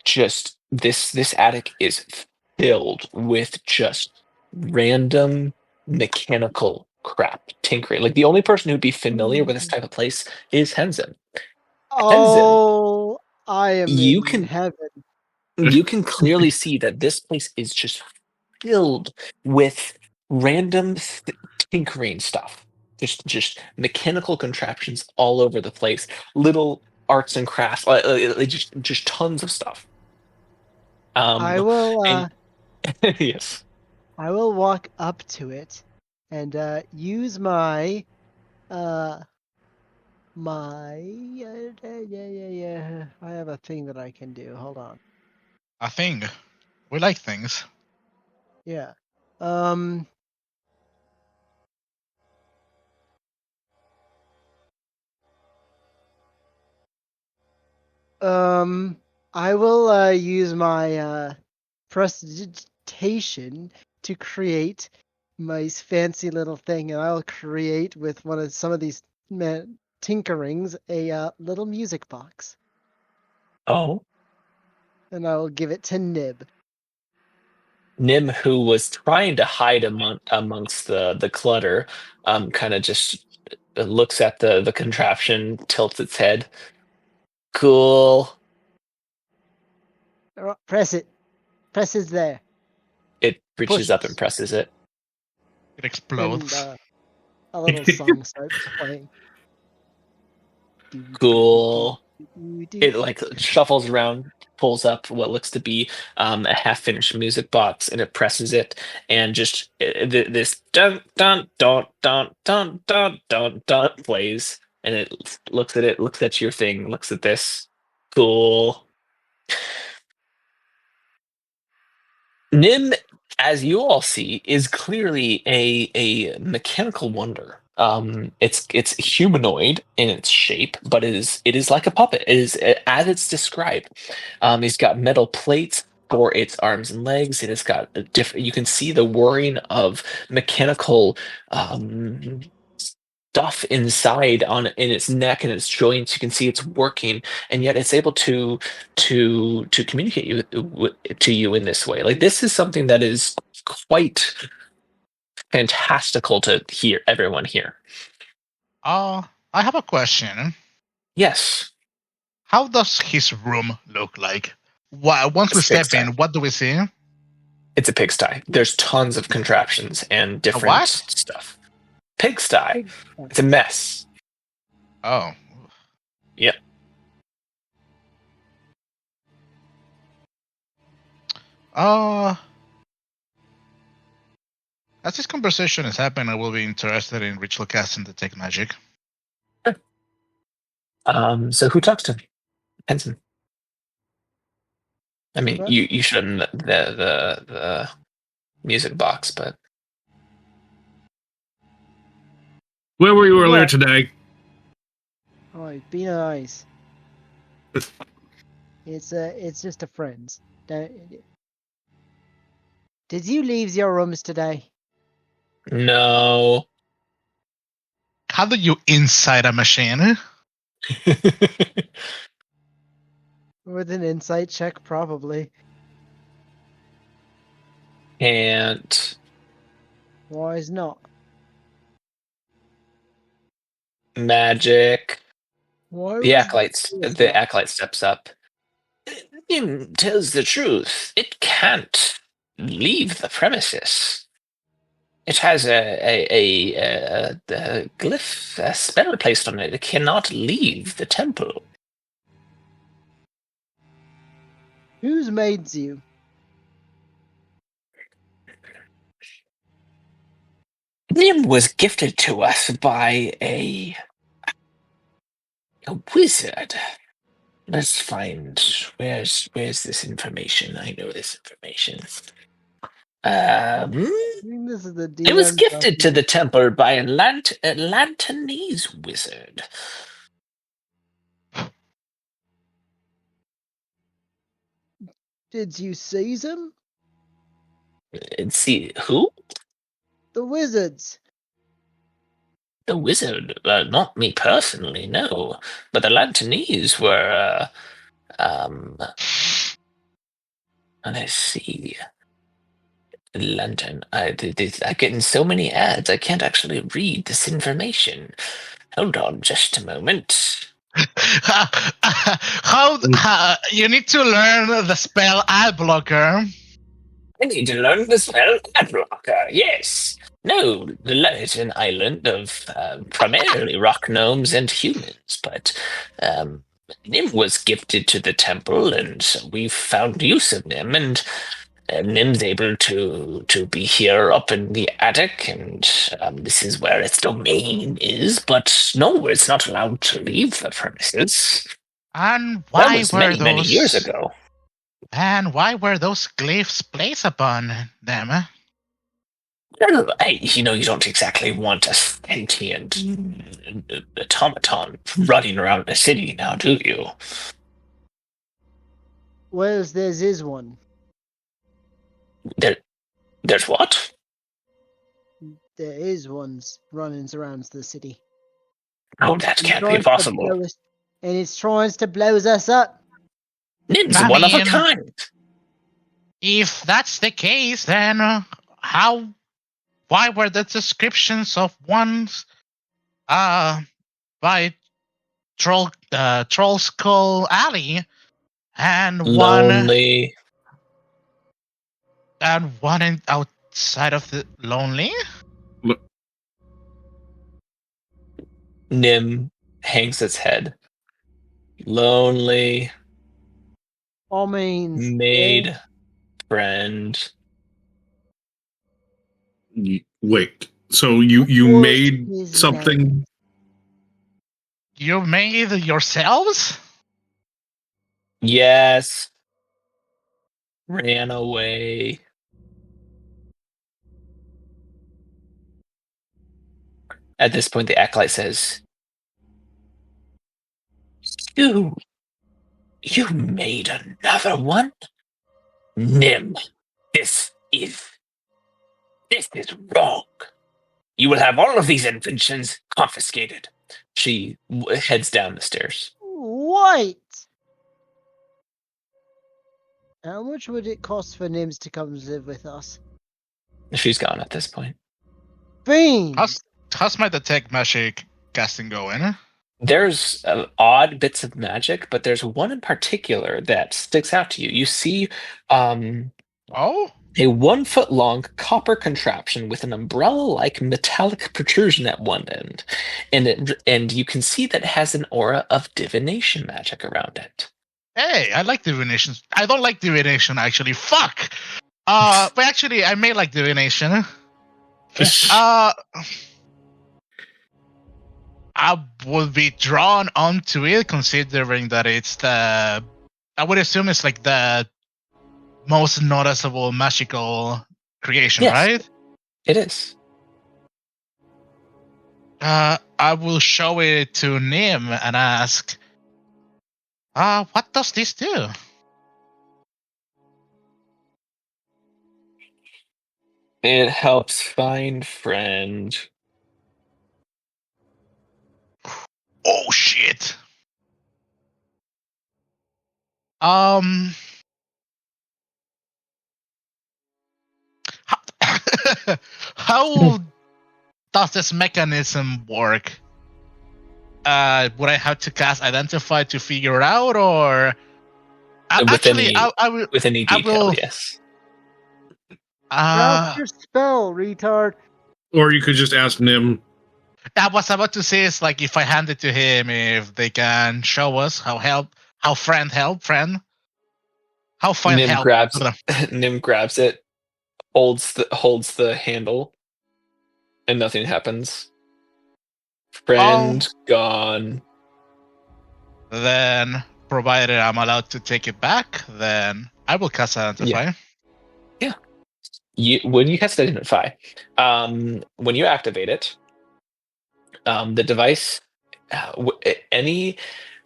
just this attic is filled with just random mechanical crap, tinkering. Like the only person who'd be familiar with this type of place is Henzen. Oh, I am You in can- heaven. You can clearly see that this place is just filled with random tinkering stuff. Just mechanical contraptions all over the place. Little arts and crafts, just tons of stuff. I will. and- yes. I will walk up to it and use my yeah. I have a thing that I can do. Hold on. A thing. We like things. Yeah. I will use my indentation to create my fancy little thing, and I'll create with some of these tinkerings a little music box, Oh. and I will give it to Nib. Nim, who was trying to hide amongst the clutter, kind of just looks at the contraption, tilts its head. Cool. Press it. Press is there. It reaches Push up it. and presses it. It explodes. And a little song starts playing. Cool. It like shuffles around, pulls up what looks to be a half-finished music box, and it presses it, and just this dun dun dun dun dun dun dun dun plays, and it looks at your thing, looks at this. Cool. Nim, as you all see, is clearly a mechanical wonder. It's humanoid in its shape, but it is like a puppet. It is as it's described. He's got metal plates for its arms and legs. It has got a different. You can see the whirring of mechanical stuff inside in its neck and its joints. You can see it's working, and yet it's able to communicate to you in this way. Like, this is something that is quite fantastical to hear everyone hear. I have a question. Yes. How does his room look like? Once we It's step pigsty. in, what do we see? It's a pigsty. There's tons of contraptions and different what? stuff. Pigsty. It's a mess. Oh. Yep. As this conversation is happening, I will be interested in ritual casting Detect Magic. So who talks to him? Henson. I mean, What? you shouldn't the music box, but Where were you earlier What? today? Oh, it's been nice. It's just a friends. Did you leave your rooms today? no. How do you inside a machine? With an insight check, probably. And Why is not? magic. Why? The was acolyte steps up. Nim tells the truth. It can't leave the premises. It has a glyph, a spell placed on it. It cannot leave the temple. Whose maids you? Nim was gifted to us by a wizard. Let's find where's this information. I know this information. I think this is the It was DM's gifted to document. the temple by a Lantanese wizard. Did you seize him? See who? The wizards. The wizard? Not me personally, no. But the Lantanese were. Let's see. Lantern. I'm getting so many ads. I can't actually read this information. Hold on, just a moment. How you need to learn the spell Ad Blocker. I need to learn the spell Adblocker. Yes. No, it's an island of primarily rock gnomes and humans, but Nim was gifted to the temple, and so we've found use of Nim, and Nim's able to be here up in the attic, and this is where its domain is, but no, it's not allowed to leave the premises. And That why was were many years those? ago. And why were those glyphs placed upon them? Well, you don't exactly want a sentient automaton running around the city now, do you? Well, there is one. There's what? There is ones running around the city. Oh, that And can't trying be to possible. blow us- and it's trying to blow us up. Nim's I one of a mean- kind. If that's the case, then why were the descriptions of ones by Troll Skull Alley and Lonely. one outside of the Lonely? Nim hangs its head. Lonely. I mean, Made. Friend. Wait. So you What made is something? You made yourselves? Yes. Ran away. At this point, the acolyte says, You made another one? Nim, this is wrong. You will have all of these inventions confiscated. She heads down the stairs. What? How much would it cost for Nims to come live with us? She's gone at this point. Fiends! How's my detect magic casting going? There's odd bits of magic, but there's one in particular that sticks out to you. You see Oh? a 1 foot long copper contraption with an umbrella-like metallic protrusion at one end, and you can see that it has an aura of divination magic around it. Hey, I like divination. I don't like divination, actually. Fuck! But actually, I may like divination. I would be drawn onto it, considering that it's the... I would assume it's like the most noticeable magical creation, Yes. right? It is. I will show it to Nim and ask, what does this do? It helps find friend. Oh shit! How, how does this mechanism work? Would I have to cast Identify to figure it out, or With any I detail, will- yes. Cast your spell, retard. Or you could just ask Nim. I was about to say is like if I hand it to him, if they can show us how friend help. How find Nim help. grabs Nim grabs it, holds the handle, and nothing happens. Friend gone. Then, provided I'm allowed to take it back, then I will cast Identify. Yeah. When you cast Identify, when you activate it, the device,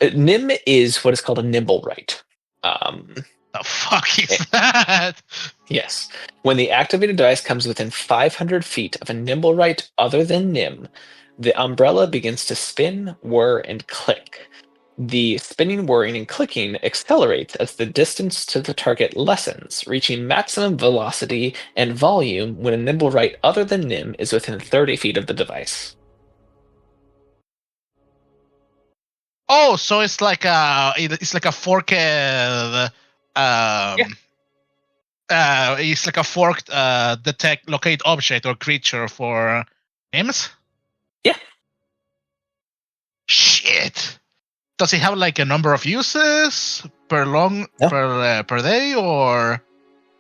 Nim is what is called a nimble right. The fuck is that? Yes. When the activated device comes within 500 feet of a nimble right other than Nim, the umbrella begins to spin, whir, and click. The spinning, whirring, and clicking accelerates as the distance to the target lessens, reaching maximum velocity and volume when a nimble right other than Nim is within 30 feet of the device. Oh, so it's like a forked it's like a forked detect locate object or creature for names? Yeah. Shit. Does it have like a number of uses per day, or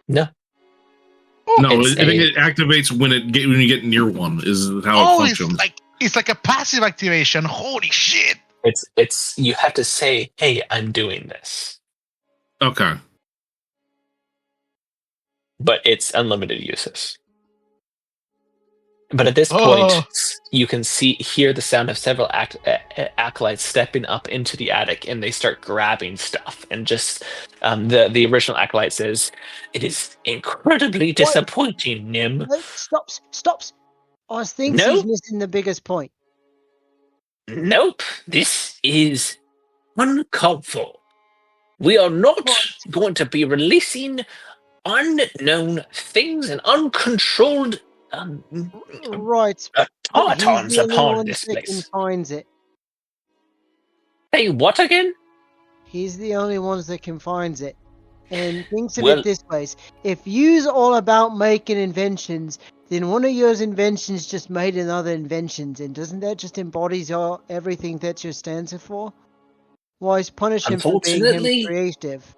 No. No, I It's think it activates when you get near one. Is how it functions. it's like a passive activation. Holy shit! It's you have to say, "Hey, I'm doing this," Okay. but it's unlimited uses. But at this point, Oh. you can hear the sound of several acolytes stepping up into the attic, and they start grabbing stuff. And just the original acolyte says, "It is incredibly disappointing, Nim." No, stops. I think No? he's missing the biggest point. Nope. This is uncalled for. We are not going to be releasing unknown things and uncontrolled Right. But automatons he's the only upon one this that place. confines it. Hey, what again? He's the only ones that confines it. And think of Well- it this way. If you's all about making inventions, then one of your inventions just made another inventions, and doesn't that just embodies everything that your stands for? Why is punish him for being him Unfortunately- creative?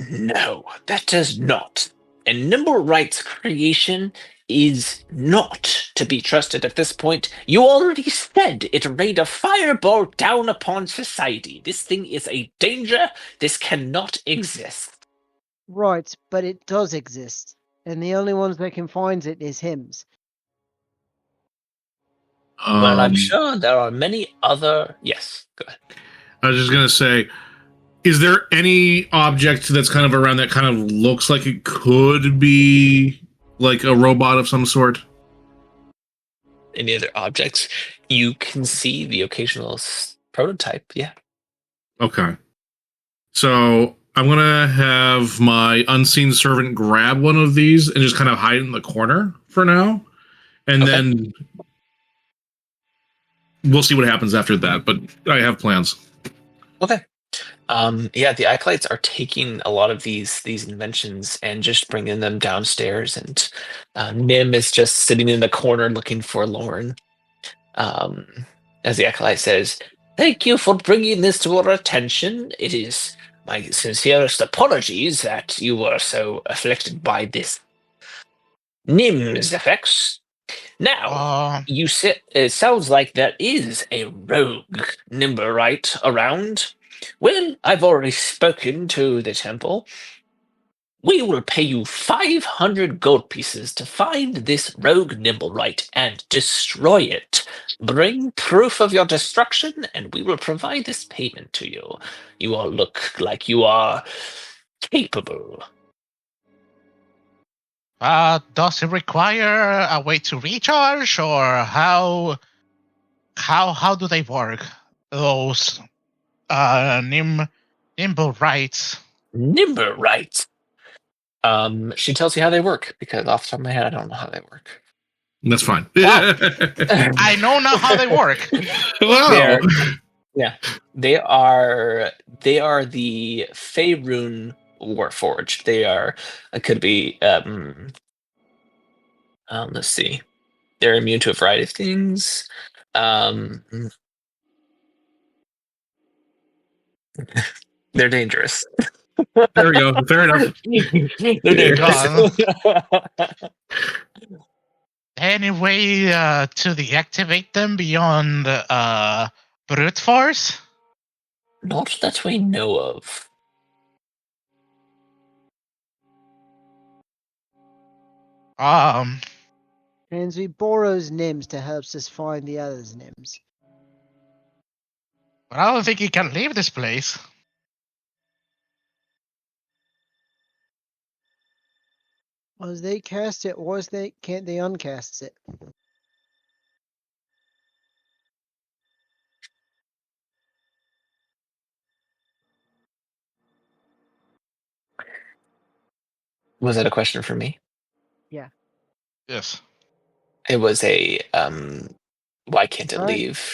No, that does not. And Nimble Right's creation is not to be trusted at this point. You already said it rained a fireball down upon society. This thing is a danger. This cannot exist. Right, but it does exist. And the only ones that confines it is hims. Well, I'm Um, sure there are many other... Yes, go ahead. I was just gonna say, is there any object that's kind of around that kind of looks like it could be like a robot of some sort? Any other objects? You can see the occasional prototype, yeah. Okay. So I'm gonna have my unseen servant grab one of these and just kind of hide it in the corner for now, and Okay. then we'll see what happens after that. But I have plans. Okay. Yeah, the acolytes are taking a lot of these inventions and just bringing them downstairs, and Nim is just sitting in the corner looking forlorn. As the acolyte says, "Thank you for bringing this to our attention. It is my sincerest apologies that you were so afflicted by this Nim's effects. Now, it sounds like there is a rogue Nimberite around. Well, I've already spoken to the temple. We will pay you 500 gold pieces to find this rogue Nimblewright and destroy it. Bring proof of your destruction, and we will provide this payment to you. You all look like you are capable." Does it require a way to recharge, or how do they work? Those nimble rights. Nimberite. She tells you how they work, because off the top of my head, I don't know how they work. That's fine. Wow. I know now how they work. Wow. They are the Faerun Warforged. They are could be let's see. They're immune to a variety of things. They're dangerous. There we go. Fair enough. They're dangerous. Any way to deactivate them beyond brute force? Not that we know of. And we borrows Nims to help us find the others Nims. But I don't think he can leave this place. Was they cast it, can't they uncast it? Was that a question for me? Yes. It was a why can't it Right. leave?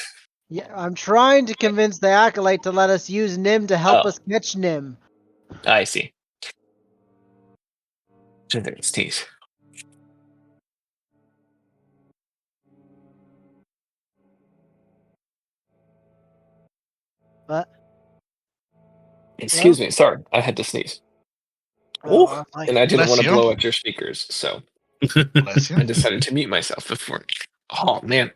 Yeah, I'm trying to convince the acolyte to let us use Nim to help Oh. us catch Nim. I see. I think it's tease. What? Excuse me, sorry, I had to sneeze. Oh, Ooh, I- and I didn't Bless want to you. blow out your speakers, so Bless you. I decided to mute myself before. Oh man,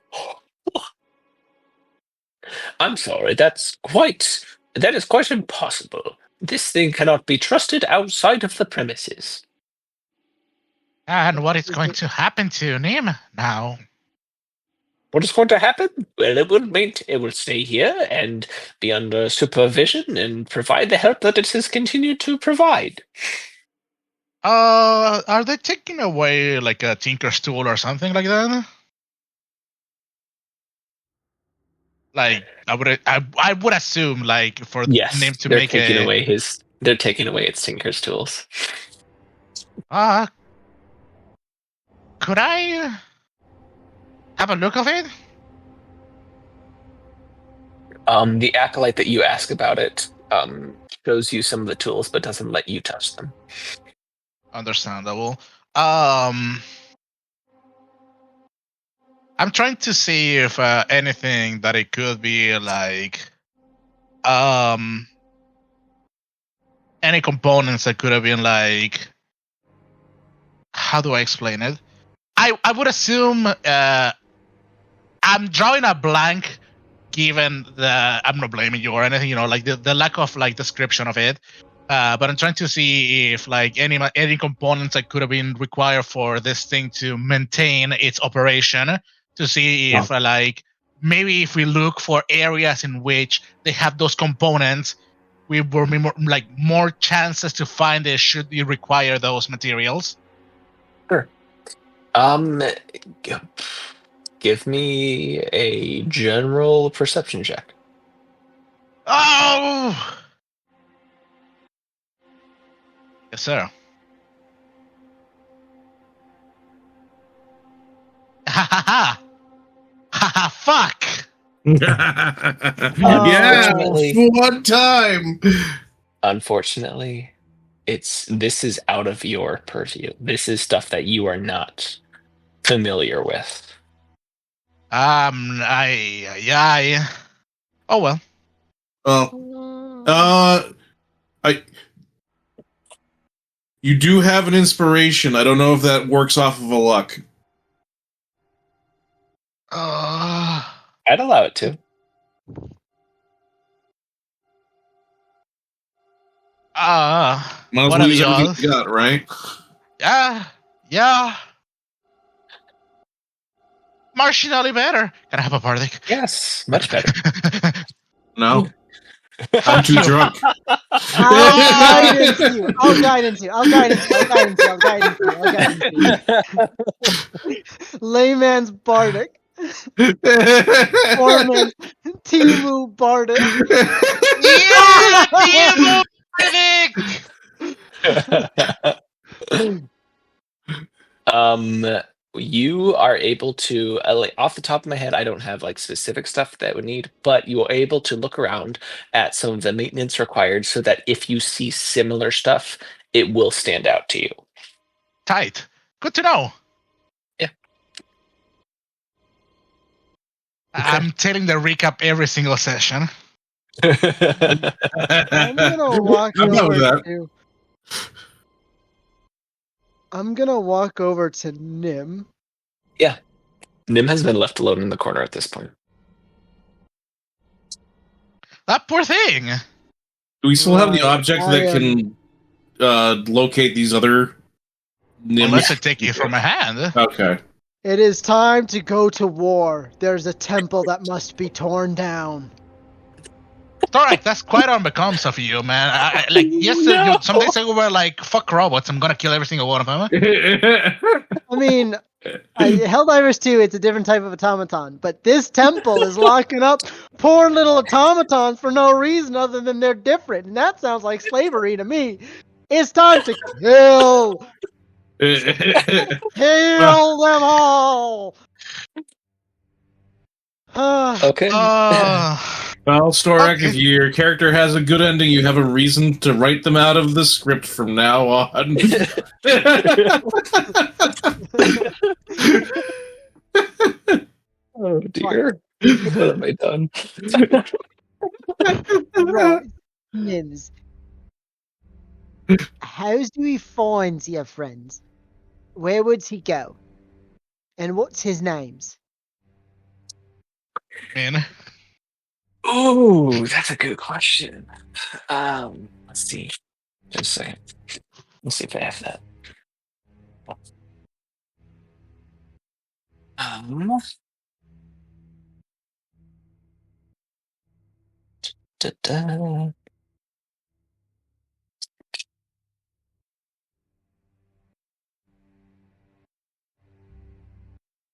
I'm sorry. That is quite impossible. This thing cannot be trusted outside of the premises. And what is going to happen to Nim now? What is going to happen? Well, it will stay here and be under supervision and provide the help that it has continued to provide. Are they taking away like a tinker's tool or something like that? Like I would assume like for Yes, Nim to they're make taking a away his. They're taking away its tinker's tools. could I have a look of it? The acolyte that you ask about it shows you some of the tools, but doesn't let you touch them. Understandable. I'm trying to see if anything that it could be like any components that could have been like, how do I explain it? I would assume I'm drawing a blank given the I'm not blaming you or anything, like the lack of like description of it. But I'm trying to see if like any components that could have been required for this thing to maintain its operation, to see if like maybe if we look for areas in which they have those components, we will be more chances to find it should you require those materials. Sure. Give me a general perception check. Oh, yes, sir. Ha ha ha! Ha ha! Fuck! Yeah, Unfortunately- one time. Unfortunately, this is out of your purview. This is stuff that you are not familiar with. I. Oh well. You do have an inspiration. I don't know if that works off of a luck. I'd allow it to. Might as One well of use y'all. everything you got, right? Yeah. Marginally better. Can I have a bardic? Yes, much better. No. I'm too drunk. I'll guidance you. Layman's bardic. Foreman Timu bardic. Yeah, Timu bardic. You are able to, off the top of my head, I don't have like specific stuff that would need, but you are able to look around at some of the maintenance required so that if you see similar stuff, it will stand out to you. Tight. Good to know. Yeah. I'm telling the recap every single session. I'm gonna walk over to. I'm gonna walk over to Nim. Yeah. Nim has been left alone in the corner at this point. That poor thing. Do we still have the object that can locate these other Nims? Unless I take you from my hand. Okay. It is time to go to war. There's a temple that must be torn down. Alright, that's quite unbecoming of you, man. Some days ago we were like, fuck robots, I'm gonna kill every single one of them. I mean, Helldivers 2, it's a different type of automaton, but this temple is locking up poor little automatons for no reason other than they're different, and that sounds like slavery to me. It's time to kill! Kill them all! Okay. Well, Storak, if your character has a good ending, you have a reason to write them out of the script from now on. Oh dear. What have I done? Right. Nims. How do we find your friends? Where would he go? And what's his names? Man. Oh, that's a good question. Let's see. Just a second. Let's see if I have that. Da-da-da.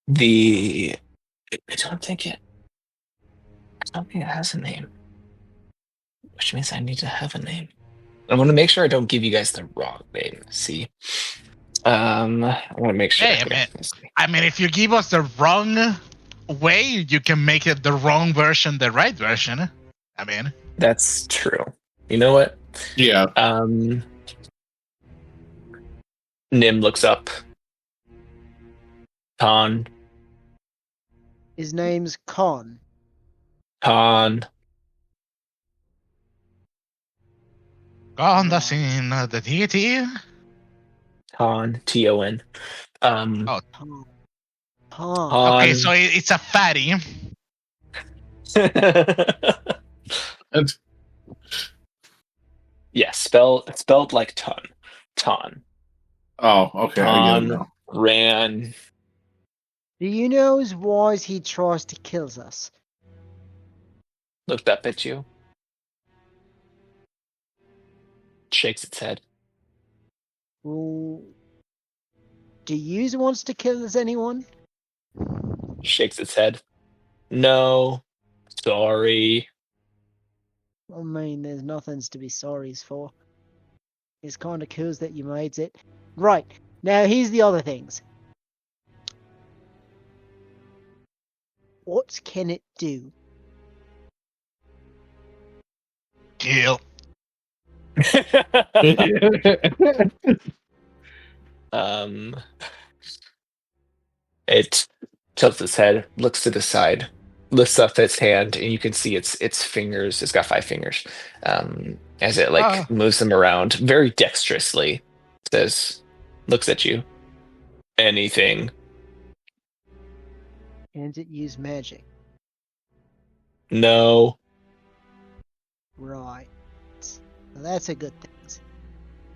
The I don't think it has a name. Which means I need to have a name. I want to make sure I don't give you guys the wrong name. See? I want to make sure. Hey, here. man. Let's see. I mean, if you give us the wrong way, you can make it the wrong version, the right version. I mean, That's true. You know what? Yeah. Nim looks up. Con. His name's Con. Con. on the scene, the deity. Con. Ton. Oh, Con. okay, so it's a fatty. And Yeah, spelled like ton. Ton. oh, okay. I get it Ton now. ran. Do you know why he tries to kill us? Looked up at you. Shakes its head. Well, do you wants to kill us, anyone? Shakes its head. No. Sorry. I mean, there's nothing to be sorry for. It's kind of cool that you made it. Right, now here's the other things. What can it do? Kill. It tilts its head, looks to the side, lifts up its hand, and you can see its fingers. It's got 5 fingers. As it moves them around very dexterously, says, looks at you. Anything. Can it use magic? No. Right. Well, that's a good thing.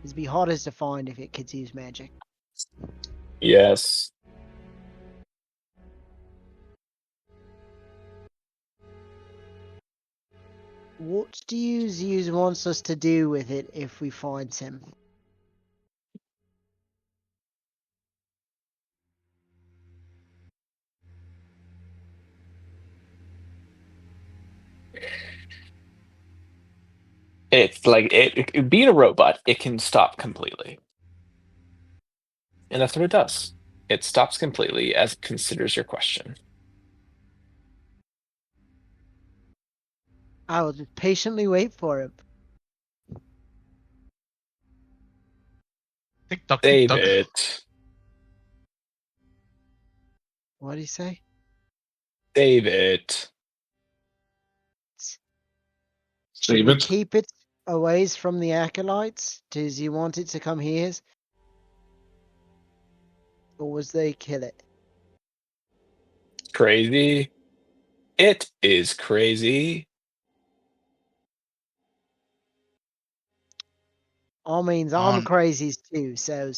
It'd be hardest to find if it could use magic. Yes. What do you wants us to do with it if we find him? It's like it being a robot, it can stop completely. And that's what it does. It stops completely as it considers your question. I will just patiently wait for him. TikTok, Save TikTok. it. What do you say? Save it. Save We it. keep it away from the acolytes? Does you want it to come here? Or was they kill it? Crazy. It is crazy. All means I'm crazy too, so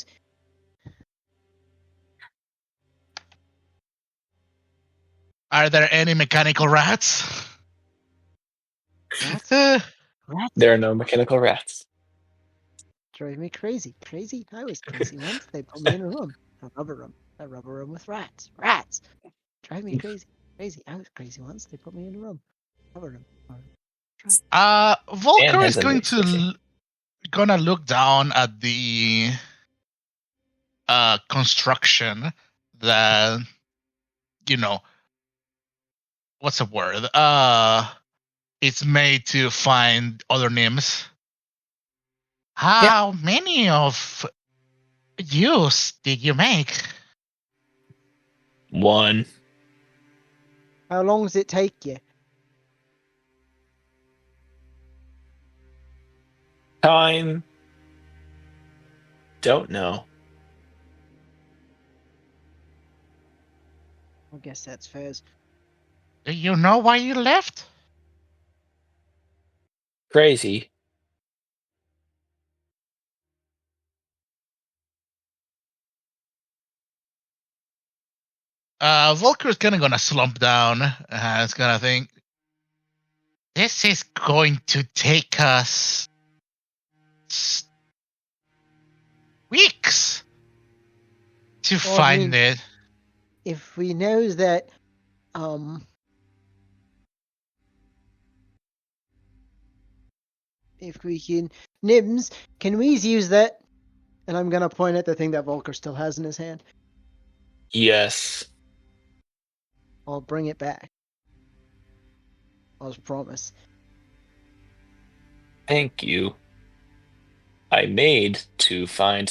Are there any mechanical rats? rats There are no mechanical rats. drive me crazy. Crazy? I was crazy once. They put me in a room. A rubber room with rats. Rats! Drive me crazy. Crazy. I was crazy once. They put me in a room. Rubber room. Volker is gonna look down at the construction that, what's the word? It's made to find other names. How many of use did you make? 1. How long does it take you? Time. Don't know. I guess that's fair. Do you know why you left? Crazy. Volker is gonna slump down. It's gonna think. This is going to take us weeks to Well, I find mean- it. If we know that, if we can, Nims, can we use that? And I'm gonna point at the thing that Volker still has in his hand. Yes. I'll bring it back. I'll promise. Thank you. I made to find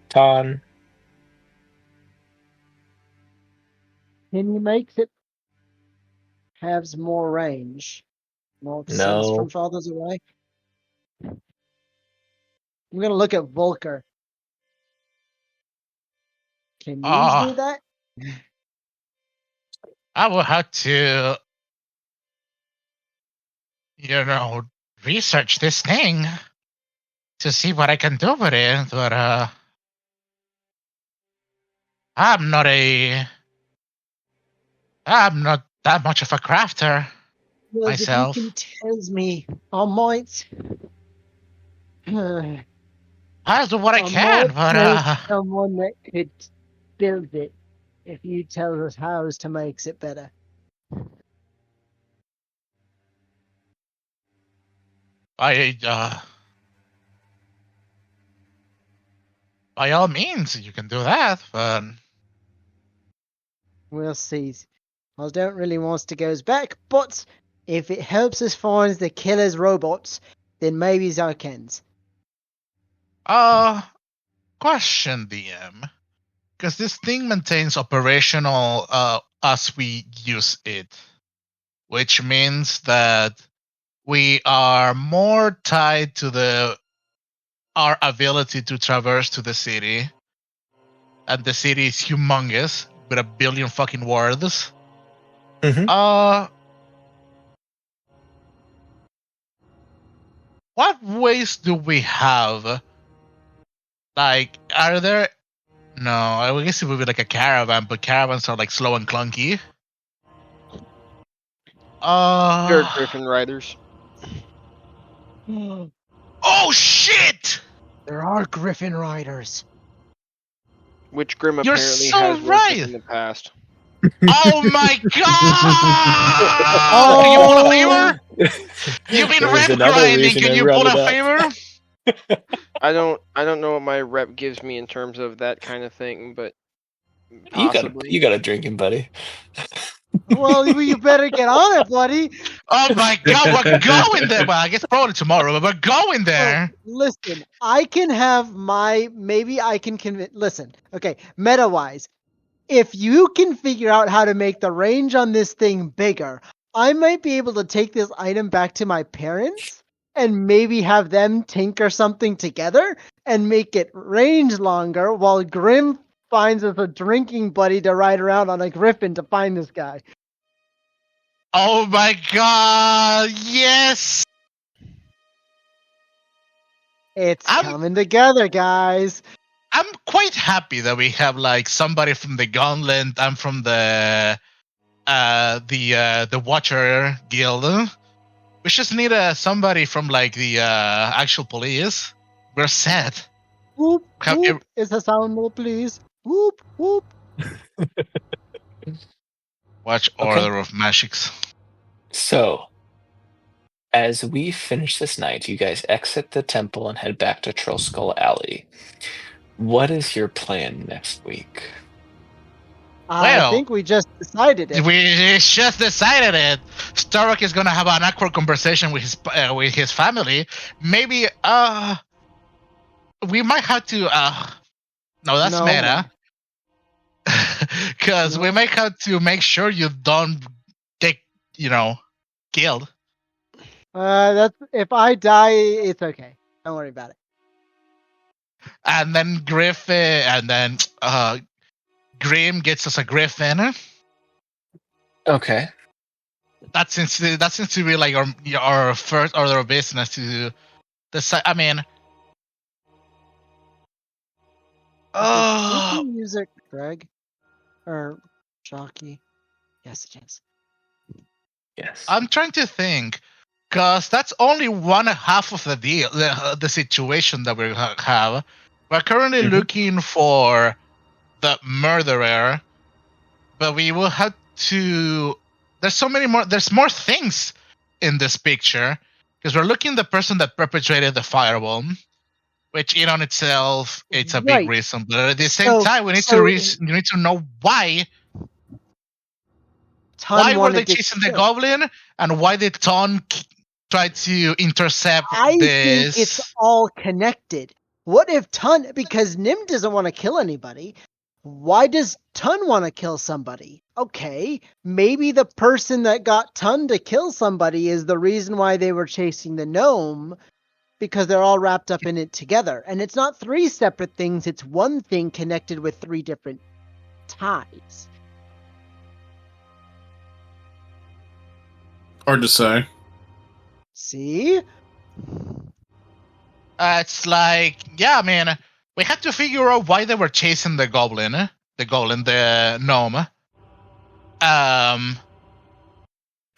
Ton. Can you make it have more range? More sense No. from farthers away? I'm gonna look at Volker. Can you do that? I will have to, research this thing to see what I can do with it. But I'm not that much of a crafter Well, myself. if you can tell me, I might. I'll do what I can, but know someone that could build it if you tell us how to make it better. by all means, you can do that. But We'll see. I don't really want to go back, but if it helps us find the killer's robots, then maybe I can. question, DM, because this thing maintains operational as we use it, which means that we are more tied to our ability to traverse to the city, and the city is humongous with a billion fucking words. Mhm. What ways do we have? Like, are there? No, I guess it would be like a caravan, but caravans are like slow and clunky. There are Griffin Riders. Oh shit! There are Griffin Riders. Which Grim You're apparently so has worked right! with in the past. Oh my god! Can you pull a favor? You've been There's rep another grinding. reason Can I you brought pull a it up. favor? I don't know what my rep gives me in terms of that kind of thing, but possibly. You got a drinking buddy. Well, you better get on it, buddy. Oh my god, we're going there. Well, I guess probably tomorrow, but we're going there. Listen, I can have maybe I can convince. Listen, okay, meta wise, if you can figure out how to make the range on this thing bigger, I might be able to take this item back to my parents and maybe have them tinker something together and make it range longer while Grim finds us a drinking buddy to ride around on a griffin to find this guy. Oh my god, yes! It's coming together, guys. I'm quite happy that we have like somebody from the Gauntlet and from the Watcher Guild. We just need somebody from like the actual police. We're set. Whoop, Have whoop. Is the sound more, please? Whoop, whoop. Watch Okay. Order of Magics. So, as we finish this night, you guys exit the temple and head back to Troll Skull Alley. What is your plan next week? I think we just decided it. We just decided it. Starbuck is gonna have an awkward conversation with his family. Maybe we might have to no, that's meta. Because we might have to make sure you don't get killed. That's if I die, it's okay. Don't worry about it. And then Grim gets us a griffin. Okay. That seems to be like our first order of business to decide. I mean, Music, Greg, or Jockey. Yes, it is. Yes. I'm trying to think, because that's only one half of the deal, the situation that we have. We're currently looking for the murderer, but we will have to. There's so many more. There's more things in this picture because we're looking the person that perpetrated the firebomb, which in on itself it's a big Right. reason. But at the same time, we need to know why. Why were they chasing the goblin, and why did Ton try to intercept I this? think it's all connected. What if Ton, because Nim doesn't want to kill anybody, why does Ton want to kill somebody? Okay, maybe the person that got Ton to kill somebody is the reason why they were chasing the gnome, because they're all wrapped up in it together. And it's not three separate things, it's one thing connected with three different ties. Hard to say. See? It's like, yeah, I mean, we had to figure out why they were chasing the gnome.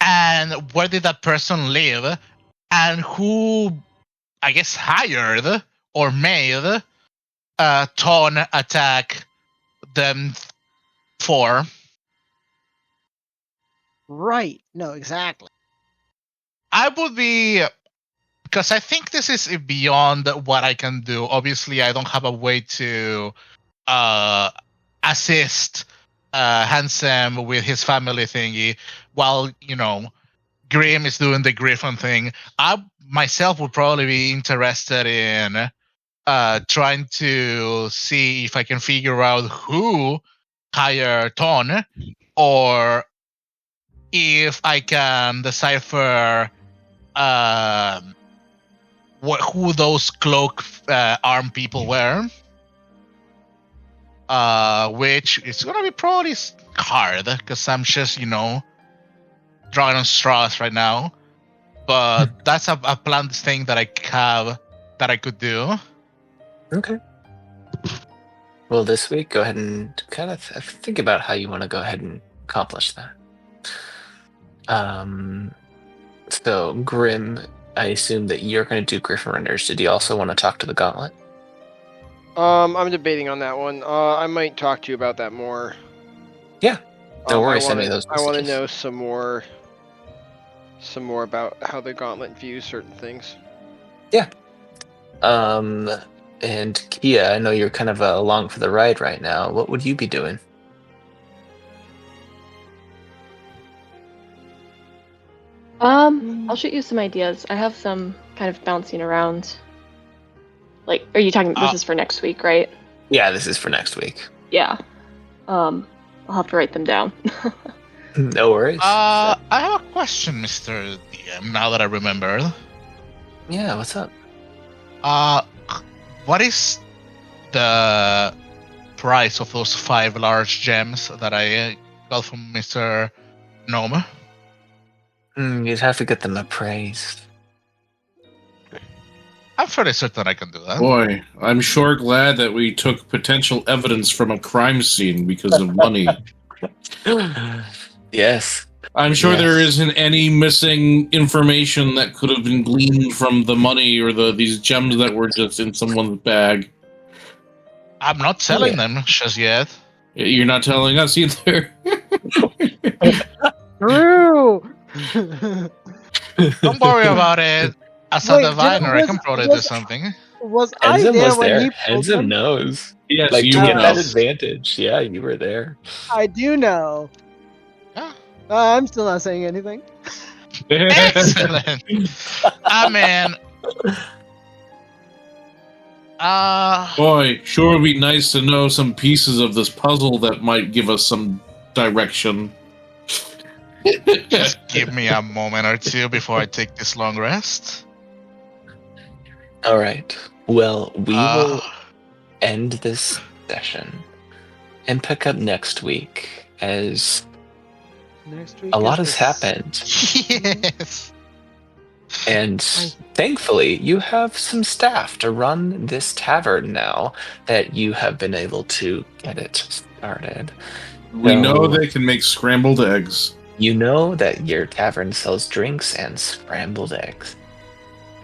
And where did that person live? And who, I guess, hired or made Ton attack them for? Right. No, exactly. I would be, because I think this is beyond what I can do. Obviously, I don't have a way to assist Handsome with his family thingy, while, Grim is doing the Griffin thing. I myself would probably be interested in trying to see if I can figure out who hired Ton, or if I can decipher who those cloak armed people were, which is gonna be probably hard because I'm just drawing on straws right now. But that's a planned thing that I have that I could do. Okay. Well, this week, go ahead and kind of think about how you want to go ahead and accomplish that. So, Grim, I assume that you're going to do Griffin renders. Did you also want to talk to the Gauntlet? I'm debating on that one. I might talk to you about that more. Yeah. Don't worry, send me those I want to messages. know some more about how the Gauntlet views certain things. Yeah. And Kia, I know you're kind of along for the ride right now. What would you be doing? I'll shoot you some ideas. I have some kind of bouncing around. Like, are you talking? This is for next week, right? Yeah, this is for next week. Yeah. I'll have to write them down. No worries. I have a question, Mr. DM, now that I remembered. Yeah, what's up? What is the price of those 5 large gems that I got from Mr. Gnome? You'd have to get them appraised. I'm fairly certain I can do that. Boy, I'm sure glad that we took potential evidence from a crime scene because of money. Yes. I'm sure Yes. there isn't any missing information that could have been gleaned from the money or these gems that were just in someone's bag. I'm not selling them just yet. You're not telling us either. True! Don't worry about it. As a diviner, I can probably do something. Was I Enzim there was when there. he pulled Enzim them? knows. Yes, Like, you to get know. that advantage. Yeah, you were there. I do know. Yeah. I'm still not saying anything. Excellent. I mean, Boy, sure would be nice to know some pieces of this puzzle that might give us some direction. just give me a moment or two before I take this long rest. All right. Well, we will end this session and pick up next week, as Next week a lot is has the happened. Yes. And thankfully, you have some staff to run this tavern now that you have been able to get it started. We know So- they can make scrambled eggs. You know that your tavern sells drinks and scrambled eggs.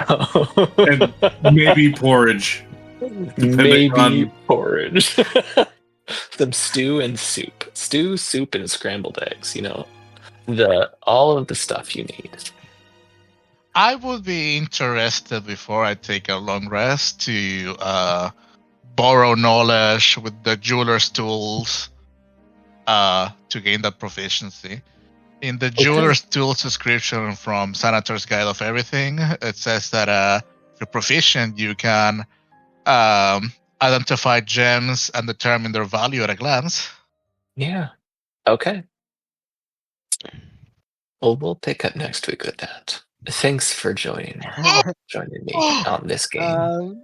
And maybe porridge. Maybe on- porridge. Some stew and soup. Stew, soup, and scrambled eggs. You know, all of the stuff you need. I would be interested before I take a long rest to borrow knowledge with the jeweler's tools to gain that proficiency. In the jeweler's tools description from Senator's Guide of Everything, it says that if you're proficient, you can identify gems and determine their value at a glance. Yeah. Okay. Well, we'll pick up next week with that. Thanks for joining me on this game.